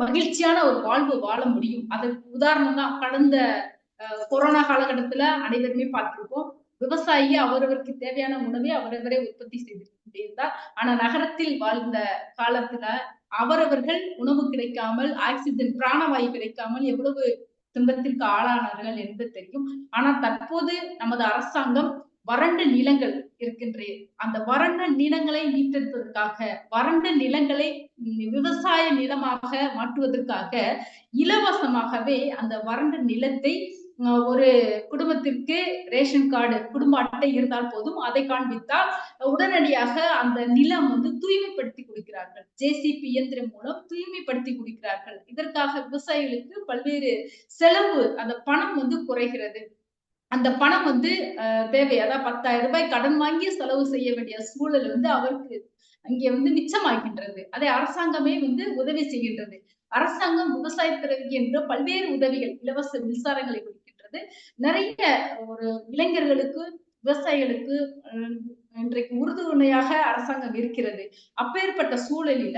மகிழ்ச்சியான ஒரு வாழ்வு வாழ முடியும். அதற்கு உதாரணம் தான் கடந்த கொரோனா காலகட்டத்துல அனைவருமே பார்த்திருப்போம். விவசாயி அவரவருக்கு தேவையான உணவை அவரவரே உற்பத்தி செய்து கொண்டிருந்தார். ஆனா நகரத்தில் வாழ்ந்த காலத்துல அவரவர்கள் உணவு கிடைக்காமல், ஆக்சிஜன் பிராணவாயு கிடைக்காமல் எவ்வளவு துன்பத்திற்கு ஆளானார்கள் என்று தெரியும். ஆனா தற்போது நமது அரசாங்கம் வறண்ட நிலங்கள் இருக்கின்ற அந்த வறண்ட நிலங்களை மீட்டெடுப்பதற்காக, வறண்ட நிலங்களை விவசாய நிலமாக மாற்றுவதற்காக இலவசமாகவே அந்த வறண்ட நிலத்தை ஒரு குடும்பத்திற்கு ரேஷன் கார்டு, குடும்ப அட்டை இருந்தால் போதும், அதை காண்பித்தால் உடனடியாக அந்த நிலம் தூய்மைப்படுத்தி கொடுக்கிறார்கள். ஜேசிபி இயந்திரம் மூலம் தூய்மைப்படுத்தி கொடுக்கிறார்கள். இதற்காக விவசாயிகளுக்கு பல்வேறு செலவு, அந்த பணம் குறைகிறது. அந்த பணம் தேவை, அதாவது 10,000 ரூபாய் கடன் வாங்கி செலவு செய்ய வேண்டிய சூழல் அவருக்கு அங்கே மிச்சமாகின்றது. அதை அரசாங்கமே உதவி செய்கின்றது. அரசாங்கம் விவசாயத்துறைக்கு என்று பல்வேறு உதவிகள், இலவச மின்சாரங்களை கொடுக்கின்றது. நிறைய ஒரு இளைஞர்களுக்கு, விவசாயிகளுக்கு இன்றைக்கு உறுதுணையாக அரசாங்கம் இருக்கிறது. அப்பேற்பட்ட சூழலில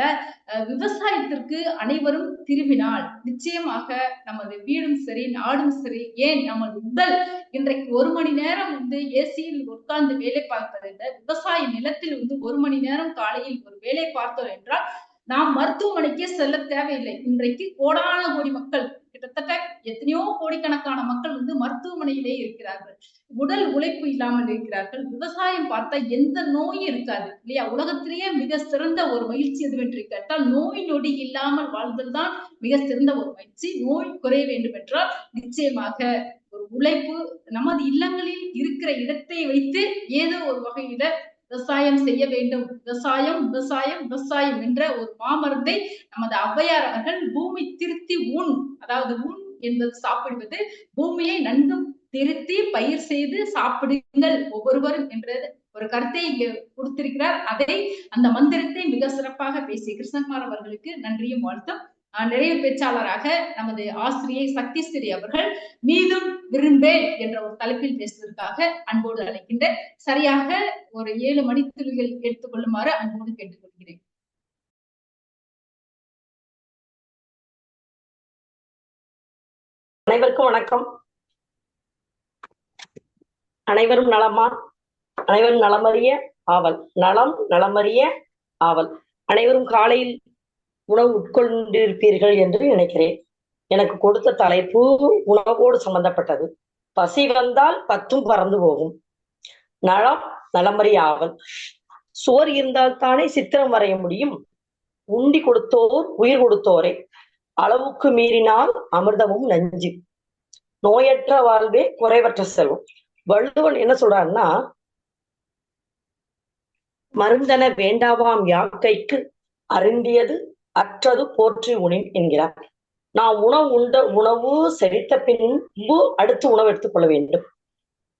விவசாயத்திற்கு அனைவரும் திரும்பினால் நிச்சயமாக நமது வீடும் சரி, நாடும் சரி, ஏன் நமது உடல் இன்றைக்கு 1 மணி நேரம் ஏசியில் உட்கார்ந்து வேலை பார்ப்பதை விட விவசாய நிலத்தில் 1 மணி நேரம் காலையில் ஒரு வேலை பார்த்தோம் என்றால் நாம் மருத்துவமனைக்கே செல்ல தேவையில்லை. இன்றைக்கு கோடான கோடி மக்கள், கிட்டத்தட்ட எத்தனையோ கோடிக்கணக்கான மக்கள் மருத்துவமனையிலே இருக்கிறார்கள். உடல் உழைப்பு இல்லாமல் இருக்கிறார்கள். விவசாயம் பார்த்தா எந்த நோயும் இருக்காது இல்லையா? உலகத்திலேயே மிக சிறந்த ஒரு மகிழ்ச்சி எதுவென்று கேட்டால் நோய் நொடி இல்லாமல் வாழ்தல் தான் மிக சிறந்த ஒரு மகிழ்ச்சி. நோய் குறைய வேண்டும் என்றால் நிச்சயமாக ஒரு உழைப்பு, நமது இல்லங்களில் இருக்கிற இடத்தை வைத்து ஏதோ ஒரு வகையில விவசாயம் செய்ய வேண்டும். விவசாயம் விவசாயம் விவசாயம் என்ற ஒரு மாமருந்தை நமது ஔவையார் அவர்கள் பூமி திருத்தி உண், அதாவது உண் என்பது சாப்பிடுவது, பூமியை நன்கு திருத்தி பயிர் செய்து சாப்பிடுங்கள் ஒவ்வொருவரும் என்ற ஒரு கருத்தை இங்க கொடுத்திருக்கிறார். அதை, அந்த மந்திரத்தை மிக சிறப்பாக பேசிய கிருஷ்ணகுமார் அவர்களுக்கு நன்றியும் வாழ்த்தும். நிறைவு பேச்சாளராக நமது ஆசிரியை சக்திஸ்ரீ அவர்கள் மீதும் விரும்பேன் என்ற ஒரு தலைப்பில் பேசுவதற்காக அன்போடு அழைக்கின்றேன். சரியாக ஒரு 7 மணித்துளிகள் எடுத்துக்கொள்ளுமாறு அன்போடு கேட்டுக்கொள்கிறேன். அனைவருக்கும் வணக்கம். அனைவரும் நலமா? அனைவரும் நலமறிய ஆவல். நலம் நலமறிய ஆவல். அனைவரும் காலையில் உணவு உட்கொண்டிருப்பீர்கள் என்று நினைக்கிறேன். எனக்கு கொடுத்த தலைப்பு உணவோடு சம்பந்தப்பட்டது. பசி வந்தால் 10ம் பறந்து போகும். நலம் நலமறிய ஆவல். சுவர் இருந்தால் தானே சித்திரம் வரைய முடியும். உண்டி கொடுத்தோர் உயிர் கொடுத்தோரே. அளவுக்கு மீறினால் அமிர்தமும் நஞ்சு. நோயற்ற வாழ்வே குறைவற்ற செல்வம். வள்ளுவன் என்ன சொல்றாருன்னா, மருந்தன வேண்டாவாம் யாக்கைக்கு அருந்தியது அற்றது போற்றி உணின் என்கிறார். நாம் உணவு செரித்த பின்பு அடுத்து உணவு எடுத்துக்கொள்ள வேண்டும்.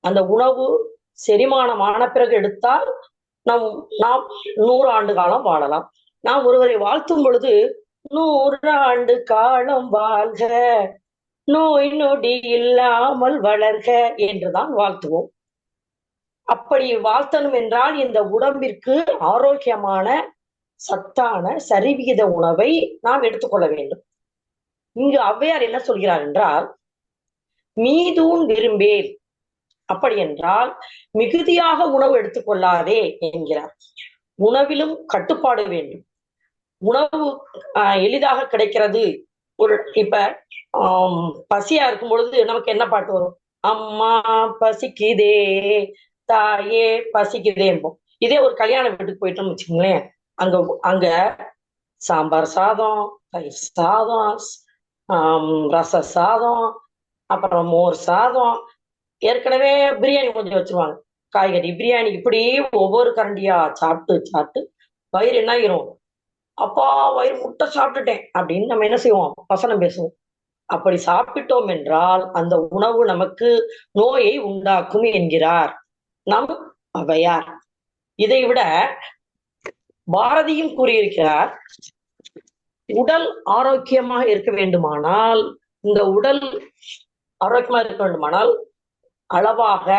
அந்த உணவு செரிமானமான பிறகு எடுத்தால் நாம் 100 ஆண்டு காலம் வாழலாம். நாம் ஒருவரை வாழ்த்தும் பொழுது 100 ஆண்டு காலம் வாழ்க, நோய் நொடி இல்லாமல் வளர்க என்றுதான் வாழ்த்துவோம். அப்படி வாழ்த்தணும் என்றால் இந்த உடம்பிற்கு ஆரோக்கியமான சத்தான சரிவிகித உணவை நாம் எடுத்துக்கொள்ள வேண்டும். இங்கு ஔவையார் என்ன சொல்கிறார் என்றால், மீதூன் விரும்பேல், அப்படி என்றால் மிகுதியாக உணவு எடுத்துக்கொள்ளாதே என்கிறார். உணவிலும் கட்டுப்பாடு வேண்டும். உணவு எளிதாக கிடைக்கிறது. இப்ப பசியா இருக்கும் பொழுது நமக்கு என்ன பாட்டு வரும்? அம்மா பசிக்குதே, தாயே பசிக்குதேம்போம். இதே ஒரு கல்யாண வீட்டுக்கு போயிட்டோம்னு வச்சுக்கோங்களேன், அங்க சாம்பார் சாதம், தயிர் சாதம், ரச சாதம், அப்புறம் மோர் சாதம், ஏற்கனவே பிரியாணி கொஞ்சம் வச்சிருவாங்க, காய்கறி பிரியாணி. இப்படி ஒவ்வொரு கரண்டியா சாப்பிட்டு வயிறு என்ன ஆயிரும்? அப்பா வயிறு முட்டை சாப்பிட்டுட்டேன் அப்படின்னு நம்ம என்ன செய்வோம்? வசனம் பேசுவோம். அப்படி சாப்பிட்டோம் என்றால் அந்த உணவு நமக்கு நோயை உண்டாக்கும் என்கிறார் நம் ஔவையார். இதை விட பாரதியும் கூறியிருக்கிறார், உடல் ஆரோக்கியமாக இருக்க வேண்டுமானால், இந்த உடல் ஆரோக்கியமாக இருக்க வேண்டுமானால் அளவாக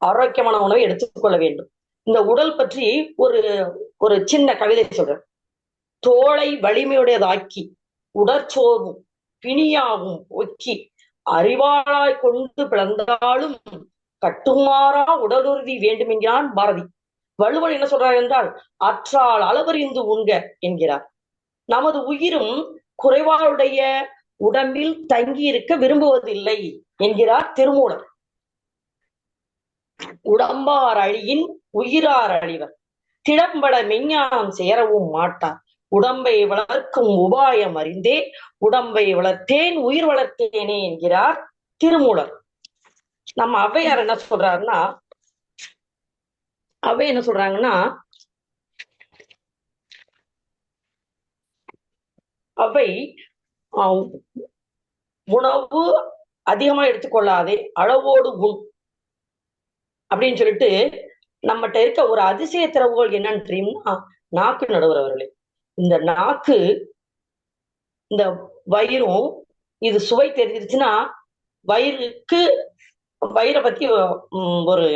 ஆரோக்கியமான உணவை எடுத்துக்கொள்ள வேண்டும். இந்த உடல் பற்றி ஒரு சின்ன கவிதை சொல்றேன். தோளை வலிமையுடையதாக்கி உடற்சோர்வும் பிணியாகும் ஒக்கி அறிவாளாய் கொண்டு பிளந்தாலும் கட்டுமாறா உடலுறுதி வேண்டும் என்கிறான் பாரதி. வள்ளுவன் என்ன சொல்றார் என்றால், அற்றால் அளவறிந்து உண்க என்கிறார். நமது உயிரும் குறைவாளுடைய உடம்பில் தங்கி இருக்க விரும்புவதில்லை என்கிறார் திருமூலர். உடம்பார் அழியின் உயிரார் அழிவர், திடம்பட மெஞ்ஞானம் சேரவும் மாட்டார். உடம்பை வளர்க்கும் உபாயம் அறிந்தே உடம்பை வளர்த்தேன் உயிர் வளர்த்தேனே என்கிறார் திருமூலர். நம்ம ஔவையார் என்ன சொல்றாருன்னா, அவை என்ன சொல்றாங்கன்னா, அவை உணவு அதிகமா எடுத்துக்கொள்ளாதே, அளவோடு உண் அப்படின்னு சொல்லிட்டு நம்மகிட்ட இருக்க ஒரு அதிசய திறவுகள் என்னன்னு தெரியும்னா, நாக்கு நடுவரவர்களே. இந்த நாக்கு, இந்த வயிறும் இது சுவை தெரிஞ்சிருச்சுன்னா, வயிறை பத்தி ஒரு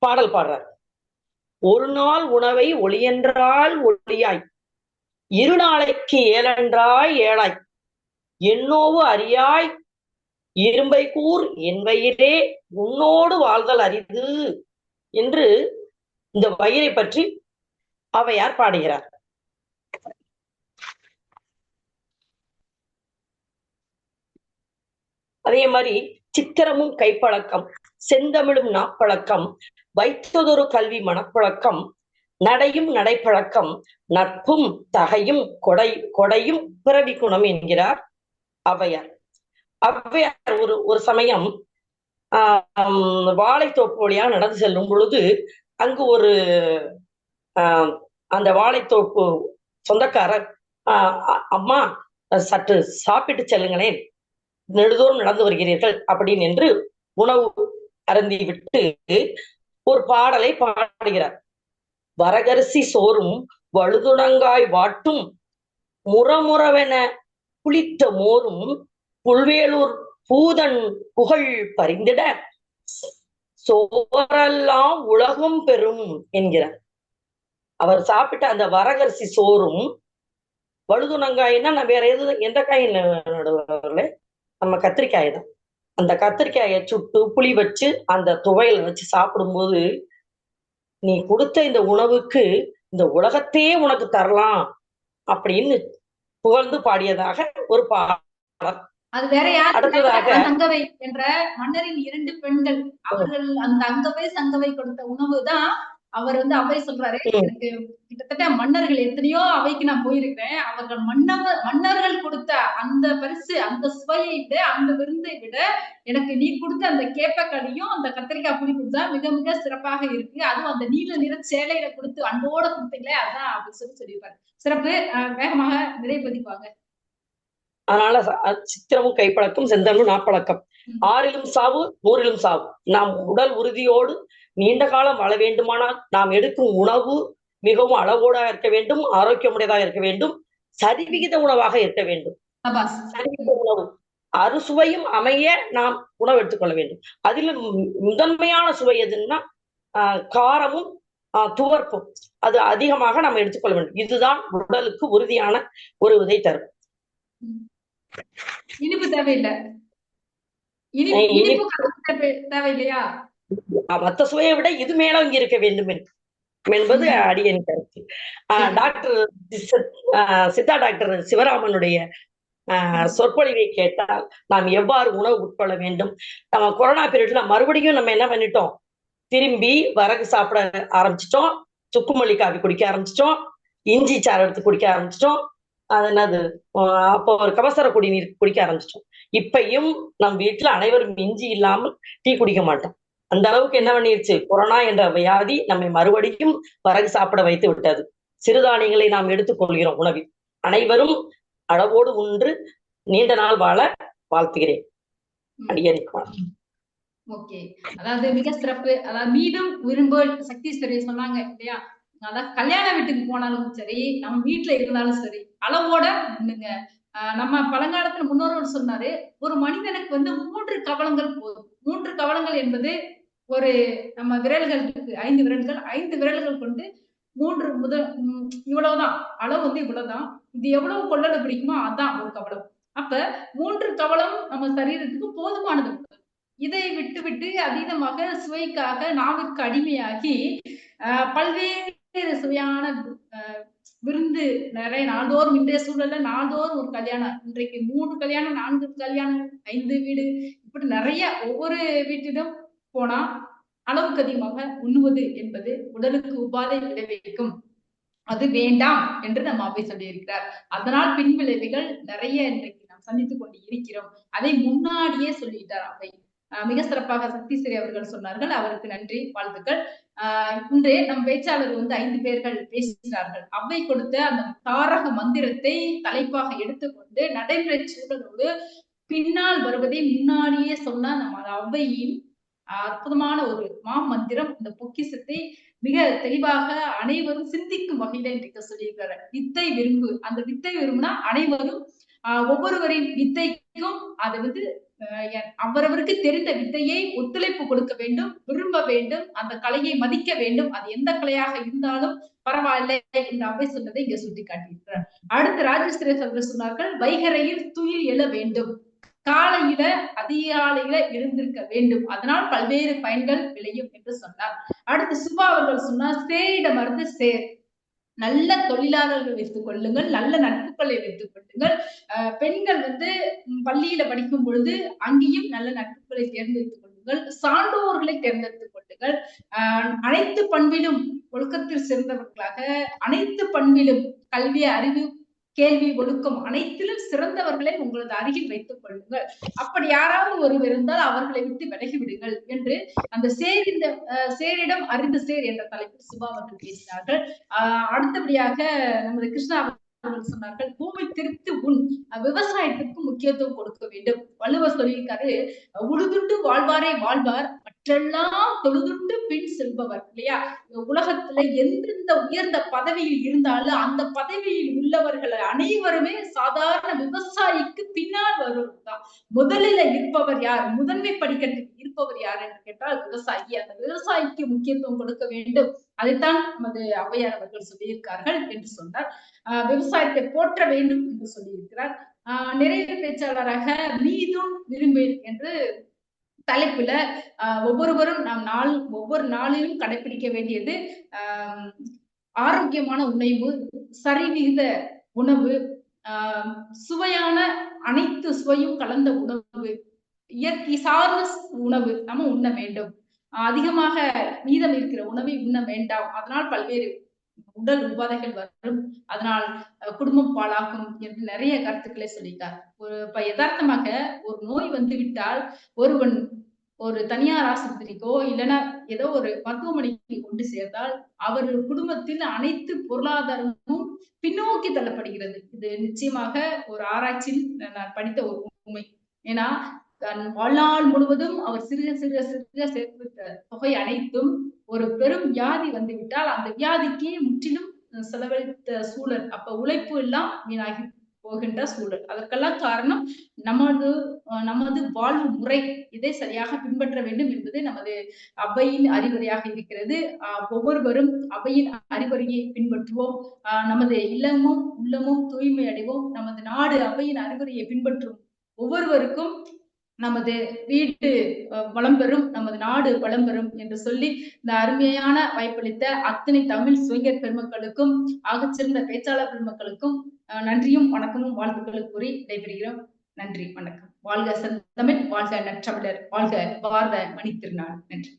பாடல் பாடுறார். ஒரு நாள் உணவை ஒளியென்றால் ஒளியாய், 2 நாளைக்கு ஏழென்றாய் ஏழாய், என்னோவு அறியாய் இரும்பை கூர் என் வயிறே உன்னோடு வாழ்தல் அரிது என்று இந்த வயிறை பற்றி ஔவையார் பாடுகிறார். அதே மாதிரி சித்திரமும் கைப்பழக்கம், செந்தமிழும் நாப்பழக்கம், வைத்ததொரு கல்வி மனப்பழக்கம், நடையும் நடைப்பழக்கம், நட்பும் தகையும் கொடையும் பிறவி குணம் என்கிறார் ஔவையார். ஔவையார் ஒரு சமயம் வாழைத்தோப்பு வழியா நடந்து செல்லும் பொழுது அங்கு ஒரு அந்த வாழைத்தோப்பு சொந்தக்காரர், அம்மா சற்று சாப்பிட்டு செல்லுங்களேன், நெடுதூரம் நடந்து வருகிறீர்கள் அப்படின்னு என்று உணவு அருந்தி விட்டு ஒரு பாடலை பாடுகிறார். வரகரிசி சோறும் வழுதுணங்காய் வாட்டும் முறமுறவென புளித்த மோரும் புல்வேலூர் பூதன் புகழ் பறிந்திட சோரெல்லாம் உலகம் பெறும் என்கிறார். அவர் சாப்பிட்ட அந்த வரகரிசி சோறும், வழுதுணங்காய்னா நான் வேற எந்த காய் நடுவார்களே, நம்ம கத்திரிக்காய் தான். அந்த கத்திரிக்காயை சுட்டு புளி வச்சு அந்த துவையல் வச்சு சாப்பிடும்போது, நீ கொடுத்த இந்த உணவுக்கு இந்த உலகத்தையே உனக்கு தரலாம் அப்படின்னு புகழ்ந்து பாடியதாக ஒரு பாடல். அது வேற யாரு? அடுத்ததாக சங்கவை என்ற மன்னரின் 2 பெண்கள், அவர்கள் அந்த அங்கவை சங்கவை கொடுத்த உணவு தான் அவர் ஔவை சொல்றாரு. எனக்கு கிட்டத்தட்ட மன்னர்கள் எத்தனையோ அவைக்கு நான் போயிருக்கேன். அவர்கள் மன்னர்கள் கொடுத்த அந்த பரிசு, அந்த சுவையை விட, அந்த விருந்தை விட எனக்கு நீ கொடுத்த அந்த கேப்பக்களியும் அந்த கத்திரிக்காய் புளி கொடுத்தா மிக மிக சிறப்பாக இருக்கு. அதுவும் அந்த நீல நிற சேலையில கொடுத்து அன்போட கொடுத்தீங்களே, அதான் அப்படின்னு சொல்லியிருப்பாரு. சிறப்பு. வேகமாக நிறைவுபதிப்பாங்க. அதனால சித்திரமும் கைப்பழக்கம், செந்தமிழும் நாப்பழக்கம். 6லும் சாவு 100லும் சாவு. நாம் உடல் உறுதியோடு நீண்ட காலம் வாழ வேண்டுமானால் நாம் எடுக்கும் உணவு மிகவும் அளவோட இருக்க வேண்டும், ஆரோக்கியமுடையதாக இருக்க வேண்டும், சரிவிகித உணவாக இருக்க வேண்டும். சரிவிகித உணவு அறுசுவையும் அமைய நாம் உணவு எடுத்துக்கொள்ள வேண்டும். அதிலும் முதன்மையான சுவை எதுன்னா காரமும் துவர்ப்பும், அது அதிகமாக நாம் எடுத்துக்கொள்ள வேண்டும். இதுதான் உடலுக்கு உறுதியான ஒரு இதை தரும். இனிப்பு தேவையில்லை, இனிப்பு தேவையில்லையா? மற்ற சுவையை விட இது மேலோங்கி இருக்க வேண்டும் என்பது அடியன் கருத்து. டாக்டர் சித்தா டாக்டர் சிவராமனுடைய சொற்பொழிவை கேட்டால் நாம் எவ்வாறு உணவு உட்கொள்ள வேண்டும். நம்ம கொரோனா பீரியட்ல மறுபடியும் நம்ம என்ன பண்ணிட்டோம், திரும்பி வரகு சாப்பிட ஆரம்பிச்சிட்டோம், சுக்குமல்லி காபி குடிக்க ஆரம்பிச்சிட்டோம், இஞ்சி சாறு எடுத்து குடிக்க ஆரம்பிச்சிட்டோம், அது என்னது அப்போ ஒரு கபசர குடிநீர் குடிக்க ஆரம்பிச்சிட்டோம். இப்பயும் நம் வீட்டுல அனைவரும் இஞ்சி இல்லாமல் டீ குடிக்க மாட்டோம். அந்த அளவுக்கு என்ன பண்ணிருச்சு, கொரோனா என்ற வியாதி நம்மை மறுபடியும் வரகு சாப்பிட வைத்து விட்டது. சிறுதானியங்களை நாம் எடுத்துக்கொள்கிறோம் உணவில். அனைவரும் அளவோடு உண்டு நீண்ட நாள் வாழ வாழ்த்துகிறேன். ஓகே, அதாவது மிக சிறப்பு. அதாவது மீண்டும் விரும்பும் சக்தீஸ்வரி சொன்னாங்க இல்லையா, அதாவது கல்யாண வீட்டுக்கு போனாலும் சரி, நம்ம வீட்டுல இருந்தாலும் சரி, அளவோட உண்ணுங்க. நம்ம பழங்காலத்துல முன்னோர்கள் சொன்னாரு, ஒரு மனிதனுக்கு 3 கவளங்கள் போதும். 3 கவளங்கள் என்பது ஒரு நம்ம விரல்கள் இருக்கு, 5 விரல்கள், 5 விரல்கள் கொண்டு 3 இவ்வளவுதான் அளவு, இவ்வளவுதான். இது எவ்வளவு கொள்ளல பிடிக்குமோ அதான் ஒரு கவளம். அப்ப 3 கவளம் நம்ம சரீரத்துக்கு போதுமானது. இதை விட்டு அதீதமாக சுவைக்காக நாவிற்கு அடிமையாகி பல்வேறு சுவையான விருந்து நிறைய நாள்தோறும், இன்றைய சூழல்ல நாள்தோறும் ஒரு கல்யாணம், இன்றைக்கு 3 கல்யாணம், 4 கல்யாணம், 5 வீடு, இப்படி நிறைய ஒவ்வொரு வீட்டிலும் போனா அளவுக்கு அதிகமாக உண்ணுவது என்பது உடலுக்கு உபாதை விளைவிக்கும், அது வேண்டாம் என்று நம்ம ஔவை சொல்லியிருக்கிறார். அதனால் பின் விளைவுகள் நிறைய இன்றைக்கு நாம் சந்தித்துக் கொண்டு இருக்கிறோம். அதை முன்னாடியே சொல்லிட்டார் ஔவை. மிக சிறப்பாக சக்திஸ்வரி அவர்கள் சொன்னார்கள். அவருக்கு நன்றி, வாழ்த்துக்கள். இன்று நம் பேச்சாளர் 5 பேர்கள் பேசுகிறார்கள். ஔவை கொடுத்த அந்த தாரக மந்திரத்தை தலைப்பாக எடுத்துக்கொண்டு நடைமுறை சூழலோடு பின்னால் வருவதை முன்னாடியே சொன்ன நம்ம ஔவையின் அற்புதமான ஒரு மாமந்திரம், இந்த பொக்கிஷத்தை மிக தெளிவாக அனைவரும் சிந்திக்கும் வகையில இன்றைக்கு சொல்லியிருக்கிறார். வித்தை விரும்பு. அந்த வித்தை விரும்புனா அனைவரும் ஒவ்வொருவரின் வித்தைக்கும் அதை அவரவருக்கு தெரிந்த வித்தையை ஒத்துழைப்பு கொடுக்க வேண்டும், விரும்ப வேண்டும், அந்த கலையை மதிக்க வேண்டும். அது எந்த கலையாக இருந்தாலும் பரவாயில்லை என்று ஔவை சொன்னதை இங்க சுட்டி காட்டியிருக்கிறார். அடுத்து ராஜேஸ்வரி அவர்கள் சொன்னார்கள், வைகரையில் துயில் எழ வேண்டும், காலையில அதிகாலையில எழுந்திருக்க வேண்டும், அதனால் பல்வேறு பயன்கள் விளையும் என்று சொன்னார். அடுத்து சுபா அவர்கள் சொன்னார், சேரிட மருந்து சேர். நல்ல தொழிலாளர்கள் வைத்துக் கொள்ளுங்கள், நல்ல நட்புகளை வைத்துக் கொள்ளுங்கள். பெண்கள் பள்ளியில படிக்கும் பொழுது அங்கேயும் நல்ல நட்புகளை தேர்ந்தெடுத்துக் கொள்ளுங்கள், சான்றோர்களை தேர்ந்தெடுத்துக் கொள்ளுங்கள். அனைத்து பண்பிலும் ஒழுக்கத்தில் சிறந்தவர்களாக, அனைத்து பண்பிலும் கல்வி, அறிவு, கேள்வி, ஒழுக்கம் அனைத்திலும் சிறந்தவர்களை உங்களது அருகில் வைத்துக் கொள்ளுங்கள். அப்படி யாராவது ஒருவர் இருந்தால் அவர்களை விட்டு விலகி விடுங்கள் என்று அந்த சேரிடம் அறிந்த சேர் என்ற தலைப்பில் சுபா அவர்கள் பேசினார்கள். அடுத்தபடியாக நமது கிருஷ்ணா அவர்கள் சொன்னார்கள், பூமி திருத்து உன், விவசாயத்திற்கு முக்கியத்துவம் கொடுக்க வேண்டும். வள்ளுவர் சொல்லியிருக்காரு, உழுதுண்டு வாழ்வாரே வாழ்வார், மற்றெல்லாம் தொழுதுண்டு பின் செல்பவர். இல்லையா? உலகத்துல எந்தெந்த உயர்ந்த பதவியில் இருந்தாலும் அந்த பதவியில் உள்ளவர்கள் அனைவருமே சாதாரண விவசாயிக்கு பின்னால் வருவதுதான். முதலில் இருப்பவர் யார், முதன்மை படிக்கட்டில் இருப்பவர் யார் என்று கேட்டால் விவசாயி. அந்த விவசாயிக்கு முக்கியத்துவம் கொடுக்க வேண்டும். அதைத்தான் நமது ஔவையார் அவர்கள் சொல்லியிருக்கார்கள் என்று சொன்னார். விவசாயத்தை போற்ற வேண்டும் என்று சொல்லியிருக்கிறார். நிறைய பேச்சாளராக மீதும் விரும்பேன் என்று தலைப்புல ஒவ்வொருவரும் நாம் ஒவ்வொரு நாளிலும் கடைபிடிக்க வேண்டியது ஆரோக்கியமான உணவு, சரிவிகித உணவு, சுவையான அனைத்து சுவையும் கலந்த உணவு, இயற்கை சார்ந்த உணவு நம்ம உண்ண வேண்டும். அதிகமாக மீதம் இருக்கிற உணவை உண்ண வேண்டாம். அதனால் பல்வேறு உடல் உபாதைகள் வரும், அதனால் குடும்பம் பாழாகும் என்று நிறைய கருத்துக்களை சொல்லிட்டார். இப்ப யதார்த்தமாக ஒரு நோய் வந்துவிட்டால் ஒருவன் ஒரு தனியார் ஆஸ்பத்திரிக்கோ இல்லைன்னா ஏதோ ஒரு மருத்துவமனைக்கு கொண்டு சேர்ந்தால் அவர்கள் குடும்பத்தில் அனைத்து பொருளாதாரமும் பின்னோக்கி தள்ளப்படுகிறது. இது நிச்சயமாக ஒரு ஆராய்ச்சியில் நான் படித்த ஒரு உண்மை. ஏன்னா தன் வாழ்நாள் முழுவதும் அவர் சிறுக சிறுக சிறுக சேர்த்த தொகை அனைத்தும் ஒரு பெரும் வியாதி வந்துவிட்டால் அந்த வியாதிக்கு முற்றிலும் செலவழித்த சூழல், அப்ப உழைப்பு எல்லாம் வீணாகி போகின்ற சூழல். அதற்கெல்லாம் காரணம் நமது வாழ்வு முறை. இதை சரியாக பின்பற்ற வேண்டும் என்பது நமது அவையின் அறிவுரையாக இருக்கிறது. ஒவ்வொருவரும் அவையின் அறிவுரையை பின்பற்றுவோம். நமது இல்லமும் உள்ளமும் தூய்மை அடைவோம். நமது நாடு அவையின் அறிவுரையை பின்பற்றும் ஒவ்வொருவருக்கும் நமது வீடு வளம் பெறும், நமது நாடு வளம் பெறும் என்று சொல்லி இந்த அருமையான வாய்ப்பளித்த அத்தனை தமிழ் சுவைஞர் பெருமக்களுக்கும் ஆகச்சிறந்த பேச்சாளர் பெருமக்களுக்கும் நன்றியும் வணக்கமும் வாழ்த்துக்களும் கூறி விடைபெறுகிறோம். நன்றி, வணக்கம். வாழ்க செந்தமிழ், வாழ்க நற்றமிழர், வாழ்க பாரத மணித்திருநாள். நன்றி.